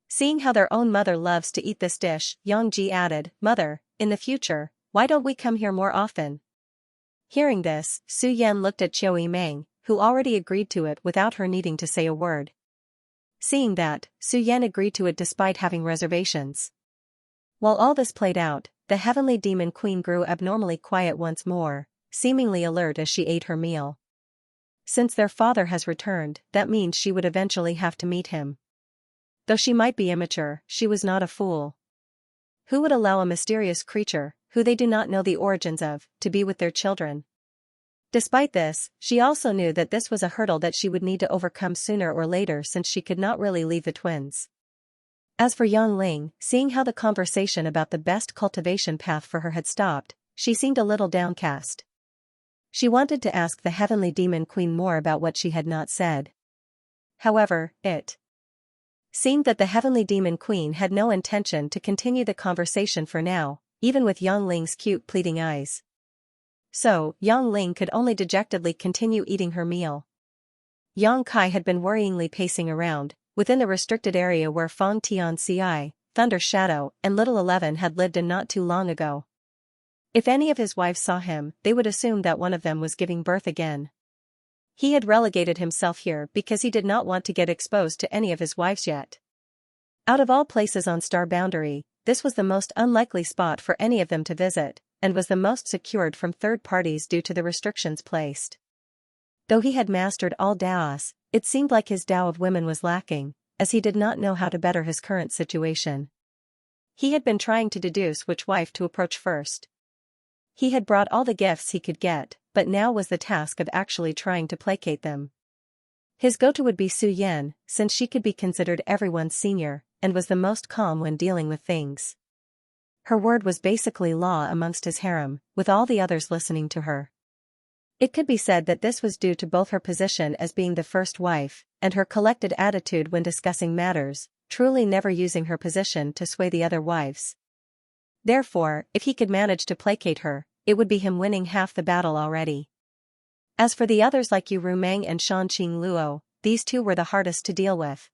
Seeing how their own mother loves to eat this dish, Yang Ji added, Mother, in the future, why don't we come here more often? Hearing this, Su Yan looked at Qiu Yimeng, who already agreed to it without her needing to say a word. Seeing that, Su Yan agreed to it despite having reservations. While all this played out, the heavenly demon queen grew abnormally quiet once more, seemingly alert as she ate her meal. Since their father has returned, that means she would eventually have to meet him. Though she might be immature, she was not a fool. Who would allow a mysterious creature, who they do not know the origins of, to be with their children? Despite this, she also knew that this was a hurdle that she would need to overcome sooner or later since she could not really leave the twins. As for Yang Ling, seeing how the conversation about the best cultivation path for her had stopped, she seemed a little downcast. She wanted to ask the heavenly demon queen more about what she had not said. However, it seemed that the heavenly demon queen had no intention to continue the conversation for now, even with Yang Ling's cute pleading eyes. So, Yang Ling could only dejectedly continue eating her meal. Yang Kai had been worryingly pacing around, within the restricted area where Fang Tianci, Thunder Shadow, and Little 11 had lived in not too long ago. If any of his wives saw him, they would assume that one of them was giving birth again. He had relegated himself here because he did not want to get exposed to any of his wives yet. Out of all places on Star Boundary, this was the most unlikely spot for any of them to visit, and was the most secured from third parties due to the restrictions placed. Though he had mastered all Daos, it seemed like his Tao of women was lacking, as he did not know how to better his current situation. He had been trying to deduce which wife to approach first. He had brought all the gifts he could get, but now was the task of actually trying to placate them. His go-to would be Su Yan, since she could be considered everyone's senior, and was the most calm when dealing with things. Her word was basically law amongst his harem, with all the others listening to her. It could be said that this was due to both her position as being the first wife, and her collected attitude when discussing matters, truly never using her position to sway the other wives. Therefore, if he could manage to placate her, it would be him winning half the battle already. As for the others like Yu Rumeng and Shanqing Luo, these two were the hardest to deal with.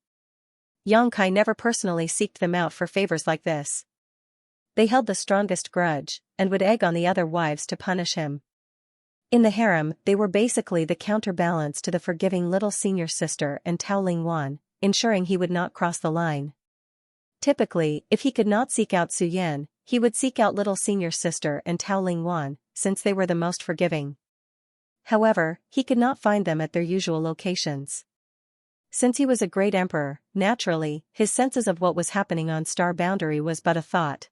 Yang Kai never personally seeked them out for favors like this. They held the strongest grudge, and would egg on the other wives to punish him. In the harem, they were basically the counterbalance to the forgiving little senior sister and Tao Ling Wan, ensuring he would not cross the line. Typically, if he could not seek out Su Yan, he would seek out little senior sister and Tao Ling Wan, since they were the most forgiving. However, he could not find them at their usual locations. Since he was a great emperor, naturally, his senses of what was happening on Star Boundary was but a thought.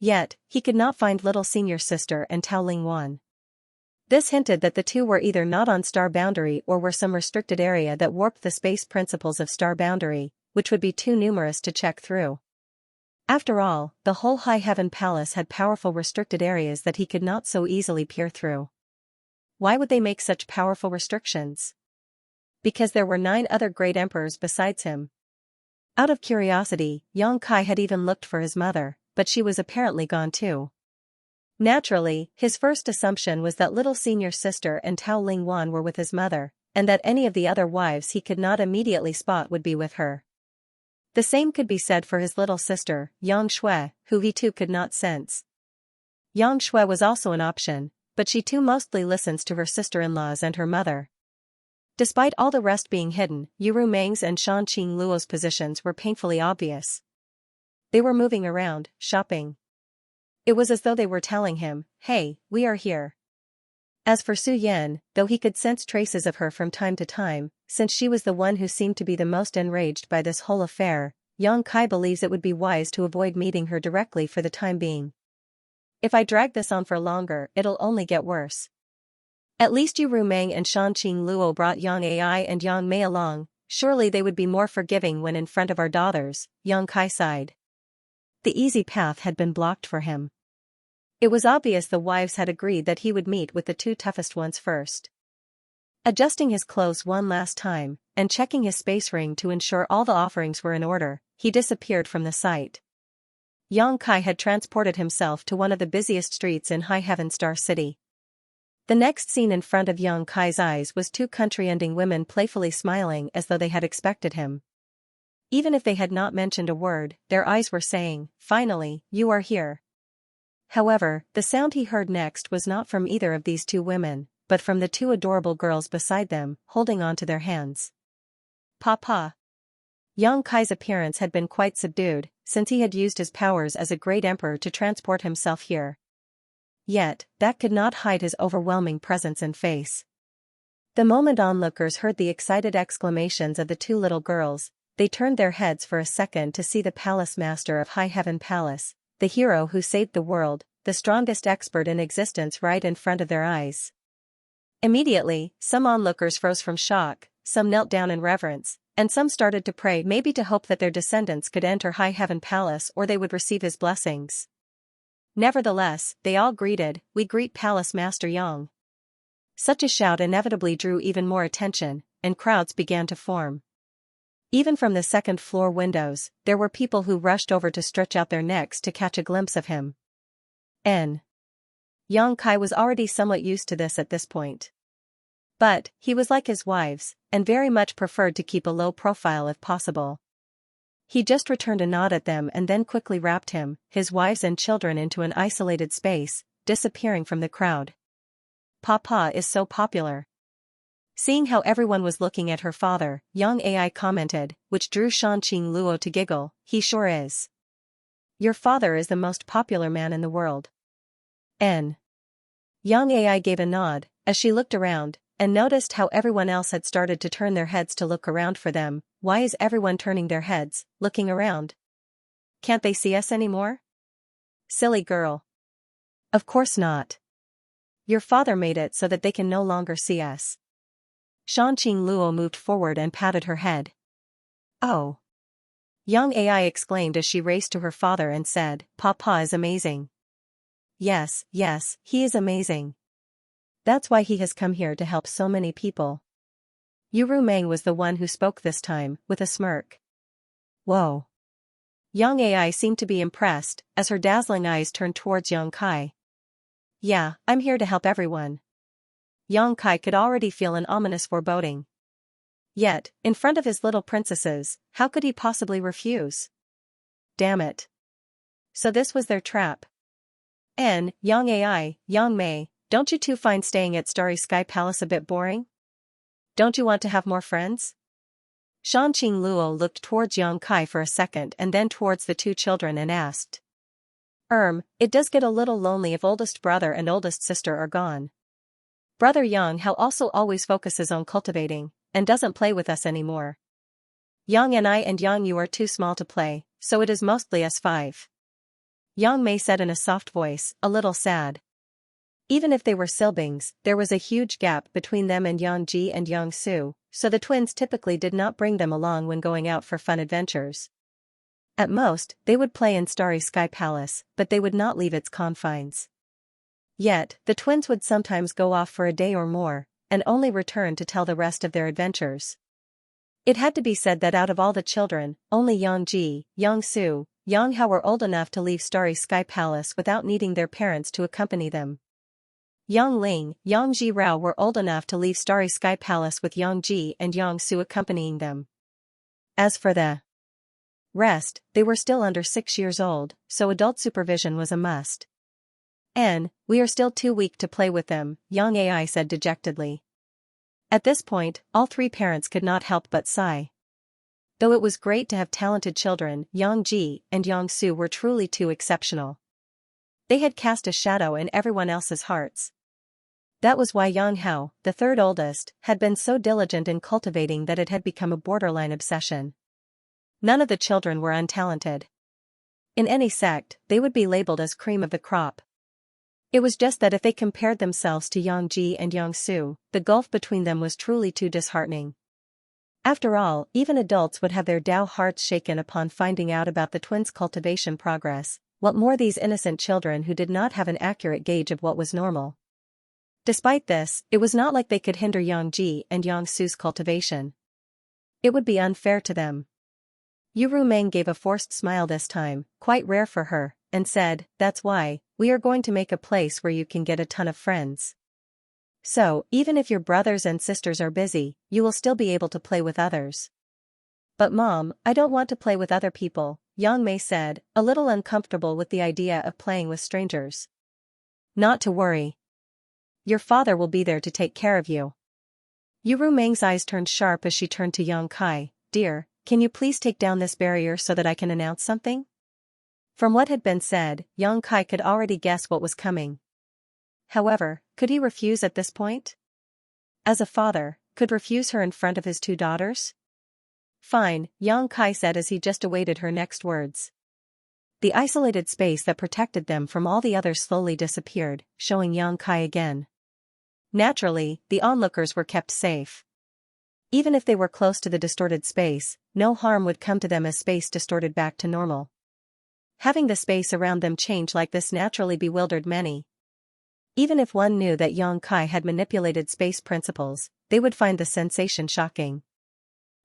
Yet, he could not find little senior sister and Tao Ling Wan. This hinted that the two were either not on Star Boundary or were some restricted area that warped the space principles of Star Boundary, which would be too numerous to check through. After all, the whole High Heaven Palace had powerful restricted areas that he could not so easily peer through. Why would they make such powerful restrictions? Because there were 9 other great emperors besides him. Out of curiosity, Yang Kai had even looked for his mother, but she was apparently gone too. Naturally, his first assumption was that little senior sister and Tao Ling Wan were with his mother, and that any of the other wives he could not immediately spot would be with her. The same could be said for his little sister, Yang Shui, who he too could not sense. Yang Shui was also an option, but she too mostly listens to her sister-in-laws and her mother. Despite all the rest being hidden, Yu Rumeng's and Shanqing Luo's positions were painfully obvious. They were moving around, shopping. It was as though they were telling him, "Hey, we are here." As for Su Yan, though he could sense traces of her from time to time, since she was the one who seemed to be the most enraged by this whole affair, Yang Kai believes it would be wise to avoid meeting her directly for the time being. If I drag this on for longer, it'll only get worse. At least Yu Rumeng and Shanqing Luo brought Yang Ai and Yang Mei along, surely they would be more forgiving when in front of our daughters, Xianxia sighed. The easy path had been blocked for him. It was obvious the wives had agreed that he would meet with the two toughest ones first. Adjusting his clothes one last time, and checking his space ring to ensure all the offerings were in order, he disappeared from the sight. Xianxia had transported himself to one of the busiest streets in High Heaven Star City. The next scene in front of Xianxia's eyes was two country-ending women playfully smiling as though they had expected him. Even if they had not mentioned a word, their eyes were saying, "Finally, you are here." However, the sound he heard next was not from either of these two women, but from the two adorable girls beside them, holding on to their hands. "Papa." Xianxia's appearance had been quite subdued, since he had used his powers as a great emperor to transport himself here. Yet, that could not hide his overwhelming presence and face. The moment onlookers heard the excited exclamations of the two little girls, they turned their heads for a second to see the palace master of High Heaven Palace, the hero who saved the world, the strongest expert in existence right in front of their eyes. Immediately, some onlookers froze from shock, some knelt down in reverence, and some started to pray, maybe to hope that their descendants could enter High Heaven Palace or they would receive his blessings. Nevertheless, they all greeted, "We greet Palace Master Yang." Such a shout inevitably drew even more attention, and crowds began to form. Even from the second-floor windows, there were people who rushed over to stretch out their necks to catch a glimpse of him. Xianxia was already somewhat used to this at this point. But, he was like his wives, and very much preferred to keep a low profile if possible. He just returned a nod at them and then quickly wrapped him, his wives and children into an isolated space, disappearing from the crowd. "Papa is so popular." Seeing how everyone was looking at her father, Xianxia commented, which drew Xianxia Luo to giggle, "He sure is. Your father is the most popular man in the world." Xianxia gave a nod, as she looked around, and noticed how everyone else had started to turn their heads to look around for them. Why is everyone turning their heads, looking around? Can't they see us anymore? Silly girl. Of course not. Your father made it so that they can no longer see us. Xianxia Luo moved forward and patted her head. Oh. Xianxia exclaimed as she raced to her father and said, "Papa is amazing." Yes, he is amazing. That's why he has come here to help so many people." Yuru Meng was the one who spoke this time, with a smirk. Whoa. Xianxia seemed to be impressed, as her dazzling eyes turned towards Xianxia. "Yeah, I'm here to help everyone." Xianxia could already feel an ominous foreboding. Yet, in front of his little princesses, how could he possibly refuse? Damn it. So this was their trap. Xianxia, Yang Mei, don't you two find staying at Starry Sky Palace a bit boring? Don't you want to have more friends? Xianxia Luo looked towards Xianxia for a second and then towards the two children and asked. It does get a little lonely if oldest brother and oldest sister are gone. Brother Xianxia also always focuses on cultivating, and doesn't play with us anymore. Yang and I and Yang Yu are too small to play, so it is mostly us five. Yang Mei said in a soft voice, a little sad. Even if they were siblings, there was a huge gap between them and Yang Ji and Yang Su, so the twins typically did not bring them along when going out for fun adventures. At most, they would play in Starry Sky Palace, but they would not leave its confines. Yet, the twins would sometimes go off for a day or more, and only return to tell the rest of their adventures. It had to be said that out of all the children, only Yang Ji, Yang Su, Yang Hao were old enough to leave Starry Sky Palace without needing their parents to accompany them. Yang Ling, Yang Ji Rao were old enough to leave Starry Sky Palace with Yang Ji and Yang Su accompanying them. As for the rest, they were still under 6 years old, so adult supervision was a must. We are still too weak to play with them, Xianxia said dejectedly. At this point, all three parents could not help but sigh. Though it was great to have talented children, Yang Ji and Yang Su were truly too exceptional. They had cast a shadow in everyone else's hearts. That was why Yang Hao, the third oldest, had been so diligent in cultivating that it had become a borderline obsession. None of the children were untalented. In any sect, they would be labeled as cream of the crop. It was just that if they compared themselves to Yang Ji and Yang Su, the gulf between them was truly too disheartening. After all, even adults would have their Tao hearts shaken upon finding out about the twins' cultivation progress, what more these innocent children who did not have an accurate gauge of what was normal. Despite this, it was not like they could hinder Yangji and Yangsu's cultivation. It would be unfair to them. Yu Rumeng gave a forced smile this time, quite rare for her, and said, "That's why, we are going to make a place where you can get a ton of friends. So, even if your brothers and sisters are busy, you will still be able to play with others." "But Mom, I don't want to play with other people," Yang Mei said, a little uncomfortable with the idea of playing with strangers. "Not to worry. Your father will be there to take care of you." Yu Rumeng's eyes turned sharp as she turned to Yang Kai. "Dear, can you please take down this barrier so that I can announce something?" From what had been said, Yang Kai could already guess what was coming. However, could he refuse at this point? As a father, could refuse her in front of his two daughters? "Fine," Yang Kai said as he just awaited her next words. The isolated space that protected them from all the others slowly disappeared, showing Yang Kai again. Naturally, the onlookers were kept safe. Even if they were close to the distorted space, no harm would come to them as space distorted back to normal. Having the space around them change like this naturally bewildered many. Even if one knew that Yang Kai had manipulated space principles, they would find the sensation shocking.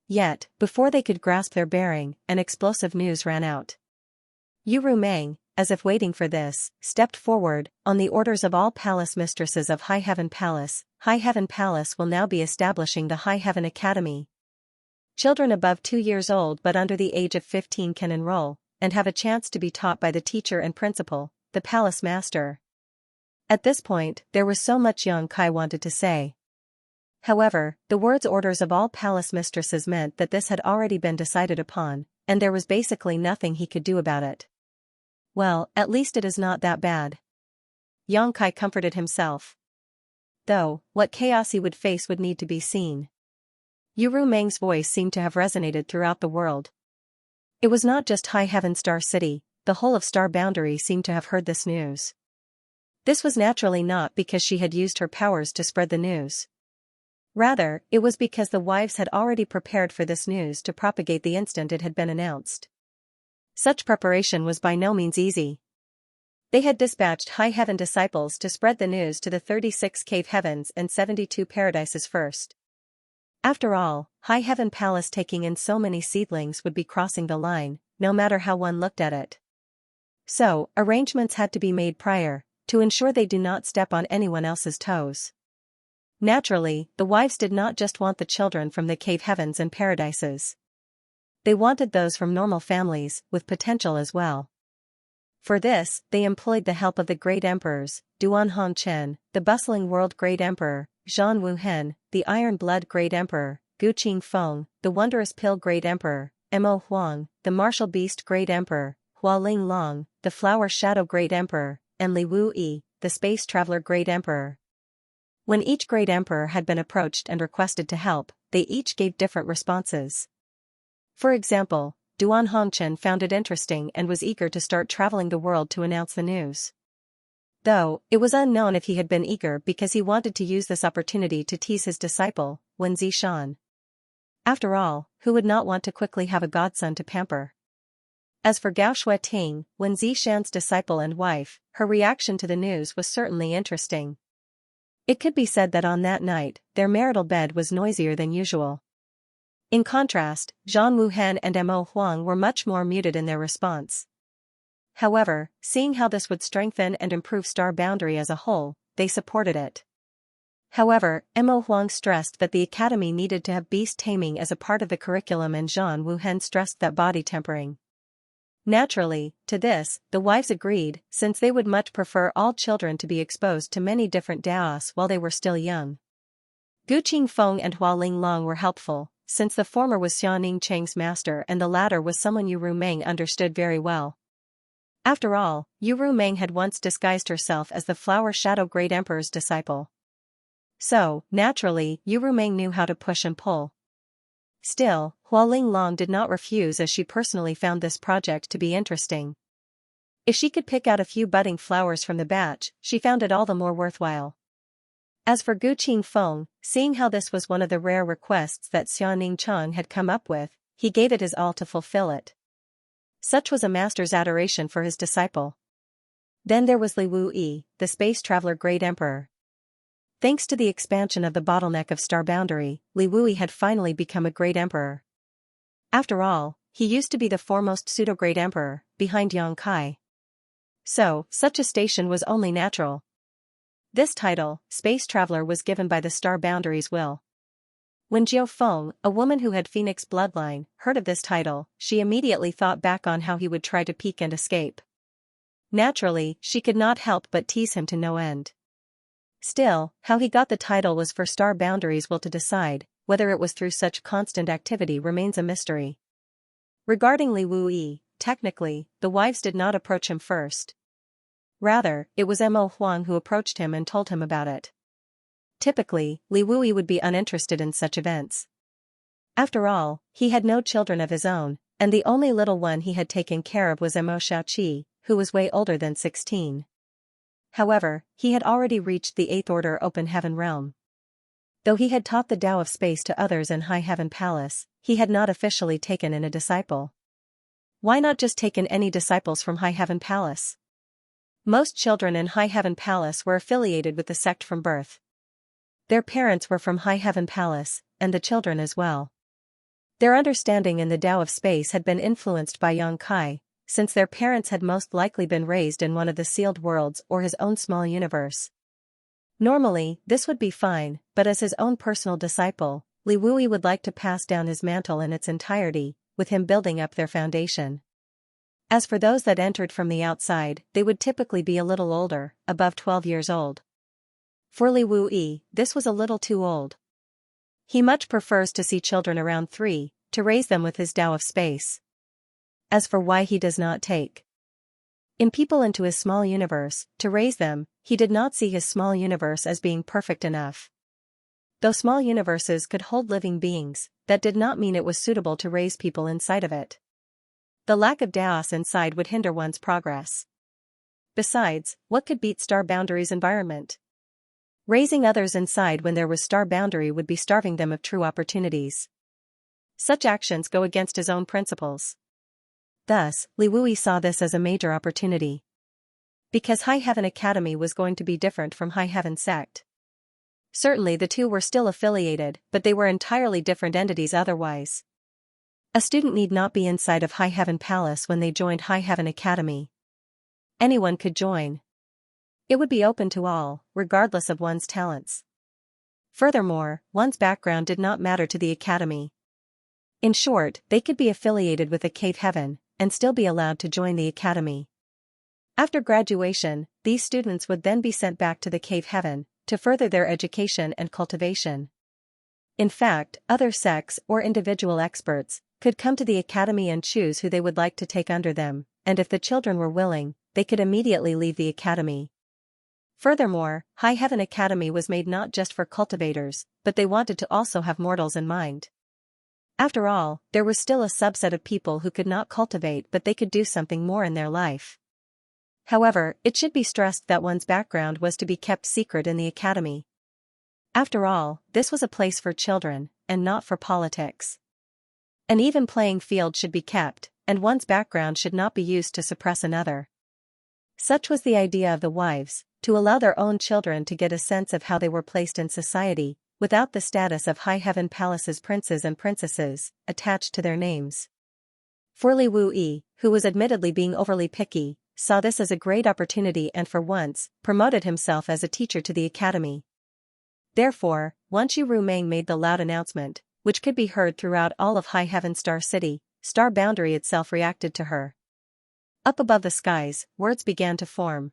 Yet, before they could grasp their bearing, an explosive news ran out. Yu Rumeng, as if waiting for this, stepped forward. "On the orders of all palace mistresses of High Heaven Palace will now be establishing the High Heaven Academy. Children above 2 years old but under the age of 15 can enroll, and have a chance to be taught by the teacher and principal, the palace master." At this point, there was so much Yang Kai wanted to say. However, the words "orders of all palace mistresses" meant that this had already been decided upon, and there was basically nothing he could do about it. Well, at least it is not that bad. Yang Kai comforted himself. Though, what chaos he would face would need to be seen. Yu Rumeng's voice seemed to have resonated throughout the world. It was not just High Heaven Star City, the whole of Star Boundary seemed to have heard this news. This was naturally not because she had used her powers to spread the news. Rather, it was because the wives had already prepared for this news to propagate the instant it had been announced. Such preparation was by no means easy. They had dispatched High Heaven disciples to spread the news to the 36 cave heavens and 72 paradises first. After all, High Heaven Palace taking in so many seedlings would be crossing the line, no matter how one looked at it. So, arrangements had to be made prior, to ensure they do not step on anyone else's toes. Naturally, the wives did not just want the children from the cave heavens and paradises. They wanted those from normal families, with potential as well. For this, they employed the help of the great emperors, Duan Hongchen, the bustling world great emperor, Zhan Wuhen, the iron blood great emperor, Gu Qingfeng, the wondrous pill great emperor, Mo Huang, the martial beast great emperor, Hua Ling Long, the flower shadow great emperor, and Li Wu Yi, the space traveler great emperor. When each great emperor had been approached and requested to help, they each gave different responses. For example, Duan Hongchen found it interesting and was eager to start traveling the world to announce the news. Though, it was unknown if he had been eager because he wanted to use this opportunity to tease his disciple, Wen Zishan. After all, who would not want to quickly have a godson to pamper? As for Gao Shueting, Wen Zishan's disciple and wife, her reaction to the news was certainly interesting. It could be said that on that night, their marital bed was noisier than usual. In contrast, Zhan Wuhen and Mo Huang were much more muted in their response. However, seeing how this would strengthen and improve Star Boundary as a whole, they supported it. However, Mo Huang stressed that the academy needed to have beast taming as a part of the curriculum, and Zhan Wuhen stressed that body tempering. Naturally, to this, the wives agreed, since they would much prefer all children to be exposed to many different daos while they were still young. Gu Qingfeng and Hua Ling Long were helpful, since the former was Xiaoning Cheng's master and the latter was someone Yu Rumeng understood very well. After all, Yu Rumeng had once disguised herself as the Flower Shadow Great Emperor's disciple. So, naturally, Yu Rumeng knew how to push and pull. Still, Hua Ling Long did not refuse, as she personally found this project to be interesting. If she could pick out a few budding flowers from the batch, she found it all the more worthwhile. As for Gu Qingfeng, seeing how this was one of the rare requests that Xianxia had come up with, he gave it his all to fulfill it. Such was a master's adoration for his disciple. Then there was Li Wuyi, the space traveler great emperor. Thanks to the expansion of the bottleneck of star boundary, Li Wuyi had finally become a great emperor. After all, he used to be the foremost pseudo-great emperor, behind Yang Kai. So, such a station was only natural. This title, space traveler, was given by the star boundary's will. When Jiao Feng, a woman who had Phoenix bloodline, heard of this title, she immediately thought back on how he would try to peek and escape. Naturally, she could not help but tease him to no end. Still, how he got the title was for star boundary's will to decide. Whether it was through such constant activity remains a mystery. Regarding Li Wuyi, technically, the wives did not approach him first. Rather, it was Mo Huang who approached him and told him about it. Typically, Li Wuyi would be uninterested in such events. After all, he had no children of his own, and the only little one he had taken care of was Mo Xiaoqi, who was way older than 16. However, he had already reached the 8th Order Open Heaven realm. Though he had taught the Tao of Space to others in High Heaven Palace, he had not officially taken in a disciple. Why not just take in any disciples from High Heaven Palace? Most children in High Heaven Palace were affiliated with the sect from birth. Their parents were from High Heaven Palace, and the children as well. Their understanding in the Tao of Space had been influenced by Yang Kai, since their parents had most likely been raised in one of the sealed worlds or his own small universe. Normally, this would be fine, but as his own personal disciple, Li Wuyi would like to pass down his mantle in its entirety, with him building up their foundation. As for those that entered from the outside, they would typically be a little older, above 12 years old. For Li Wuyi, this was a little too old. He much prefers to see children around 3, to raise them with his Tao of Space. As for why he does not take in people into his small universe, to raise them, he did not see his small universe as being perfect enough. Though small universes could hold living beings, that did not mean it was suitable to raise people inside of it. The lack of Taos inside would hinder one's progress. Besides, what could beat star boundary's environment? Raising others inside when there was star boundary would be starving them of true opportunities. Such actions go against his own principles. Thus, Li Wuyi saw this as a major opportunity. Because High Heaven Academy was going to be different from High Heaven Sect. Certainly the two were still affiliated, but they were entirely different entities otherwise. A student need not be inside of High Heaven Palace when they joined High Heaven Academy. Anyone could join. It would be open to all, regardless of one's talents. Furthermore, one's background did not matter to the academy. In short, they could be affiliated with a cave heaven, and still be allowed to join the academy. After graduation, these students would then be sent back to the cave heaven, to further their education and cultivation. In fact, other sects or individual experts could come to the academy and choose who they would like to take under them, and if the children were willing, they could immediately leave the academy. Furthermore, High Heaven Academy was made not just for cultivators, but they wanted to also have mortals in mind. After all, there was still a subset of people who could not cultivate, but they could do something more in their life. However, it should be stressed that one's background was to be kept secret in the academy. After all, this was a place for children, and not for politics. An even playing field should be kept, and one's background should not be used to suppress another. Such was the idea of the wives, to allow their own children to get a sense of how they were placed in society, without the status of High Heaven Palace's princes and princesses attached to their names. For Li Wuyi, who was admittedly being overly picky, saw this as a great opportunity and for once, promoted himself as a teacher to the academy. Therefore, once Yu Rumeng made the loud announcement, which could be heard throughout all of High Heaven Star City, Star Boundary itself reacted to her. Up above the skies, words began to form.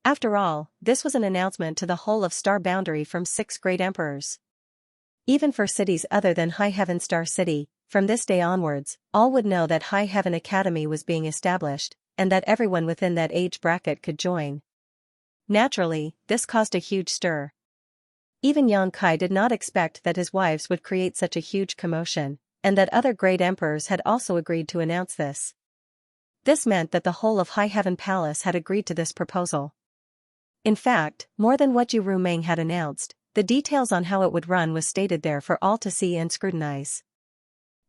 After all, this was an announcement to the whole of Star Boundary from 6 great emperors. Even for cities other than High Heaven Star City, from this day onwards, all would know that High Heaven Academy was being established, and that everyone within that age bracket could join. Naturally, this caused a huge stir. Even Yang Kai did not expect that his wives would create such a huge commotion, and that other great emperors had also agreed to announce this. This meant that the whole of High Heaven Palace had agreed to this proposal. In fact, more than what Yu Rumeng had announced, the details on how it would run was stated there for all to see and scrutinize.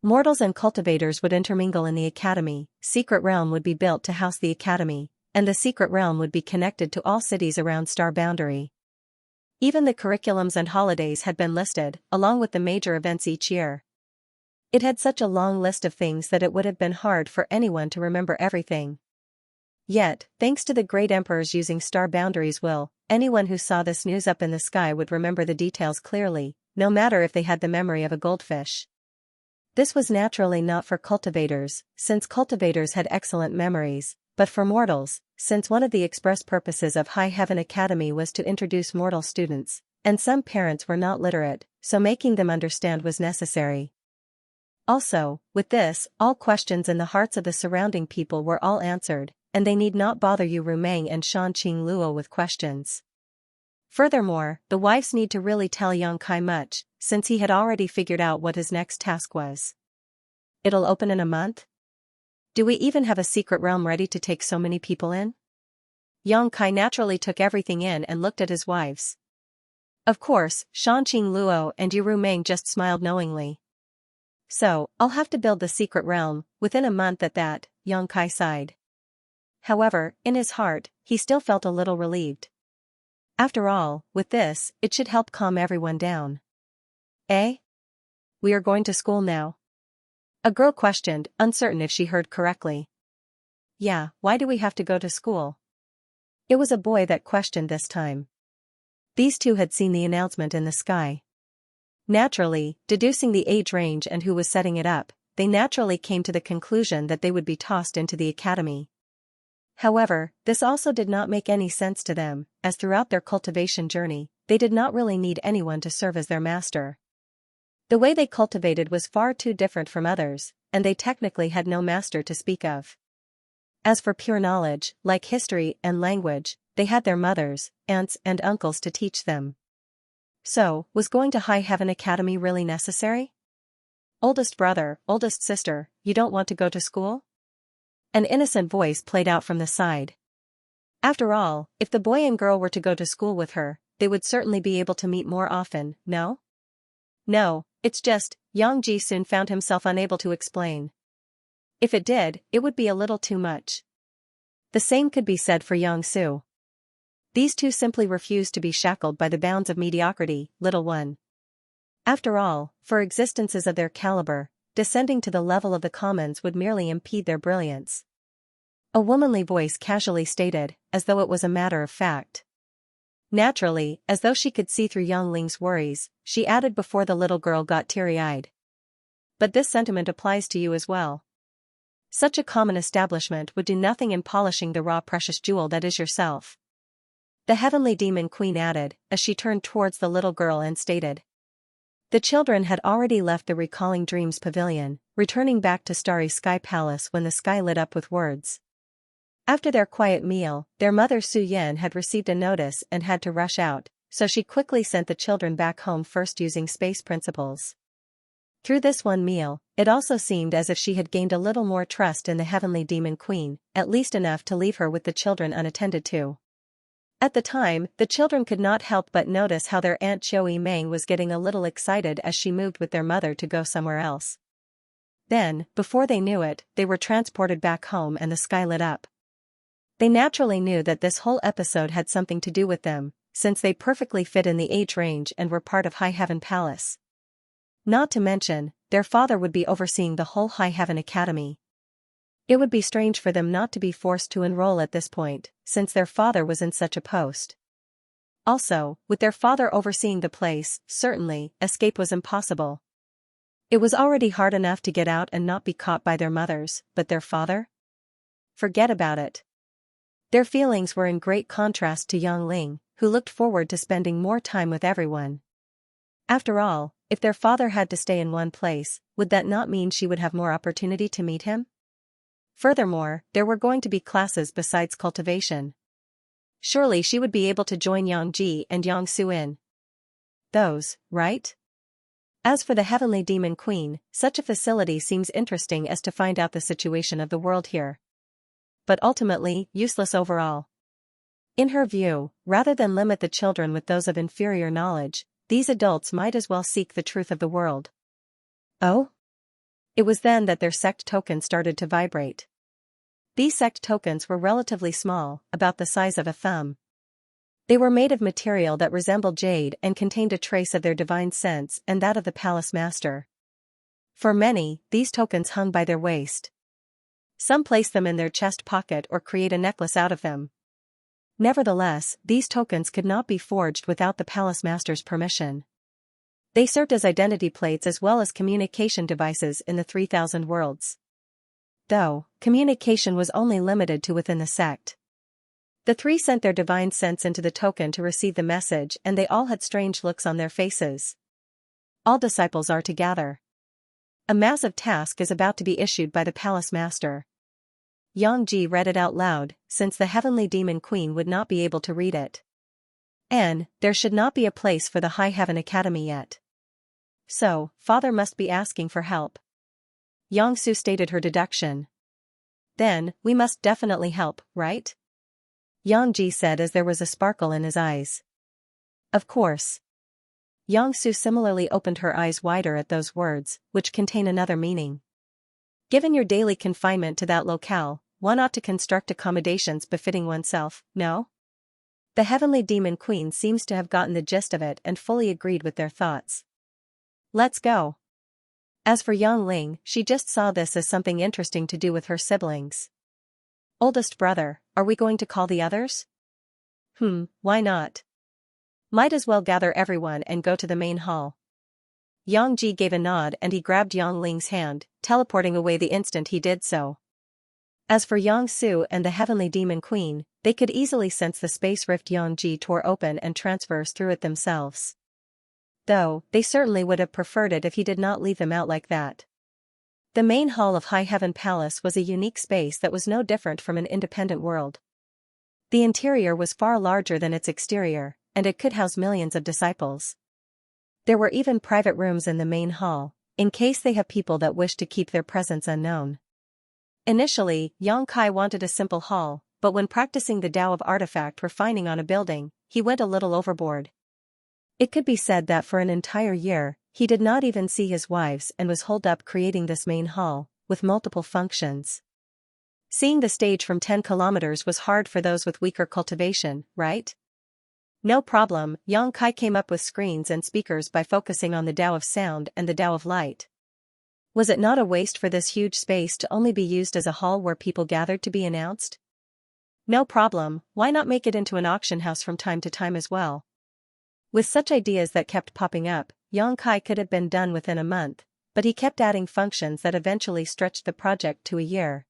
Mortals and cultivators would intermingle in the academy, secret realm would be built to house the academy, and the secret realm would be connected to all cities around Star Boundary. Even the curriculums and holidays had been listed, along with the major events each year. It had such a long list of things that it would have been hard for anyone to remember everything. Yet, thanks to the great emperors using Star Boundary's will, anyone who saw this news up in the sky would remember the details clearly, no matter if they had the memory of a goldfish. This was naturally not for cultivators, since cultivators had excellent memories, but for mortals, since one of the express purposes of High Heaven Academy was to introduce mortal students, and some parents were not literate, so making them understand was necessary. Also, with this, all questions in the hearts of the surrounding people were all answered, and they need not bother Yu Rumeng and Shan Qing Luo with questions. Furthermore, the wives need to really tell Yang Kai much, since he had already figured out what his next task was. It'll open in a month? Do we even have a secret realm ready to take so many people in? Yang Kai naturally took everything in and looked at his wives. Of course, Shan Qing Luo and Yu Rumeng just smiled knowingly. So, I'll have to build the secret realm, within a month at that, Yang Kai sighed. However, in his heart, he still felt a little relieved. After all, with this, it should help calm everyone down. Eh? We are going to school now? A girl questioned, uncertain if she heard correctly. Yeah, why do we have to go to school? It was a boy that questioned this time. These two had seen the announcement in the sky. Naturally, deducing the age range and who was setting it up, they naturally came to the conclusion that they would be tossed into the academy. However, this also did not make any sense to them, as throughout their cultivation journey, they did not really need anyone to serve as their master. The way they cultivated was far too different from others, and they technically had no master to speak of. As for pure knowledge, like history and language, they had their mothers, aunts and uncles to teach them. So, was going to High Heaven Academy really necessary? Oldest brother, oldest sister, you don't want to go to school? An innocent voice played out from the side. After all, if the boy and girl were to go to school with her, they would certainly be able to meet more often, no? No, it's just, Yang Ji soon found himself unable to explain. If it did, it would be a little too much. The same could be said for Yang Su. These two simply refused to be shackled by the bounds of mediocrity, little one. After all, for existences of their caliber, descending to the level of the commons would merely impede their brilliance. A womanly voice casually stated, as though it was a matter of fact. Naturally, as though she could see through Yang Ling's worries, she added before the little girl got teary-eyed. But this sentiment applies to you as well. Such a common establishment would do nothing in polishing the raw precious jewel that is yourself. The heavenly demon queen added, as she turned towards the little girl and stated. The children had already left the Recalling Dreams pavilion, returning back to Starry Sky Palace when the sky lit up with words. After their quiet meal, their mother Su Yan had received a notice and had to rush out, so she quickly sent the children back home first using space principles. Through this one meal, it also seemed as if she had gained a little more trust in the heavenly demon queen, at least enough to leave her with the children unattended to. At the time, the children could not help but notice how their Aunt Joey Meng was getting a little excited as she moved with their mother to go somewhere else. Then, before they knew it, they were transported back home and the sky lit up. They naturally knew that this whole episode had something to do with them, since they perfectly fit in the age range and were part of High Heaven Palace. Not to mention, their father would be overseeing the whole High Heaven Academy. It would be strange for them not to be forced to enroll at this point, since their father was in such a post. Also, with their father overseeing the place, certainly, escape was impossible. It was already hard enough to get out and not be caught by their mothers, but their father? Forget about it. Their feelings were in great contrast to Yang Ling, who looked forward to spending more time with everyone. After all, if their father had to stay in one place, would that not mean she would have more opportunity to meet him? Furthermore, there were going to be classes besides cultivation. Surely she would be able to join Yang Ji and Yang Su in those, right? As for the heavenly demon queen, such a facility seems interesting as to find out the situation of the world here. But ultimately, useless overall. In her view, rather than limit the children with those of inferior knowledge, these adults might as well seek the truth of the world. Oh? It was then that their sect tokens started to vibrate. These sect tokens were relatively small, about the size of a thumb. They were made of material that resembled jade and contained a trace of their divine sense and that of the palace master. For many, these tokens hung by their waist. Some placed them in their chest pocket or create a necklace out of them. Nevertheless, these tokens could not be forged without the palace master's permission. They served as identity plates as well as communication devices in the 3,000 worlds. Though, communication was only limited to within the sect. The three sent their divine sense into the token to receive the message, and they all had strange looks on their faces. All disciples are to gather. A massive task is about to be issued by the palace master. Xianxia read it out loud, since the heavenly demon queen would not be able to read it. And there should not be a place for the High Heaven Academy yet. So, Father must be asking for help. Xianxia stated her deduction. Then, we must definitely help, right? Xianxia said as there was a sparkle in his eyes. Of course. Xianxia similarly opened her eyes wider at those words, which contain another meaning. Given your daily confinement to that locale, one ought to construct accommodations befitting oneself, no? The heavenly demon queen seems to have gotten the gist of it and fully agreed with their thoughts. Let's go. As for Yang Ling, she just saw this as something interesting to do with her siblings. Oldest brother, are we going to call the others? Why not? Might as well gather everyone and go to the main hall. Xianxia gave a nod and he grabbed Yang Ling's hand, teleporting away the instant he did so. As for Xianxia and the heavenly demon queen, they could easily sense the space rift Xianxia tore open and transverse through it themselves. Though, they certainly would have preferred it if he did not leave them out like that. The main hall of High Heaven Palace was a unique space that was no different from an independent world. The interior was far larger than its exterior, and it could house millions of disciples. There were even private rooms in the main hall, in case they have people that wish to keep their presence unknown. Initially, Yang Kai wanted a simple hall, but when practicing the Tao of artifact refining on a building, he went a little overboard. It could be said that for an entire year, he did not even see his wives and was holed up creating this main hall, with multiple functions. Seeing the stage from 10 kilometers was hard for those with weaker cultivation, right? No problem, Yang Kai came up with screens and speakers by focusing on the Tao of sound and the Tao of light. Was it not a waste for this huge space to only be used as a hall where people gathered to be announced? No problem, why not make it into an auction house from time to time as well? With such ideas that kept popping up, Yang Kai could have been done within a month, but he kept adding functions that eventually stretched the project to a year.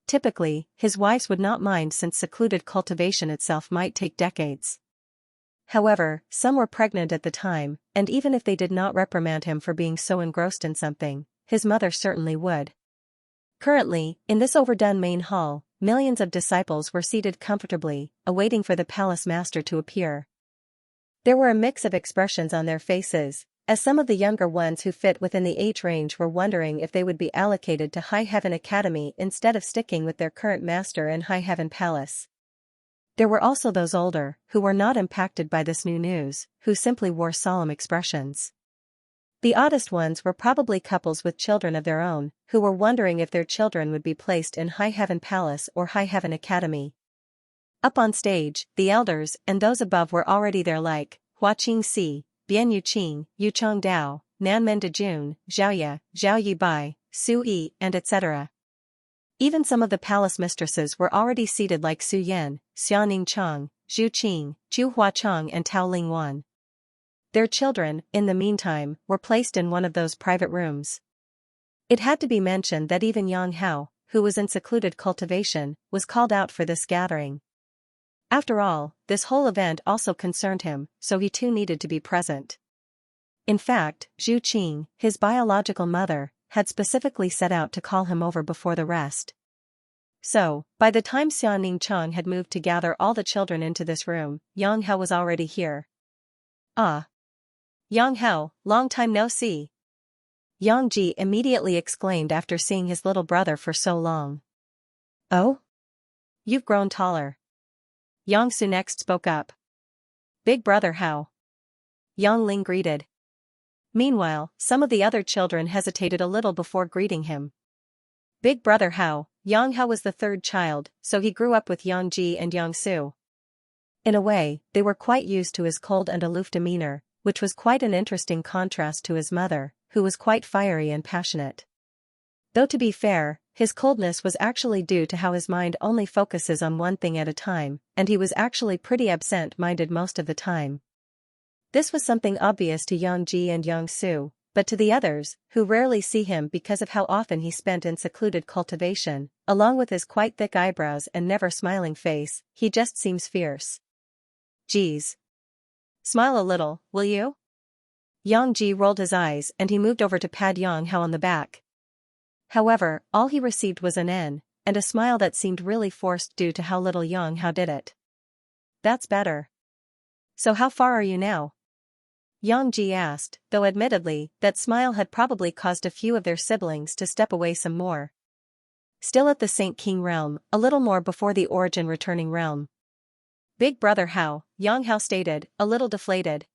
Typically, his wives would not mind since secluded cultivation itself might take decades. However, some were pregnant at the time, and even if they did not reprimand him for being so engrossed in something, his mother certainly would. Currently, in this overdone main hall, millions of disciples were seated comfortably, awaiting for the palace master to appear. There were a mix of expressions on their faces, as some of the younger ones who fit within the age range were wondering if they would be allocated to High Heaven Academy instead of sticking with their current master in High Heaven Palace. There were also those older, who were not impacted by this new news, who simply wore solemn expressions. The oddest ones were probably couples with children of their own, who were wondering if their children would be placed in High Heaven Palace or High Heaven Academy. Up on stage, the elders and those above were already there like Hua Qingxi, Bian Yuqing, Yuchong Dao, Nanmen Dejun, Xiaoya, Zhao Yibai, Su Yi, and etc. Even some of the palace mistresses were already seated like Su Yan, Xiaoning Chang, Zhu Qing, Chu Hua Chang and Tao Ling Wan. Their children, in the meantime, were placed in one of those private rooms. It had to be mentioned that even Yang Hao, who was in secluded cultivation, was called out for this gathering. After all, this whole event also concerned him, so he too needed to be present. In fact, Zhu Qing, his biological mother, had specifically set out to call him over before the rest. So, by the time Xiaoning Chang had moved to gather all the children into this room, Yang Hao was already here. Ah! Yang Hao, long time no see. Yang Ji immediately exclaimed after seeing his little brother for so long. Oh? You've grown taller. Xianxia next spoke up. Big brother how? Yang Ling greeted. Meanwhile, some of the other children hesitated a little before greeting him. Big brother how? Yang Hao was the third child, so he grew up with Yang Ji and Yang Su. In a way, they were quite used to his cold and aloof demeanor, which was quite an interesting contrast to his mother, who was quite fiery and passionate. Though to be fair, his coldness was actually due to how his mind only focuses on one thing at a time, and he was actually pretty absent-minded most of the time. This was something obvious to Yang Ji and Yang Su, but to the others, who rarely see him because of how often he spent in secluded cultivation, along with his quite thick eyebrows and never smiling face, he just seems fierce. Geez. Smile a little, will you? Yang Ji rolled his eyes and he moved over to pat Yang Hao on the back. However, all he received was an N, and a smile that seemed really forced due to how little Yang Hao did it. That's better. So how far are you now? Yang Ji asked, though admittedly, that smile had probably caused a few of their siblings to step away some more. Still at the Saint King realm, a little more before the origin returning realm. Big brother how? Yang Hao stated, a little deflated.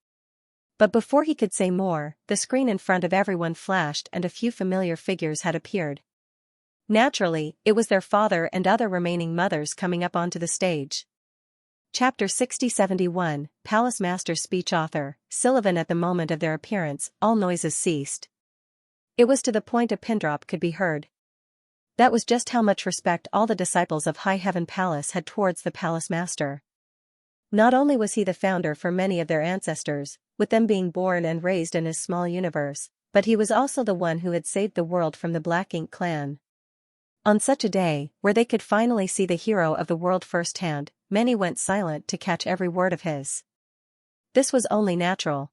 But before he could say more, the screen in front of everyone flashed and a few familiar figures had appeared. Naturally, it was their father and other remaining mothers coming up onto the stage. Chapter 6071, Palace Master's Speech Author, Sullivan. At the moment of their appearance, all noises ceased. It was to the point a pin drop could be heard. That was just how much respect all the disciples of High Heaven Palace had towards the Palace Master. Not only was he the founder for many of their ancestors, with them being born and raised in his small universe, but he was also the one who had saved the world from the Black Ink clan. On such a day, where they could finally see the hero of the world firsthand, many went silent to catch every word of his. This was only natural.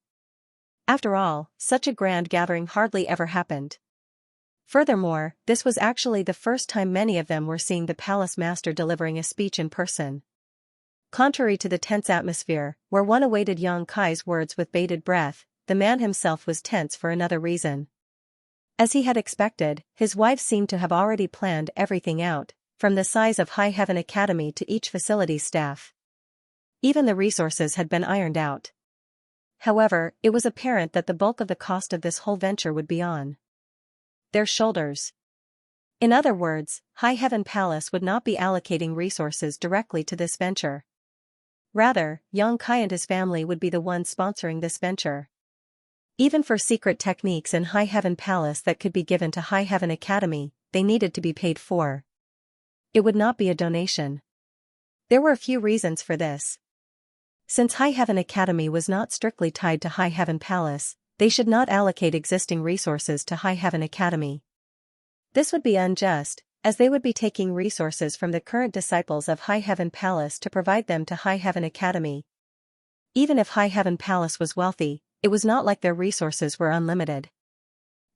After all, such a grand gathering hardly ever happened. Furthermore, this was actually the first time many of them were seeing the Palace Master delivering a speech in person. Contrary to the tense atmosphere, where one awaited Yang Kai's words with bated breath, the man himself was tense for another reason. As he had expected, his wife seemed to have already planned everything out, from the size of High Heaven Academy to each facility's staff. Even the resources had been ironed out. However, it was apparent that the bulk of the cost of this whole venture would be on their shoulders. In other words, High Heaven Palace would not be allocating resources directly to this venture. Rather, Yang Kai and his family would be the ones sponsoring this venture. Even for secret techniques in High Heaven Palace that could be given to High Heaven Academy, they needed to be paid for. It would not be a donation. There were a few reasons for this. Since High Heaven Academy was not strictly tied to High Heaven Palace, they should not allocate existing resources to High Heaven Academy. This would be unjust, as they would be taking resources from the current disciples of High Heaven Palace to provide them to High Heaven Academy. Even if High Heaven Palace was wealthy, it was not like their resources were unlimited.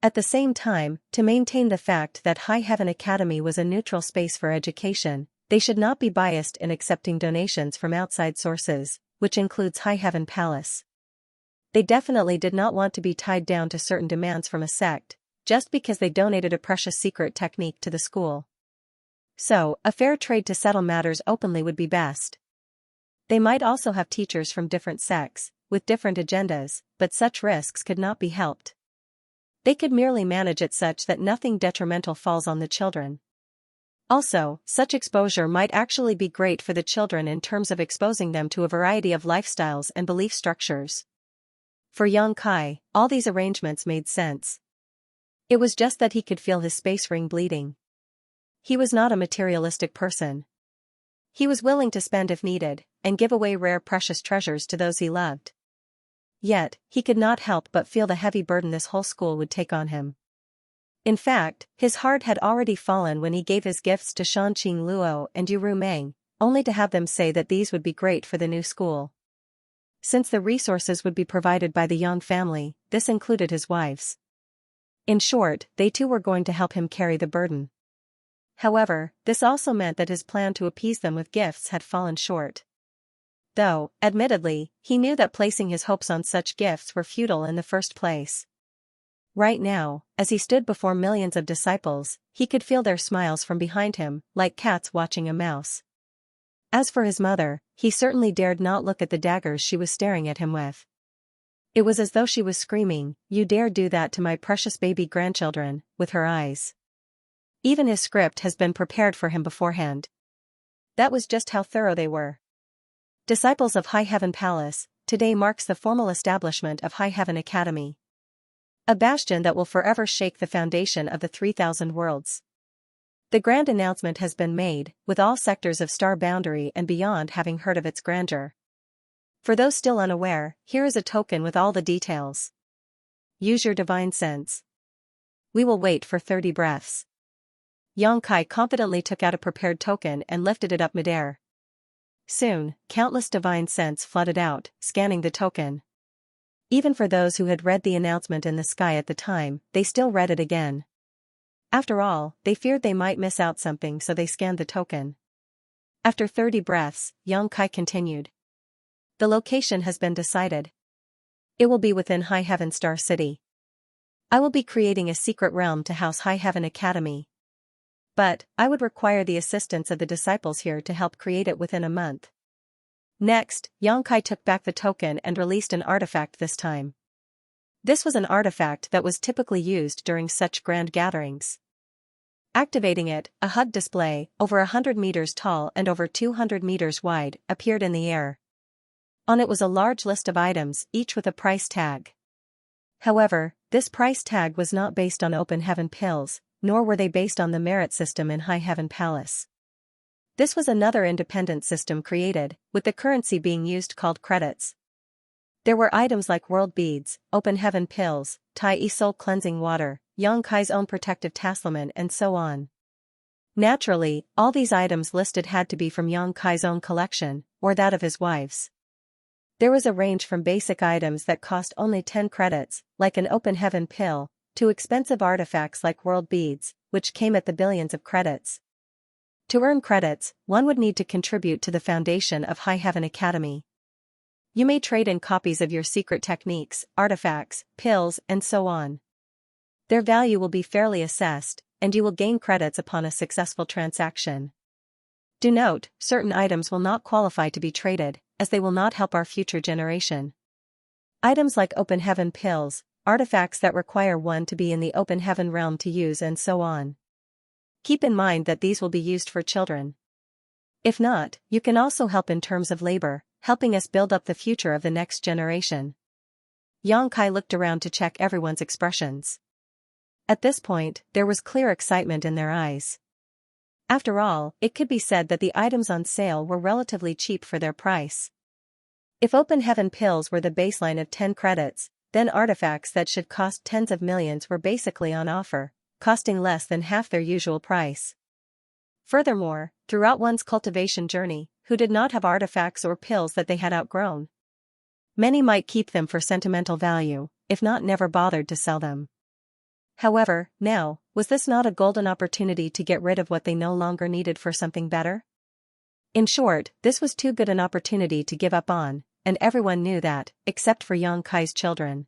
At the same time, to maintain the fact that High Heaven Academy was a neutral space for education, they should not be biased in accepting donations from outside sources, which includes High Heaven Palace. They definitely did not want to be tied down to certain demands from a sect, just because they donated a precious secret technique to the school. So, a fair trade to settle matters openly would be best. They might also have teachers from different sects, with different agendas, but such risks could not be helped. They could merely manage it such that nothing detrimental falls on the children. Also, such exposure might actually be great for the children in terms of exposing them to a variety of lifestyles and belief structures. For Yang Kai, all these arrangements made sense. It was just that he could feel his space ring bleeding. He was not a materialistic person. He was willing to spend if needed, and give away rare precious treasures to those he loved. Yet, he could not help but feel the heavy burden this whole school would take on him. In fact, his heart had already fallen when he gave his gifts to Shanqing Luo and Yuru Meng, only to have them say that these would be great for the new school. Since the resources would be provided by the Yang family, this included his wives. In short, they too were going to help him carry the burden. However, this also meant that his plan to appease them with gifts had fallen short. Though, admittedly, he knew that placing his hopes on such gifts were futile in the first place. Right now, as he stood before millions of disciples, he could feel their smiles from behind him, like cats watching a mouse. As for his mother, he certainly dared not look at the daggers she was staring at him with. It was as though she was screaming, "You dare do that to my precious baby grandchildren," with her eyes. Even his script has been prepared for him beforehand. That was just how thorough they were. Disciples of High Heaven Palace, today marks the formal establishment of High Heaven Academy. A bastion that will forever shake the foundation of the 3,000 worlds. The grand announcement has been made, with all sectors of Star Boundary and beyond having heard of its grandeur. For those still unaware, here is a token with all the details. Use your divine sense. We will wait for 30 breaths. Xianxia confidently took out a prepared token and lifted it up midair. Soon, countless divine sense flooded out, scanning the token. Even for those who had read the announcement in the sky at the time, they still read it again. After all, they feared they might miss out something, so they scanned the token. After 30 breaths, Xianxia continued. The location has been decided. It will be within High Heaven Star City. I will be creating a secret realm to house High Heaven Academy. But, I would require the assistance of the disciples here to help create it within a month. Next, Xianxia took back the token and released an artifact this time. This was an artifact that was typically used during such grand gatherings. Activating it, a HUD display, over 100 meters tall and over 200 meters wide, appeared in the air. On it was a large list of items, each with a price tag. However, this price tag was not based on Open Heaven pills, nor were they based on the merit system in High Heaven Palace. This was another independent system created, with the currency being used called credits. There were items like world beads, Open Heaven pills, Tai soul cleansing water, Xianxia's own protective talisman, and so on. Naturally, all these items listed had to be from Xianxia's own collection, or that of his wives. There was a range from basic items that cost only 10 credits, like an Open Heaven pill, to expensive artifacts like world beads, which came at the billions of credits. To earn credits, one would need to contribute to the foundation of High Heaven Academy. You may trade in copies of your secret techniques, artifacts, pills, and so on. Their value will be fairly assessed, and you will gain credits upon a successful transaction. Do note, certain items will not qualify to be traded, as they will not help our future generation. Items like Open Heaven pills, artifacts that require one to be in the Open Heaven realm to use, and so on. Keep in mind that these will be used for children. If not, you can also help in terms of labor, helping us build up the future of the next generation. Xianxia looked around to check everyone's expressions. At this point, there was clear excitement in their eyes. After all, it could be said that the items on sale were relatively cheap for their price. If Open Heaven pills were the baseline of 10 credits, then artifacts that should cost tens of millions were basically on offer, costing less than half their usual price. Furthermore, throughout one's cultivation journey, who did not have artifacts or pills that they had outgrown? Many might keep them for sentimental value, if not never bothered to sell them. However, now, was this not a golden opportunity to get rid of what they no longer needed for something better? In short, this was too good an opportunity to give up on, and everyone knew that, except for Xianxia's children.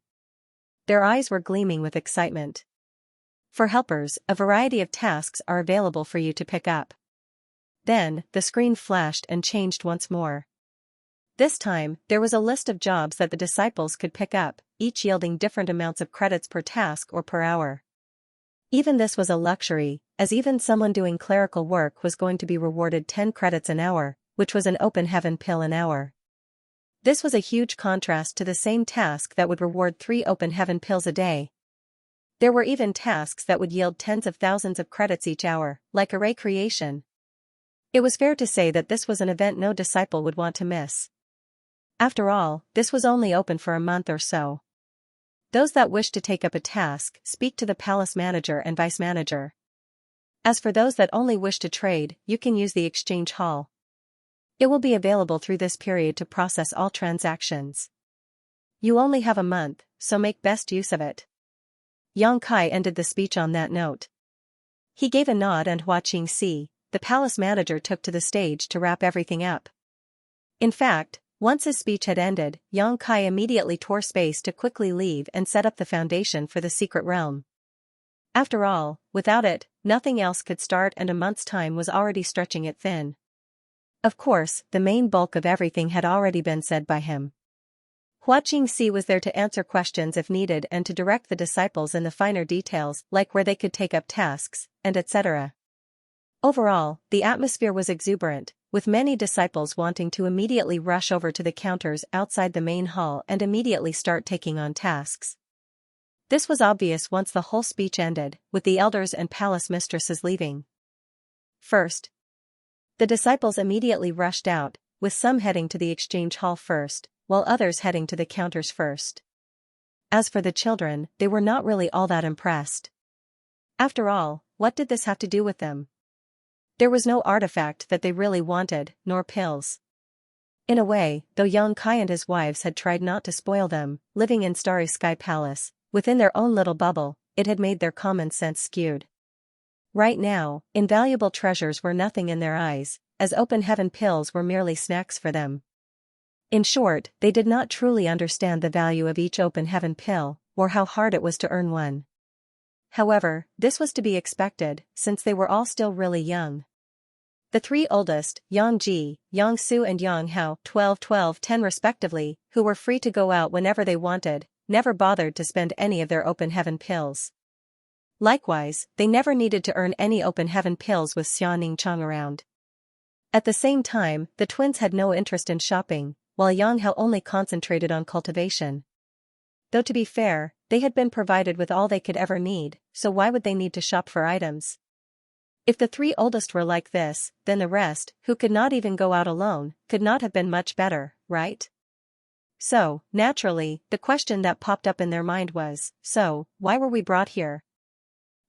Their eyes were gleaming with excitement. For helpers, a variety of tasks are available for you to pick up. Then, the screen flashed and changed once more. This time, there was a list of jobs that the disciples could pick up, each yielding different amounts of credits per task or per hour. Even this was a luxury, as even someone doing clerical work was going to be rewarded 10 credits an hour, which was an Open Heaven pill an hour. This was a huge contrast to the same task that would reward 3 Open Heaven pills a day. There were even tasks that would yield tens of thousands of credits each hour, like array creation. It was fair to say that this was an event no disciple would want to miss. After all, this was only open for a month or so. Those that wish to take up a task, speak to the palace manager and vice manager. As for those that only wish to trade, you can use the exchange hall. It will be available through this period to process all transactions. You only have a month, so make best use of it. Xianxia ended the speech on that note. He gave a nod and Hua Qingxi, the palace manager, took to the stage to wrap everything up. In fact, once his speech had ended, Xianxia immediately tore space to quickly leave and set up the foundation for the secret realm. After all, without it, nothing else could start, and a month's time was already stretching it thin. Of course, the main bulk of everything had already been said by him. Xianxia was there to answer questions if needed and to direct the disciples in the finer details like where they could take up tasks, and etc. Overall, the atmosphere was exuberant, with many disciples wanting to immediately rush over to the counters outside the main hall and immediately start taking on tasks. This was obvious once the whole speech ended, with the elders and palace mistresses leaving. First, the disciples immediately rushed out, with some heading to the exchange hall first, while others heading to the counters first. As for the children, they were not really all that impressed. After all, what did this have to do with them? There was no artifact that they really wanted, nor pills. In a way, though Xianxia and his wives had tried not to spoil them, living in Starry Sky Palace, within their own little bubble, it had made their common sense skewed. Right now, invaluable treasures were nothing in their eyes, as open heaven pills were merely snacks for them. In short, they did not truly understand the value of each open heaven pill, or how hard it was to earn one. However, this was to be expected, since they were all still really young. The three oldest, Yangji, Yangsu and Yanghao, 12, 12, 10 respectively, who were free to go out whenever they wanted, never bothered to spend any of their open heaven pills. Likewise, they never needed to earn any open heaven pills with Xianxia around. At the same time, the twins had no interest in shopping, while Yanghao only concentrated on cultivation. Though to be fair, they had been provided with all they could ever need, so why would they need to shop for items? If the three oldest were like this, then the rest, who could not even go out alone, could not have been much better, right? So, naturally, the question that popped up in their mind was, so, why were we brought here?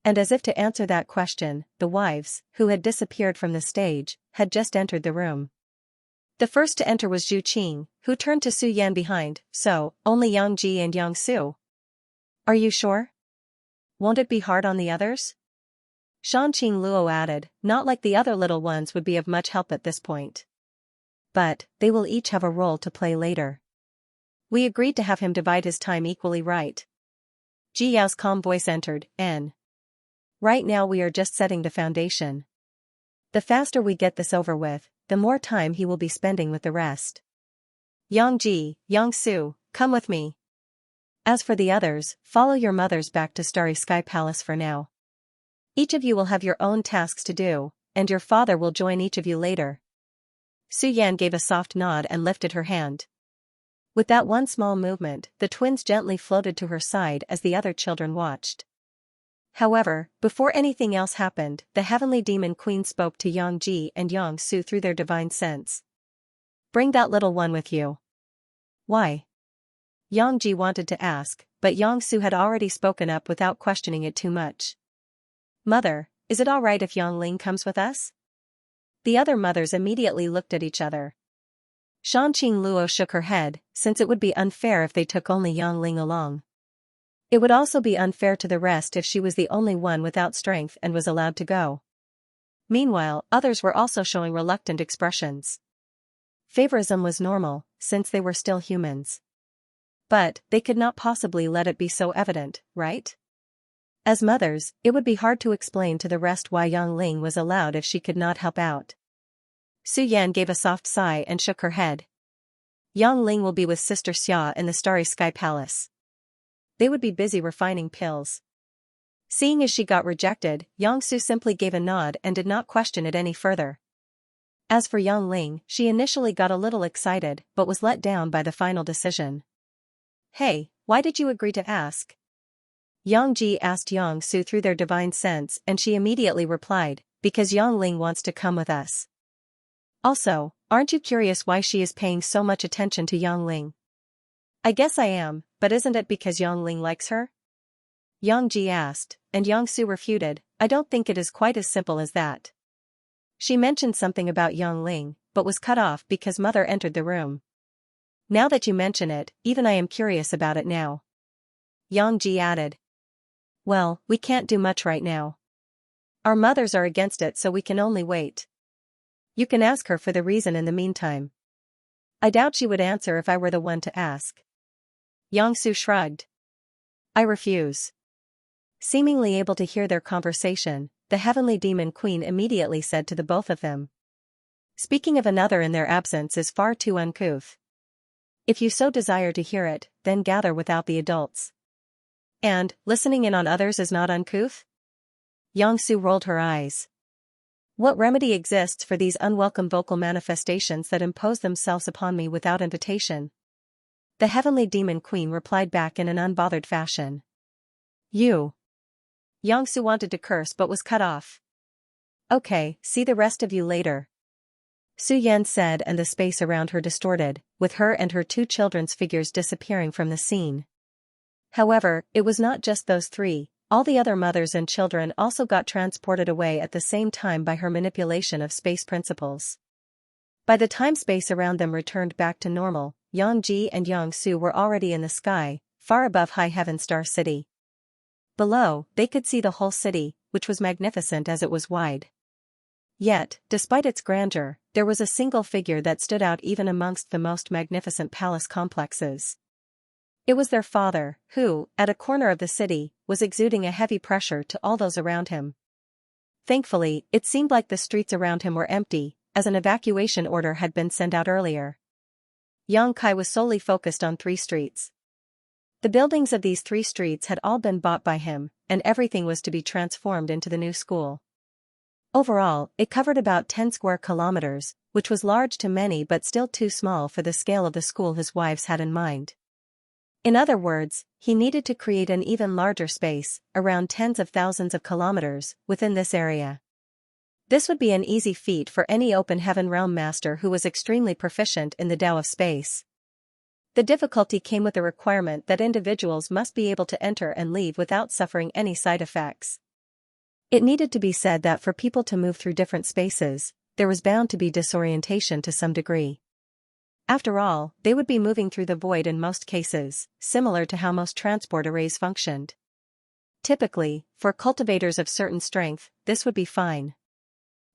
And as if to answer that question, the wives, who had disappeared from the stage, had just entered the room. The first to enter was Zhu Qing, who turned to Su Yan behind, so, only Yangji and Yangsu? Are you sure? Won't it be hard on the others? Shanqing Luo added, not like the other little ones would be of much help at this point. But, they will each have a role to play later. We agreed to have him divide his time equally, right? Ji Yao's calm voice entered, N. Right now we are just setting the foundation. The faster we get this over with, the more time he will be spending with the rest. Yangji, Yangsu, come with me. As for the others, follow your mothers back to Starry Sky Palace for now. Each of you will have your own tasks to do, and your father will join each of you later. Su Yan gave a soft nod and lifted her hand. With that one small movement, the twins gently floated to her side as the other children watched. However, before anything else happened, the heavenly demon queen spoke to Yangji and Yangsu through their divine sense. Bring that little one with you. Why? Yangji wanted to ask, but Yangsu had already spoken up without questioning it too much. Mother, is it all right if Yangling comes with us? The other mothers immediately looked at each other. Shanqing Luo shook her head, since it would be unfair if they took only Yangling along. It would also be unfair to the rest if she was the only one without strength and was allowed to go. Meanwhile, others were also showing reluctant expressions. Favorism was normal, since they were still humans. But, they could not possibly let it be so evident, right? As mothers, it would be hard to explain to the rest why Yangling was allowed if she could not help out. Su Yan gave a soft sigh and shook her head. Yangling will be with Sister Xia in the Starry Sky Palace. They would be busy refining pills. Seeing as she got rejected, Yangsu simply gave a nod and did not question it any further. As for Yangling, she initially got a little excited but was let down by the final decision. Hey, why did you agree to ask? Yangji asked Yangsu through their divine sense and she immediately replied, because Yangling wants to come with us. Also, aren't you curious why she is paying so much attention to Yangling? I guess I am, but isn't it because Yangling likes her? Yangji asked, and Yangsu refuted, I don't think it is quite as simple as that. She mentioned something about Yangling, but was cut off because mother entered the room. Now that you mention it, even I am curious about it now. Yangji added. Well, we can't do much right now. Our mothers are against it so we can only wait. You can ask her for the reason in the meantime. I doubt she would answer if I were the one to ask. Yangsu shrugged. I refuse. Seemingly able to hear their conversation, the heavenly demon queen immediately said to the both of them. Speaking of another in their absence is far too uncouth. If you so desire to hear it, then gather without the adults. And, listening in on others is not uncouth? Xianxia rolled her eyes. What remedy exists for these unwelcome vocal manifestations that impose themselves upon me without invitation? The heavenly demon queen replied back in an unbothered fashion. You. Xianxia wanted to curse but was cut off. Okay, see the rest of you later. Su Yan said, and the space around her distorted, with her and her two children's figures disappearing from the scene. However, it was not just those three, all the other mothers and children also got transported away at the same time by her manipulation of space principles. By the time space around them returned back to normal, Yangji and Yangsu were already in the sky, far above High Heaven Star City. Below, they could see the whole city, which was magnificent as it was wide. Yet, despite its grandeur, there was a single figure that stood out even amongst the most magnificent palace complexes. It was their father, who, at a corner of the city, was exuding a heavy pressure to all those around him. Thankfully, it seemed like the streets around him were empty, as an evacuation order had been sent out earlier. Yang Kai was solely focused on 3 streets. The buildings of these 3 streets had all been bought by him, and everything was to be transformed into the new school. Overall, it covered about 10 square kilometers, which was large to many but still too small for the scale of the school his wives had in mind. In other words, he needed to create an even larger space, around tens of thousands of kilometers, within this area. This would be an easy feat for any open heaven realm master who was extremely proficient in the Tao of space. The difficulty came with the requirement that individuals must be able to enter and leave without suffering any side effects. It needed to be said that for people to move through different spaces, there was bound to be disorientation to some degree. After all, they would be moving through the void in most cases, similar to how most transport arrays functioned. Typically, for cultivators of certain strength, this would be fine.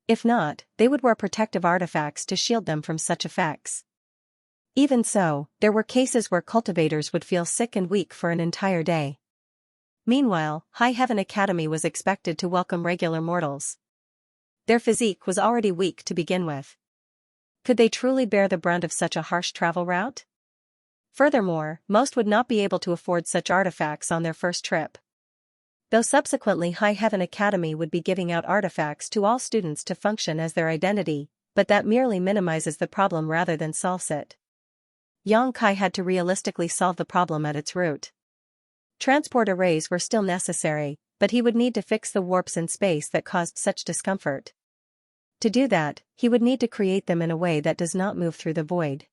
If not, they would wear protective artifacts to shield them from such effects. Even so, there were cases where cultivators would feel sick and weak for an entire day. Meanwhile, High Heaven Academy was expected to welcome regular mortals. Their physique was already weak to begin with. Could they truly bear the brunt of such a harsh travel route? Furthermore, most would not be able to afford such artifacts on their first trip. Though subsequently High Heaven Academy would be giving out artifacts to all students to function as their identity, but that merely minimizes the problem rather than solves it. Yang Kai had to realistically solve the problem at its root. Transport arrays were still necessary, but he would need to fix the warps in space that caused such discomfort. To do that, he would need to create them in a way that does not move through the void.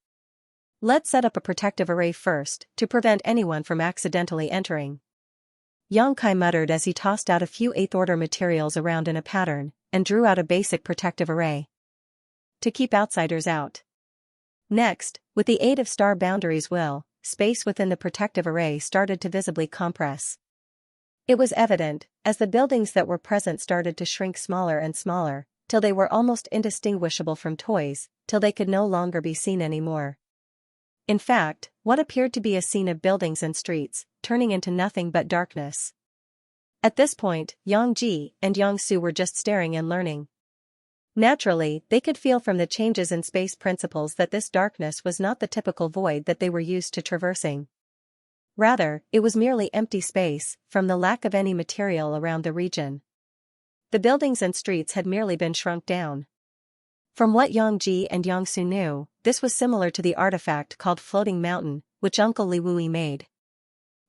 Let's set up a protective array first, to prevent anyone from accidentally entering. Yang Kai muttered as he tossed out a few 8th-order materials around in a pattern, and drew out a basic protective array. To keep outsiders out. Next, with the aid of star boundaries space within the protective array started to visibly compress. It was evident, as the buildings that were present started to shrink smaller and smaller, till they were almost indistinguishable from toys, till they could no longer be seen anymore. In fact, what appeared to be a scene of buildings and streets, turning into nothing but darkness. At this point, Yang Ji and Yang Su were just staring and learning. Naturally, they could feel from the changes in space principles that this darkness was not the typical void that they were used to traversing. Rather, it was merely empty space, from the lack of any material around the region. The buildings and streets had merely been shrunk down. From what Yang Ji and Yang Su knew, this was similar to the artifact called Floating Mountain, which Uncle Li Wui made.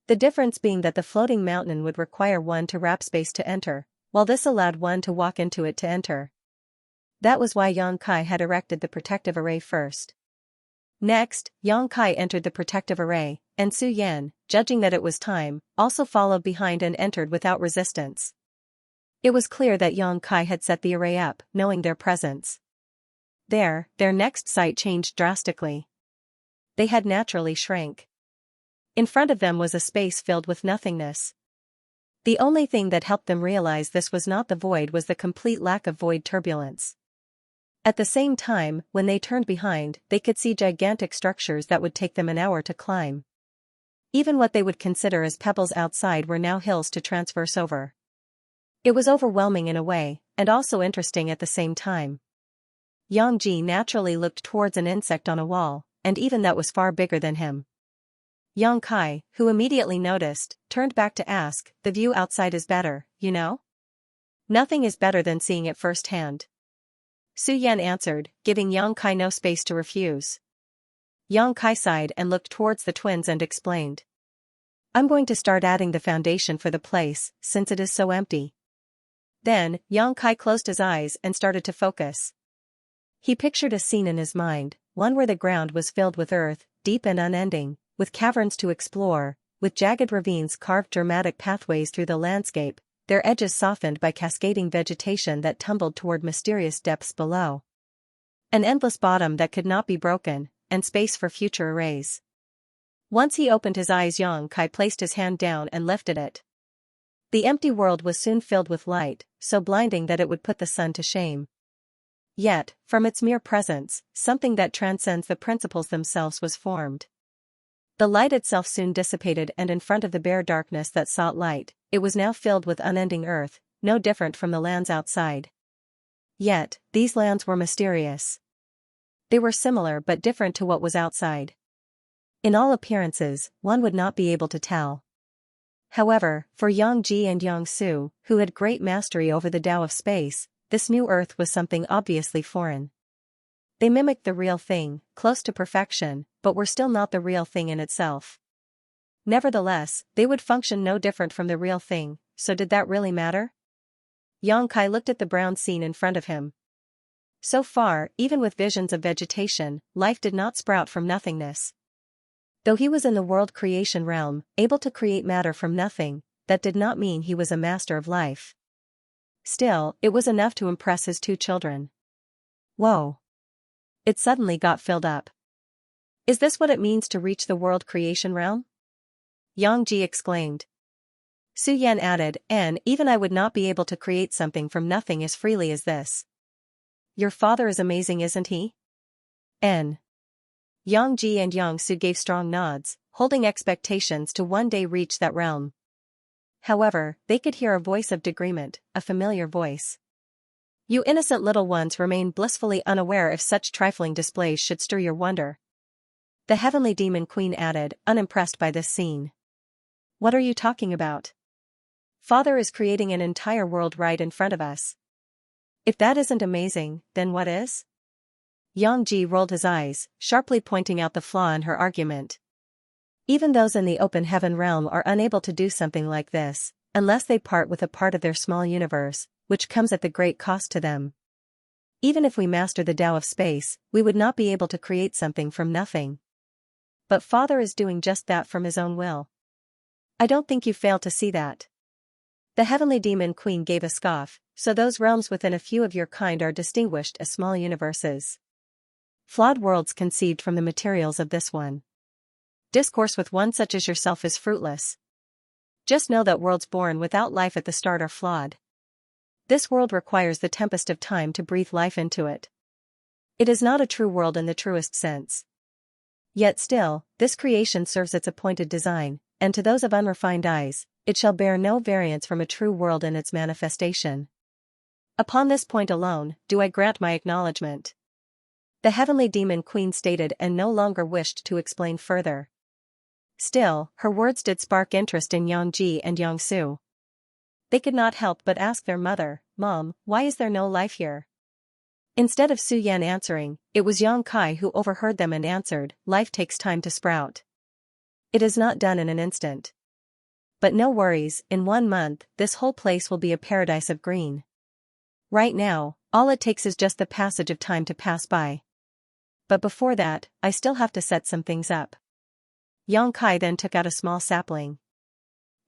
The difference being that the floating mountain would require one to wrap space to enter, while this allowed one to walk into it to enter. That was why Yang Kai had erected the protective array first. Next, Yang Kai entered the protective array, and Su Yan, judging that it was time, also followed behind and entered without resistance. It was clear that Yang Kai had set the array up, knowing their presence. Their next sight changed drastically. They had naturally shrank. In front of them was a space filled with nothingness. The only thing that helped them realize this was not the void was the complete lack of void turbulence. At the same time, when they turned behind, they could see gigantic structures that would take them an hour to climb. Even what they would consider as pebbles outside were now hills to transverse over. It was overwhelming in a way, and also interesting at the same time. Yang naturally looked towards an insect on a wall, and even that was far bigger than him. Yang Kai, who immediately noticed, turned back to ask, "The view outside is better, you know? Nothing is better than seeing it firsthand." Su Yan answered, giving Yang Kai no space to refuse. Yang Kai sighed and looked towards the twins and explained. "I'm going to start adding the foundation for the place, since it is so empty." Then, Yang Kai closed his eyes and started to focus. He pictured a scene in his mind, one where the ground was filled with earth, deep and unending, with caverns to explore, with jagged ravines carved dramatic pathways through the landscape, their edges softened by cascading vegetation that tumbled toward mysterious depths below. An endless bottom that could not be broken, and space for future arrays. Once he opened his eyes, Yang Kai placed his hand down and lifted it. The empty world was soon filled with light, so blinding that it would put the sun to shame. Yet, from its mere presence, something that transcends the principles themselves was formed. The light itself soon dissipated, and in front of the bare darkness that sought light, it was now filled with unending earth, no different from the lands outside. Yet, these lands were mysterious. They were similar but different to what was outside. In all appearances, one would not be able to tell. However, for Yang Ji and Yang Su, who had great mastery over the Tao of space, this new earth was something obviously foreign. They mimicked the real thing, close to perfection, but were still not the real thing in itself. Nevertheless, they would function no different from the real thing, so did that really matter? Yang Kai looked at the brown scene in front of him. So far, even with visions of vegetation, life did not sprout from nothingness. Though he was in the world creation realm, able to create matter from nothing, that did not mean he was a master of life. Still, it was enough to impress his two children. Whoa! It suddenly got filled up. Is this what it means to reach the world creation realm? Yang Ji exclaimed. Su Yan added, and even I would not be able to create something from nothing as freely as this. Your father is amazing, isn't he? N. Yang Ji and Yang Su gave strong nods, holding expectations to one day reach that realm. However, they could hear a voice of disagreement, a familiar voice. You innocent little ones remain blissfully unaware if such trifling displays should stir your wonder. The heavenly demon queen added, unimpressed by this scene. What are you talking about? Father is creating an entire world right in front of us. If that isn't amazing, then what is? Yang Ji rolled his eyes, sharply pointing out the flaw in her argument. Even those in the open heaven realm are unable to do something like this, unless they part with a part of their small universe, which comes at the great cost to them. Even if we master the Tao of space, we would not be able to create something from nothing. But Father is doing just that from his own will. I don't think you fail to see that. The heavenly demon queen gave a scoff, so those realms within a few of your kind are distinguished as small universes. Flawed worlds conceived from the materials of this one. Discourse with one such as yourself is fruitless. Just know that worlds born without life at the start are flawed. This world requires the tempest of time to breathe life into it. It is not a true world in the truest sense. Yet still, this creation serves its appointed design, and to those of unrefined eyes, it shall bear no variance from a true world in its manifestation. Upon this point alone, do I grant my acknowledgement. The heavenly demon queen stated and no longer wished to explain further. Still, her words did spark interest in Yang Ji and Yang Su. They could not help but ask their mother, Mom, why is there no life here? Instead of Su Yan answering, it was Yang Kai who overheard them and answered, life takes time to sprout. It is not done in an instant. But no worries, in 1 month, this whole place will be a paradise of green. Right now, all it takes is just the passage of time to pass by. But before that, I still have to set some things up. Yang Kai then took out a small sapling.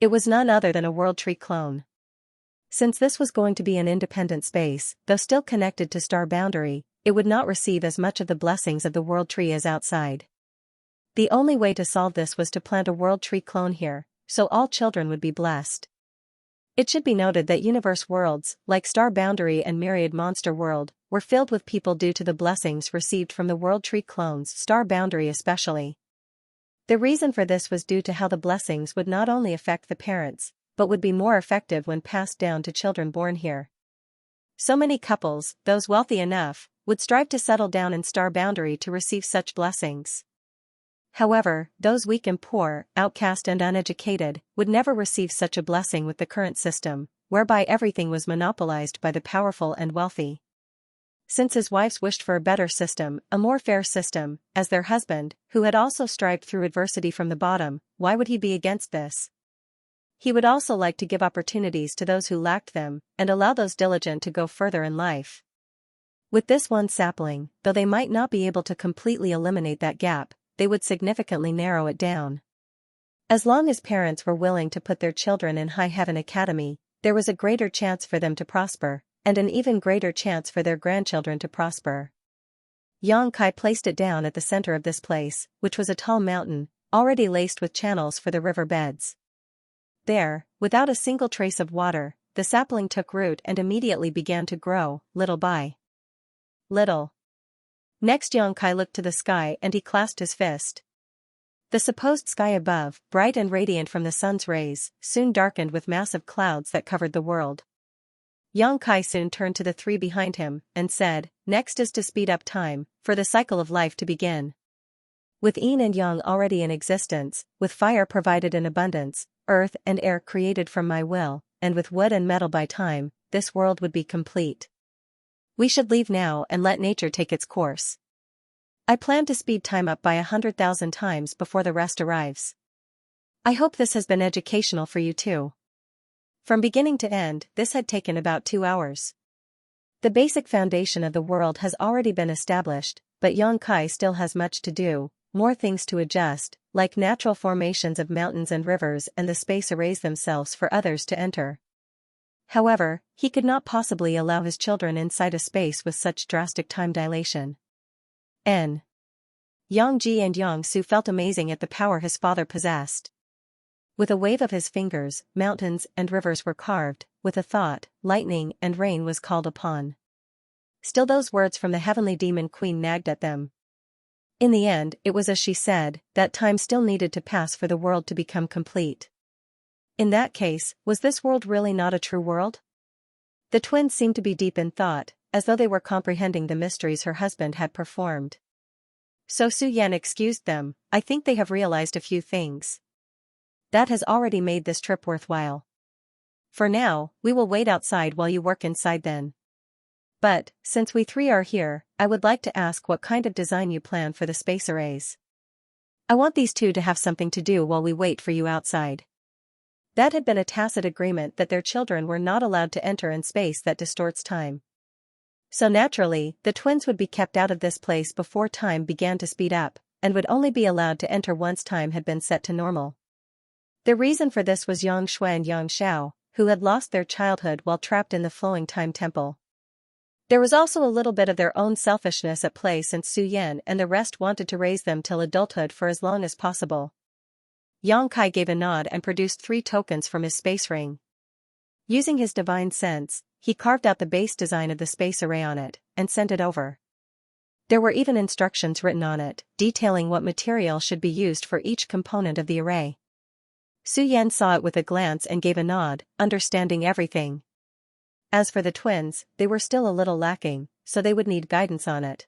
It was none other than a world tree clone. Since this was going to be an independent space, though still connected to star boundary, it would not receive as much of the blessings of the world tree as outside. The only way to solve this was to plant a world tree clone here, so all children would be blessed. It should be noted that universe worlds, like Star Boundary and Myriad Monster World, were filled with people due to the blessings received from the World Tree clones, Star Boundary especially. The reason for this was due to how the blessings would not only affect the parents, but would be more effective when passed down to children born here. So many couples, those wealthy enough, would strive to settle down in star boundary to receive such blessings. However, those weak and poor, outcast and uneducated, would never receive such a blessing with the current system, whereby everything was monopolized by the powerful and wealthy. Since his wives wished for a better system, a more fair system, as their husband, who had also strived through adversity from the bottom, why would he be against this? He would also like to give opportunities to those who lacked them, and allow those diligent to go further in life. With this one sapling, though they might not be able to completely eliminate that gap, they would significantly narrow it down. As long as parents were willing to put their children in High Heaven Academy, there was a greater chance for them to prosper, and an even greater chance for their grandchildren to prosper. Xianxia placed it down at the center of this place, which was a tall mountain, already laced with channels for the river beds. There, without a single trace of water, the sapling took root and immediately began to grow, little by little. Next Xianxia looked to the sky and he clasped his fist. The supposed sky above, bright and radiant from the sun's rays, soon darkened with massive clouds that covered the world. Xianxia soon turned to the three behind him, and said, "Next is to speed up time, for the cycle of life to begin. With yin and yang already in existence, with fire provided in abundance, earth and air created from my will, and with wood and metal by time, this world would be complete. We should leave now and let nature take its course. I plan to speed time up by 100,000 times before the rest arrives." I hope this has been educational for you too. From beginning to end, this had taken about 2 hours. The basic foundation of the world has already been established, but Xianxia still has much to do, more things to adjust, like natural formations of mountains and rivers and the space arrays themselves for others to enter. However, he could not possibly allow his children inside a space with such drastic time dilation. Yangji and Yangsu felt amazing at the power his father possessed. With a wave of his fingers, mountains and rivers were carved, with a thought, lightning and rain was called upon. Still those words from the heavenly demon queen nagged at them. In the end, it was as she said, that time still needed to pass for the world to become complete. In that case, was this world really not a true world? The twins seemed to be deep in thought, as though they were comprehending the mysteries her husband had performed. So Su Yan excused them, "I think they have realized a few things. That has already made this trip worthwhile. For now, we will wait outside while you work inside then. But, since we three are here, I would like to ask what kind of design you plan for the space arrays. I want these two to have something to do while we wait for you outside." That had been a tacit agreement that their children were not allowed to enter in space that distorts time. So naturally, the twins would be kept out of this place before time began to speed up, and would only be allowed to enter once time had been set to normal. The reason for this was Yang Shui and Yang Xiao, who had lost their childhood while trapped in the flowing time temple. There was also a little bit of their own selfishness at play since Su Yan and the rest wanted to raise them till adulthood for as long as possible. Xianxia gave a nod and produced 3 tokens from his space ring. Using his divine sense, he carved out the base design of the space array on it, and sent it over. There were even instructions written on it, detailing what material should be used for each component of the array. Su Yan saw it with a glance and gave a nod, understanding everything. As for the twins, they were still a little lacking, so they would need guidance on it.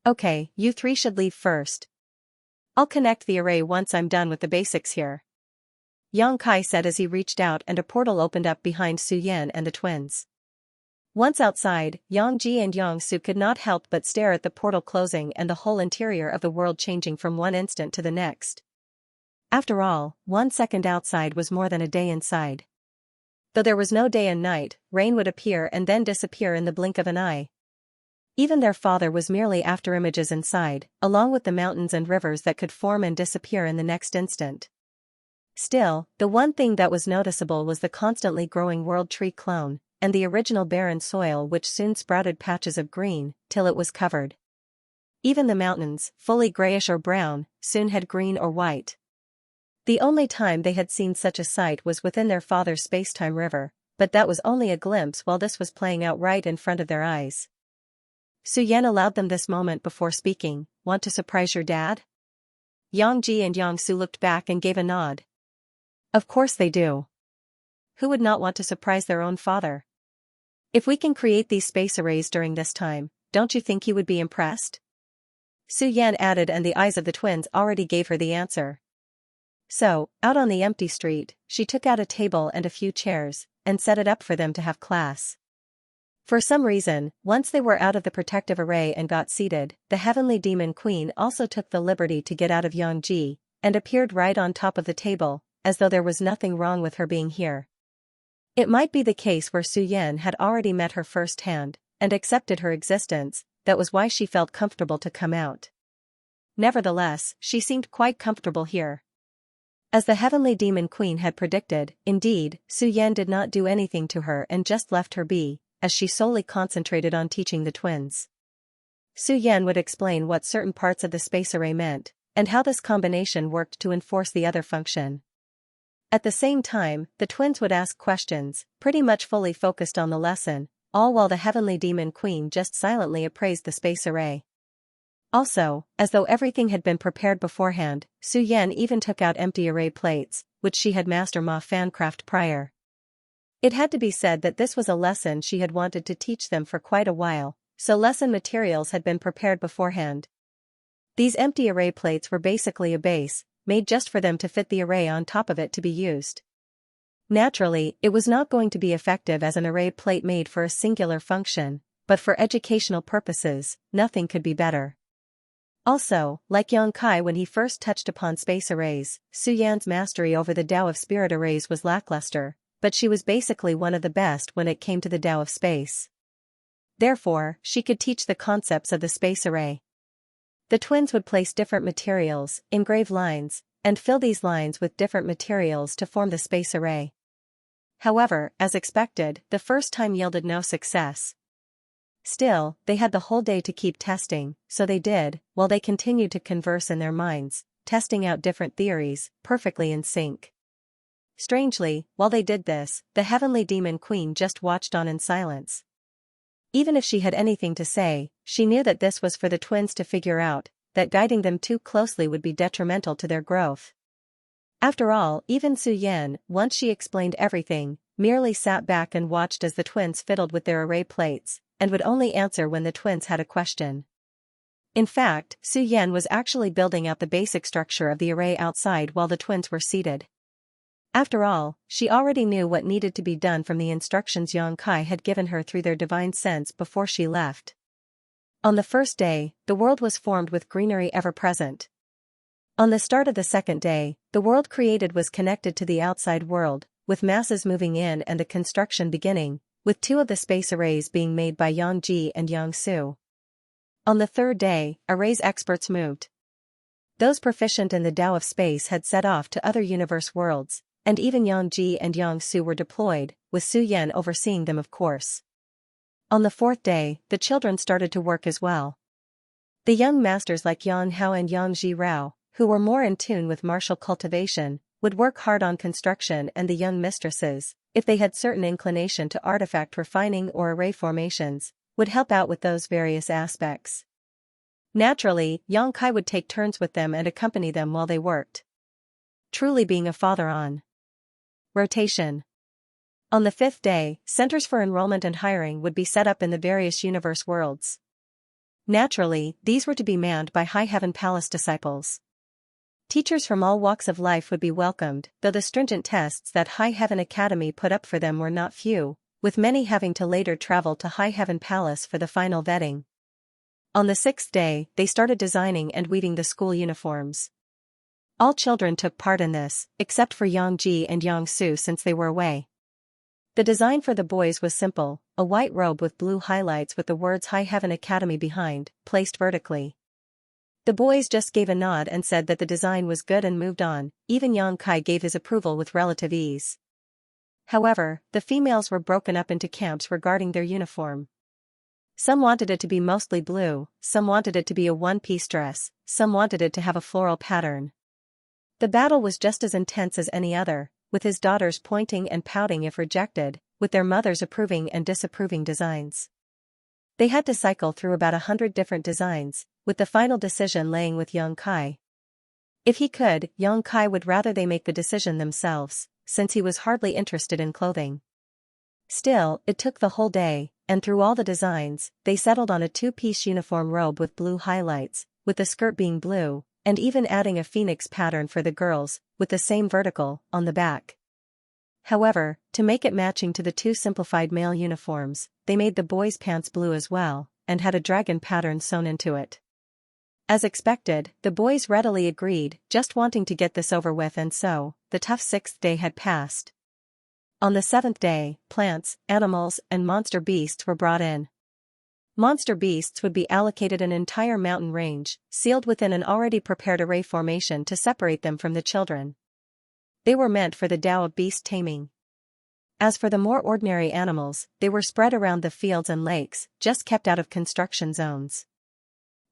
"Okay, you 3 should leave first. I'll connect the array once I'm done with the basics here," Xianxia said as he reached out and a portal opened up behind Su Yan and the twins. Once outside, Yangji and Yangsu could not help but stare at the portal closing and the whole interior of the world changing from one instant to the next. After all, 1 second outside was more than a day inside. Though there was no day and night, rain would appear and then disappear in the blink of an eye. Even their father was merely after images inside, along with the mountains and rivers that could form and disappear in the next instant. Still, the one thing that was noticeable was the constantly growing world tree clone, and the original barren soil which soon sprouted patches of green, till it was covered. Even the mountains, fully grayish or brown, soon had green or white. The only time they had seen such a sight was within their father's space-time river, but that was only a glimpse while this was playing out right in front of their eyes. Su Yan allowed them this moment before speaking, "Want to surprise your dad?" Yangji and Yangsu looked back and gave a nod. Of course they do. Who would not want to surprise their own father? If we can create these space arrays during this time, don't you think he would be impressed? Su Yan added, and the eyes of the twins already gave her the answer. So, out on the empty street, she took out a table and a few chairs, and set it up for them to have class. For some reason, once they were out of the protective array and got seated, the heavenly demon queen also took the liberty to get out of Xianxia, and appeared right on top of the table, as though there was nothing wrong with her being here. It might be the case where Su Yan had already met her firsthand, and accepted her existence, that was why she felt comfortable to come out. Nevertheless, she seemed quite comfortable here. As the heavenly demon queen had predicted, indeed, Su Yan did not do anything to her and just left her be, as she solely concentrated on teaching the twins. Su Yan would explain what certain parts of the space array meant, and how this combination worked to enforce the other function. At the same time, the twins would ask questions, pretty much fully focused on the lesson, all while the heavenly demon queen just silently appraised the space array. Also, as though everything had been prepared beforehand, Su Yan even took out empty array plates, which she had master ma fancraft prior. It had to be said that this was a lesson she had wanted to teach them for quite a while, so lesson materials had been prepared beforehand. These empty array plates were basically a base, made just for them to fit the array on top of it to be used. Naturally, it was not going to be effective as an array plate made for a singular function, but for educational purposes, nothing could be better. Also, like Xianxia when he first touched upon space arrays, Su Yan's mastery over the Tao of spirit arrays was lackluster, but she was basically one of the best when it came to the Tao of space. Therefore, she could teach the concepts of the space array. The twins would place different materials, engrave lines, and fill these lines with different materials to form the space array. However, as expected, the first time yielded no success. Still, they had the whole day to keep testing, so they did, while they continued to converse in their minds, testing out different theories, perfectly in sync. Strangely, while they did this, the heavenly demon queen just watched on in silence. Even if she had anything to say, she knew that this was for the twins to figure out, that guiding them too closely would be detrimental to their growth. After all, even Su Yan, once she explained everything, merely sat back and watched as the twins fiddled with their array plates, and would only answer when the twins had a question. In fact, Su Yan was actually building out the basic structure of the array outside while the twins were seated. After all, she already knew what needed to be done from the instructions Xianxia had given her through their divine sense before she left. On the first day, the world was formed with greenery ever present. On the start of the second day, the world created was connected to the outside world, with masses moving in and the construction beginning, with two of the space arrays being made by Xianxia and Xianxia. On the third day, arrays experts moved. Those proficient in the Tao of space had set off to other universe worlds, and even Xianxia and Xianxia were deployed, with Su Yan overseeing them of course. On the fourth day, the children started to work as well. The young masters like Yang Hao and Yang Zhirao, who were more in tune with martial cultivation, would work hard on construction, and the young mistresses, if they had certain inclination to artifact refining or array formations, would help out with those various aspects. Naturally, Xianxia would take turns with them and accompany them while they worked. Truly being a father on rotation. On the fifth day, centers for enrollment and hiring would be set up in the various universe worlds. Naturally, these were to be manned by High Heaven Palace disciples. Teachers from all walks of life would be welcomed, though the stringent tests that High Heaven Academy put up for them were not few, with many having to later travel to High Heaven Palace for the final vetting. On the sixth day, they started designing and weaving the school uniforms. All children took part in this, except for Xianxia and Xianxia since they were away. The design for the boys was simple, a white robe with blue highlights with the words High Heaven Academy behind, placed vertically. The boys just gave a nod and said that the design was good and moved on, even Xianxia gave his approval with relative ease. However, the females were broken up into camps regarding their uniform. Some wanted it to be mostly blue, some wanted it to be a one-piece dress, some wanted it to have a floral pattern. The battle was just as intense as any other, with his daughters pointing and pouting if rejected, with their mothers approving and disapproving designs. They had to cycle through about 100 different designs, with the final decision laying with Xianxia. If he could, Xianxia would rather they make the decision themselves, since he was hardly interested in clothing. Still, it took the whole day, and through all the designs, they settled on a two-piece uniform robe with blue highlights, with the skirt being blue, and even adding a phoenix pattern for the girls, with the same vertical, on the back. However, to make it matching to the two simplified male uniforms, they made the boys' pants blue as well, and had a dragon pattern sewn into it. As expected, the boys readily agreed, just wanting to get this over with, and so, the tough 6th day had passed. On the 7th day, plants, animals, and monster beasts were brought in. Monster beasts would be allocated an entire mountain range, sealed within an already prepared array formation to separate them from the children. They were meant for the Tao of beast taming. As for the more ordinary animals, they were spread around the fields and lakes, just kept out of construction zones.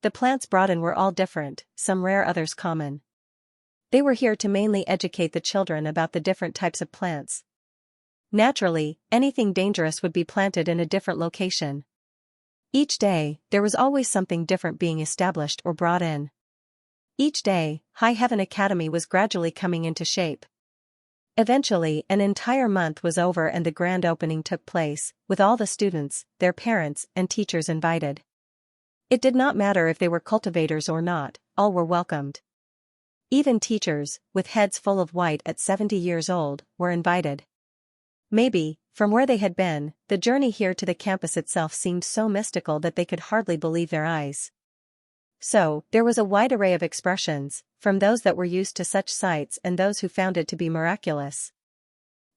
The plants brought in were all different, some rare, others common. They were here to mainly educate the children about the different types of plants. Naturally, anything dangerous would be planted in a different location. Each day, there was always something different being established or brought in. Each day, High Heaven Academy was gradually coming into shape. Eventually, an entire month was over and the grand opening took place, with all the students, their parents, and teachers invited. It did not matter if they were cultivators or not, all were welcomed. Even teachers, with heads full of white at 70 years old, were invited. Maybe, from where they had been, the journey here to the campus itself seemed so mystical that they could hardly believe their eyes. So, there was a wide array of expressions, from those that were used to such sights and those who found it to be miraculous.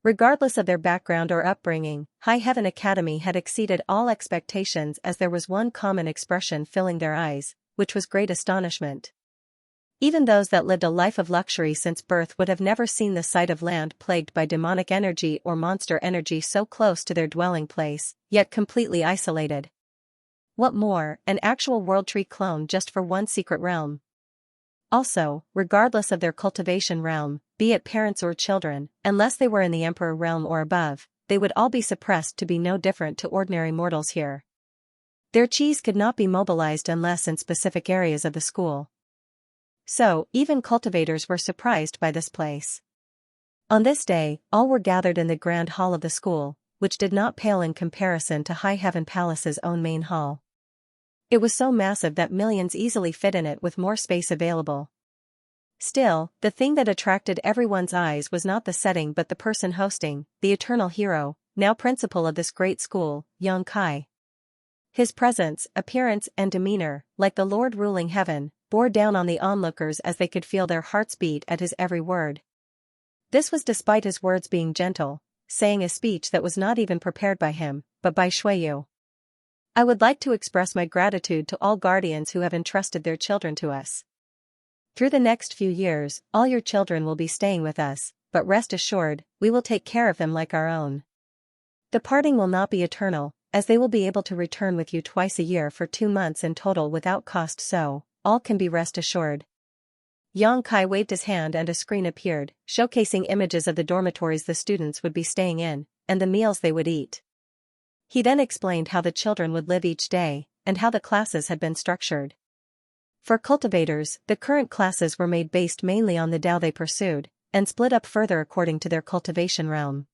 Regardless of their background or upbringing, High Heaven Academy had exceeded all expectations, as there was one common expression filling their eyes, which was great astonishment. Even those that lived a life of luxury since birth would have never seen the sight of land plagued by demonic energy or monster energy so close to their dwelling place, yet completely isolated. What more, an actual world tree clone just for one secret realm. Also, regardless of their cultivation realm, be it parents or children, unless they were in the Emperor realm or above, they would all be suppressed to be no different to ordinary mortals here. Their cheese could not be mobilized unless in specific areas of the school. So, even cultivators were surprised by this place. On this day, all were gathered in the grand hall of the school, which did not pale in comparison to High Heaven Palace's own main hall. It was so massive that millions easily fit in it with more space available. Still, the thing that attracted everyone's eyes was not the setting but the person hosting, the eternal hero, now principal of this great school, Xianxia. His presence, appearance, and demeanor, like the Lord ruling heaven, bore down on the onlookers as they could feel their hearts beat at his every word. This was despite his words being gentle, saying a speech that was not even prepared by him, but by Shuiyu. I would like to express my gratitude to all guardians who have entrusted their children to us. Through the next few years, all your children will be staying with us, but rest assured, we will take care of them like our own. The parting will not be eternal, as they will be able to return with you twice a year for 2 months in total without cost, so all can be rest assured. Xianxia waved his hand and a screen appeared, showcasing images of the dormitories the students would be staying in, and the meals they would eat. He then explained how the children would live each day, and how the classes had been structured. For cultivators, the current classes were made based mainly on the Tao they pursued, and split up further according to their cultivation realm.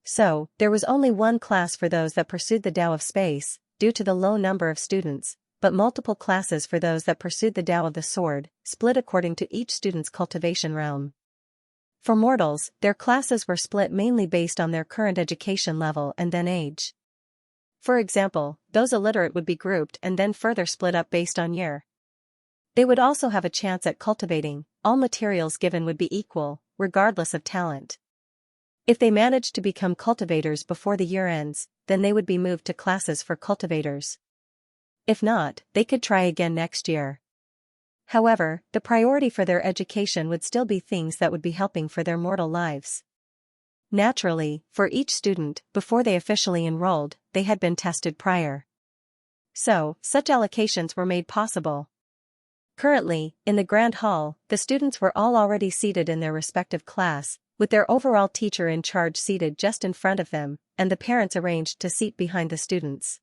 So, there was only one class for those that pursued the Tao of space, due to the low number of students, but multiple classes for those that pursued the Tao of the sword, split according to each student's cultivation realm. For mortals, their classes were split mainly based on their current education level and then age. For example, those illiterate would be grouped and then further split up based on year. They would also have a chance at cultivating, all materials given would be equal, regardless of talent. If they managed to become cultivators before the year ends, then they would be moved to classes for cultivators. If not, they could try again next year. However, the priority for their education would still be things that would be helping for their mortal lives. Naturally, for each student, before they officially enrolled, they had been tested prior. So, such allocations were made possible. Currently, in the Grand Hall, the students were all already seated in their respective class, with their overall teacher in charge seated just in front of them, and the parents arranged to seat behind the students.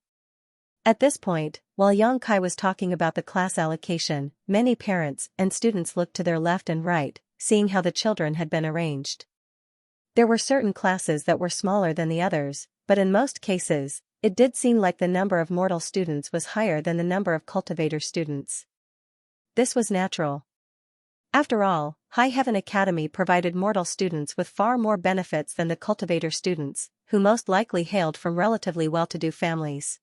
At this point, while Xianxia was talking about the class allocation, many parents and students looked to their left and right, seeing how the children had been arranged. There were certain classes that were smaller than the others, but in most cases, it did seem like the number of mortal students was higher than the number of cultivator students. This was natural. After all, High Heaven Academy provided mortal students with far more benefits than the cultivator students, who most likely hailed from relatively well-to-do families.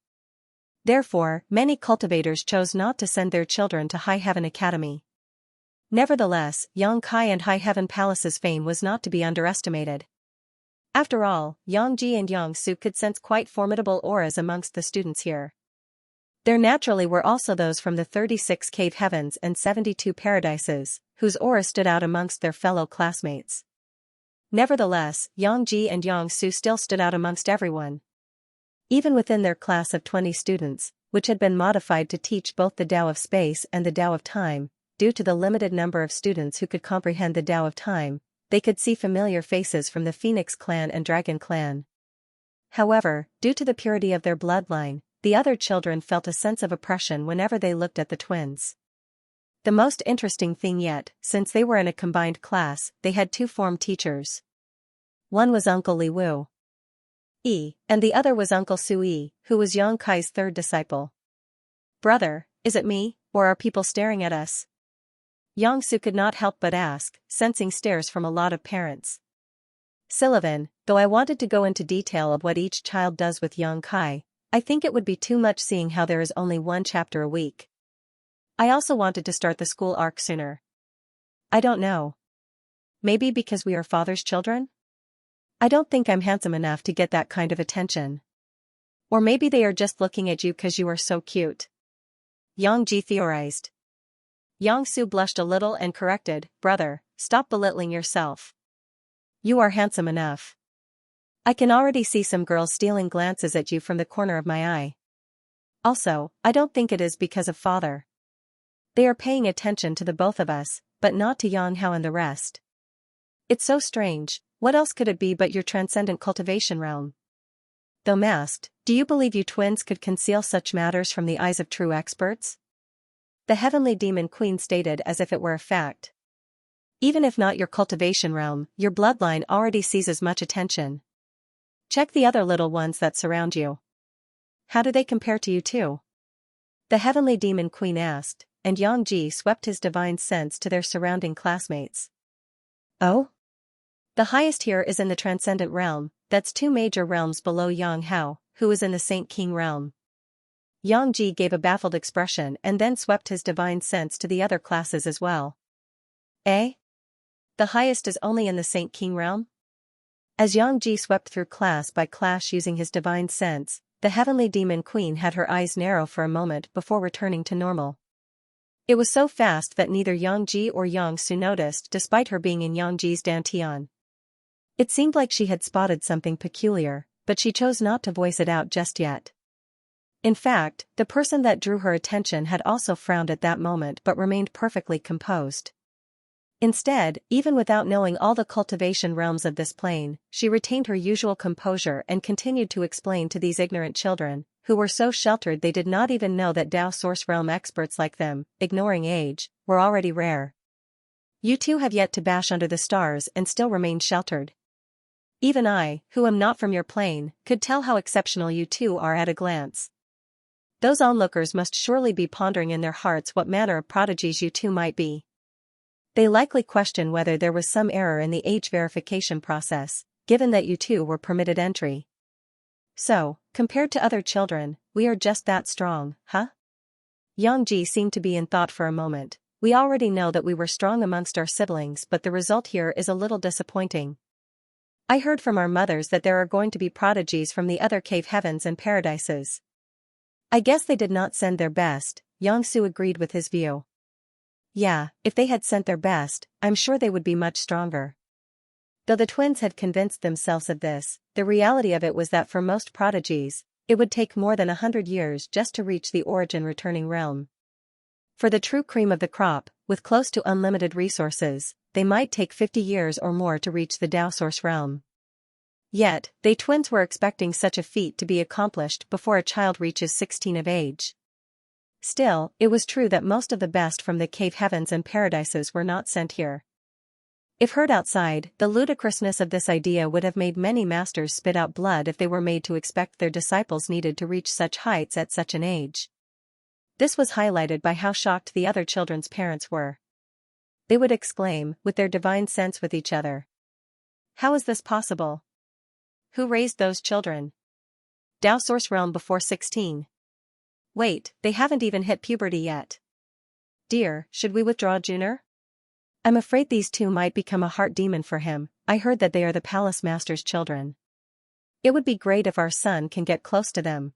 Therefore, many cultivators chose not to send their children to High Heaven Academy. Nevertheless, Xianxia and High Heaven Palace's fame was not to be underestimated. After all, Yangji and Yangsu could sense quite formidable auras amongst the students here. There naturally were also those from the 36 cave heavens and 72 paradises, whose aura stood out amongst their fellow classmates. Nevertheless, Yangji and Yangsu still stood out amongst everyone. Even within their class of 20 students, which had been modified to teach both the Tao of space and the Tao of time, due to the limited number of students who could comprehend the Tao of time, they could see familiar faces from the Phoenix clan and Dragon clan. However, due to the purity of their bloodline, the other children felt a sense of oppression whenever they looked at the twins. The most interesting thing yet, since they were in a combined class, they had two form teachers. One was Uncle Li Wu, and the other was Uncle Sui, who was Yang Kai's third disciple. "Brother, is it me, or are people staring at us?" Yang Su could not help but ask, sensing stares from a lot of parents. Sullivan, though I wanted to go into detail of what each child does with Yang Kai, I think it would be too much seeing how there is only one chapter a week. I also wanted to start the school arc sooner. I don't know. Maybe because we are father's children? I don't think I'm handsome enough to get that kind of attention. Or maybe they are just looking at you cause you are so cute. Yang Ji theorized. Yang Su blushed a little and corrected, "Brother, stop belittling yourself. You are handsome enough. I can already see some girls stealing glances at you from the corner of my eye. Also, I don't think it is because of father. They are paying attention to the both of us, but not to Yang Hao and the rest. It's so strange, what else could it be but your transcendent cultivation realm? Though masked, do you believe you twins could conceal such matters from the eyes of true experts?" The heavenly demon queen stated as if it were a fact. "Even if not your cultivation realm, your bloodline already sees as much attention. Check the other little ones that surround you. How do they compare to you too?" The heavenly demon queen asked, and Yang Ji swept his divine sense to their surrounding classmates. "Oh? The highest here is in the transcendent realm, that's 2 major realms below Yang Hao, who is in the Saint King realm." Yang Ji gave a baffled expression and then swept his divine sense to the other classes as well. "Eh? The highest is only in the Saint King realm?" As Yang Ji swept through class by class using his divine sense, the heavenly demon queen had her eyes narrow for a moment before returning to normal. It was so fast that neither Yang Ji or Yang Su noticed despite her being in Yang Ji's dantian. It seemed like she had spotted something peculiar, but she chose not to voice it out just yet. In fact, the person that drew her attention had also frowned at that moment but remained perfectly composed. Instead, even without knowing all the cultivation realms of this plane, she retained her usual composure and continued to explain to these ignorant children, who were so sheltered they did not even know that Tao Source realm experts like them, ignoring age, were already rare. You two have yet to bash under the stars and still remain sheltered. Even I, who am not from your plane, could tell how exceptional you two are at a glance. Those onlookers must surely be pondering in their hearts what manner of prodigies you two might be. They likely question whether there was some error in the age verification process, given that you two were permitted entry. So, compared to other children, we are just that strong, huh? Yang Ji seemed to be in thought for a moment. We already know that we were strong amongst our siblings, but the result here is a little disappointing. I heard from our mothers that there are going to be prodigies from the other cave heavens and paradises. I guess they did not send their best, Yang Su agreed with his view. Yeah, if they had sent their best, I'm sure they would be much stronger. Though the twins had convinced themselves of this, the reality of it was that for most prodigies, it would take more than 100 years just to reach the origin returning realm. For the true cream of the crop, with close to unlimited resources, they might take 50 years or more to reach the Tao Source realm. Yet, they twins were expecting such a feat to be accomplished before a child reaches 16 of age. Still, it was true that most of the best from the cave heavens and paradises were not sent here. If heard outside, the ludicrousness of this idea would have made many masters spit out blood if they were made to expect their disciples needed to reach such heights at such an age. This was highlighted by how shocked the other children's parents were. They would exclaim, with their divine sense with each other. How is this possible? Who raised those children? Dao Source Realm before 16. Wait, they haven't even hit puberty yet. Dear, should we withdraw Junior? I'm afraid these two might become a heart demon for him. I heard that they are the palace master's children. It would be great if our son can get close to them.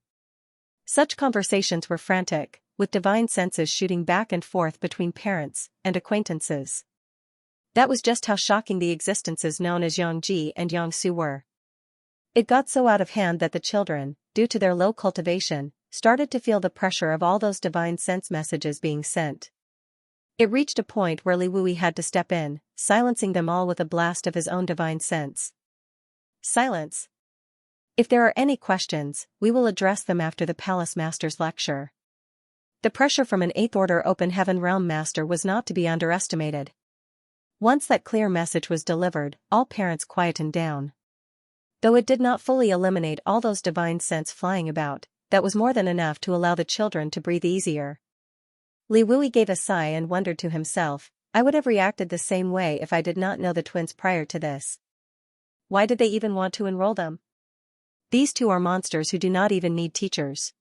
Such conversations were frantic, with divine senses shooting back and forth between parents and acquaintances. That was just how shocking the existences known as Yangji and Yangsu were. It got so out of hand that the children, due to their low cultivation, started to feel the pressure of all those divine sense messages being sent. It reached a point where Li Wui had to step in, silencing them all with a blast of his own divine sense. Silence. If there are any questions, we will address them after the Palace Master's lecture. The pressure from an 8th Order Open Heaven Realm Master was not to be underestimated. Once that clear message was delivered, all parents quietened down. Though it did not fully eliminate all those divine sense flying about, that was more than enough to allow the children to breathe easier. Li Wui gave a sigh and wondered to himself, I would have reacted the same way if I did not know the twins prior to this. Why did they even want to enroll them? These two are monsters who do not even need teachers.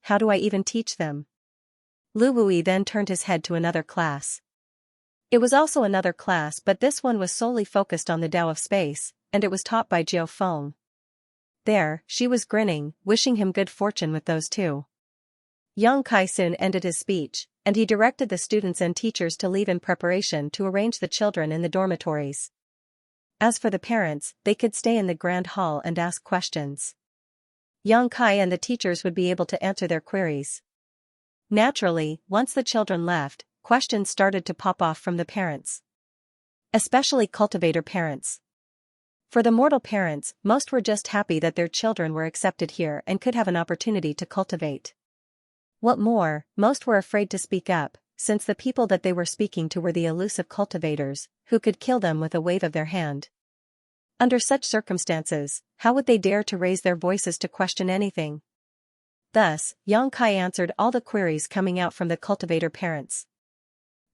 How do I even teach them? Li Wui then turned his head to another class. It was also another class, but this one was solely focused on the Tao of space, and it was taught by Jiao Feng. There, she was grinning, wishing him good fortune with those two. Yang Kai soon ended his speech, and he directed the students and teachers to leave in preparation to arrange the children in the dormitories. As for the parents, they could stay in the grand hall and ask questions. Yang Kai and the teachers would be able to answer their queries. Naturally, once the children left, questions started to pop off from the parents. Especially cultivator parents. For the mortal parents, most were just happy that their children were accepted here and could have an opportunity to cultivate. What more, most were afraid to speak up, since the people that they were speaking to were the elusive cultivators, who could kill them with a wave of their hand. Under such circumstances, how would they dare to raise their voices to question anything? Thus, Yang Kai answered all the queries coming out from the cultivator parents.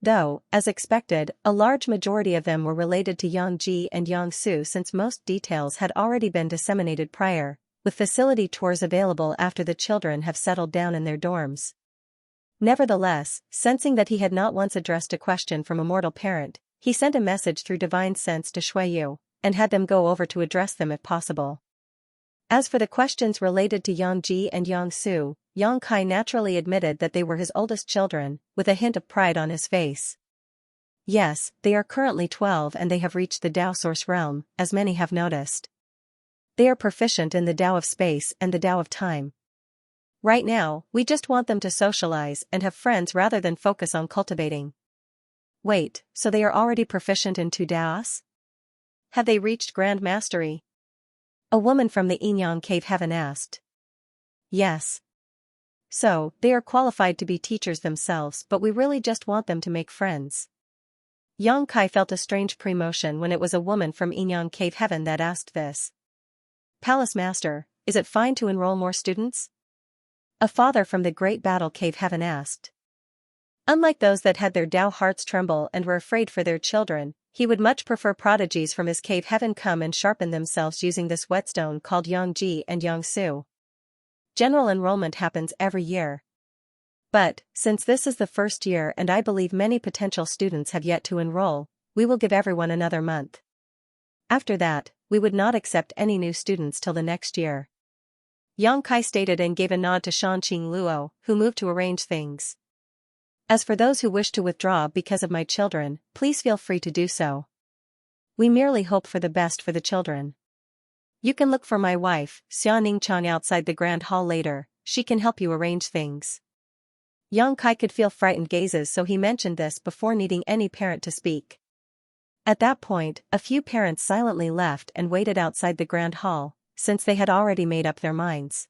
Though, as expected, a large majority of them were related to Yangji and Yangsu since most details had already been disseminated prior, with facility tours available after the children have settled down in their dorms. Nevertheless, sensing that he had not once addressed a question from a mortal parent, he sent a message through divine sense to Shuiyu, and had them go over to address them if possible. As for the questions related to Yangji and Yangsu, Yang Kai naturally admitted that they were his oldest children, with a hint of pride on his face. Yes, they are currently 12 and they have reached the Tao Source Realm, as many have noticed. They are proficient in the Tao of space and the Tao of time. Right now, we just want them to socialize and have friends rather than focus on cultivating. Wait, so they are already proficient in 2 Taos? Have they reached Grand Mastery? A woman from the Yinyang Cave Heaven asked. Yes. So, they are qualified to be teachers themselves, but we really just want them to make friends. Yang Kai felt a strange premotion when it was a woman from Yinyang Cave Heaven that asked this. Palace Master, is it fine to enroll more students? A father from the Great Battle Cave Heaven asked. Unlike those that had their Tao hearts tremble and were afraid for their children, he would much prefer prodigies from his cave heaven come and sharpen themselves using this whetstone called Yangji and Yangsu. General enrollment happens every year. But, since this is the first year and I believe many potential students have yet to enroll, we will give everyone another month. After that, we would not accept any new students till the next year. Yang Kai stated and gave a nod to Shanqing Luo, who moved to arrange things. As for those who wish to withdraw because of my children, please feel free to do so. We merely hope for the best for the children. You can look for my wife, Xianxia, outside the Grand Hall later, she can help you arrange things. Yang Kai could feel frightened gazes, so he mentioned this before needing any parent to speak. At that point, a few parents silently left and waited outside the Grand Hall, since they had already made up their minds.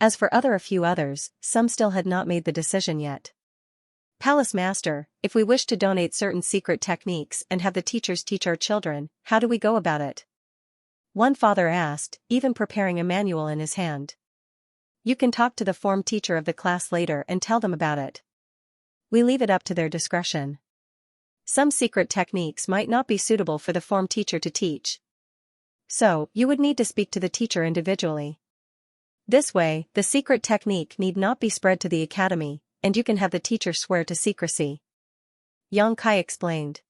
As for a few others, some still had not made the decision yet. Palace Master, if we wish to donate certain secret techniques and have the teachers teach our children, how do we go about it? One father asked, even preparing a manual in his hand. You can talk to the form teacher of the class later and tell them about it. We leave it up to their discretion. Some secret techniques might not be suitable for the form teacher to teach. So, you would need to speak to the teacher individually. This way, the secret technique need not be spread to the academy, and you can have the teacher swear to secrecy. Xianxia explained.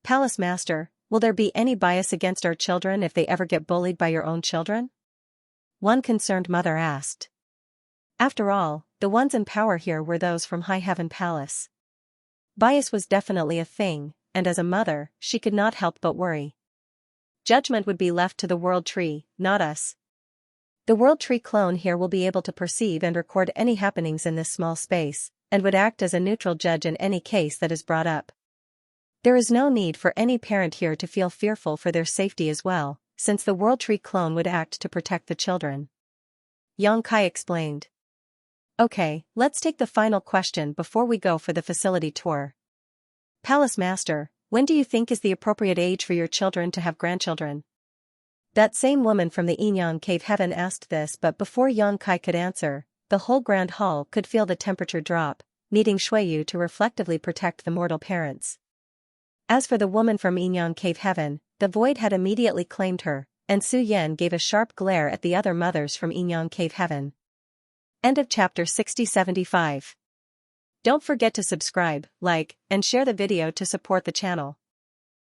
Palace Master, will there be any bias against our children if they ever get bullied by your own children? One concerned mother asked. After all, the ones in power here were those from High Heaven Palace. Bias was definitely a thing, and as a mother, she could not help but worry. Judgment would be left to the World Tree, not us. The World Tree clone here will be able to perceive and record any happenings in this small space, and would act as a neutral judge in any case that is brought up. There is no need for any parent here to feel fearful for their safety as well, since the World Tree clone would act to protect the children. Xianxia explained. Okay, let's take the final question before we go for the facility tour. Palace Master, when do you think is the appropriate age for your children to have grandchildren? That same woman from the Inyan Cave Heaven asked this, but before Xianxia could answer, the whole grand hall could feel the temperature drop, needing Shuiyu to reflectively protect the mortal parents. As for the woman from Inyan Cave Heaven, the void had immediately claimed her, and Su Yan gave a sharp glare at the other mothers from Inyan Cave Heaven. End of chapter 6075. Don't forget to subscribe, like, and share the video to support the channel.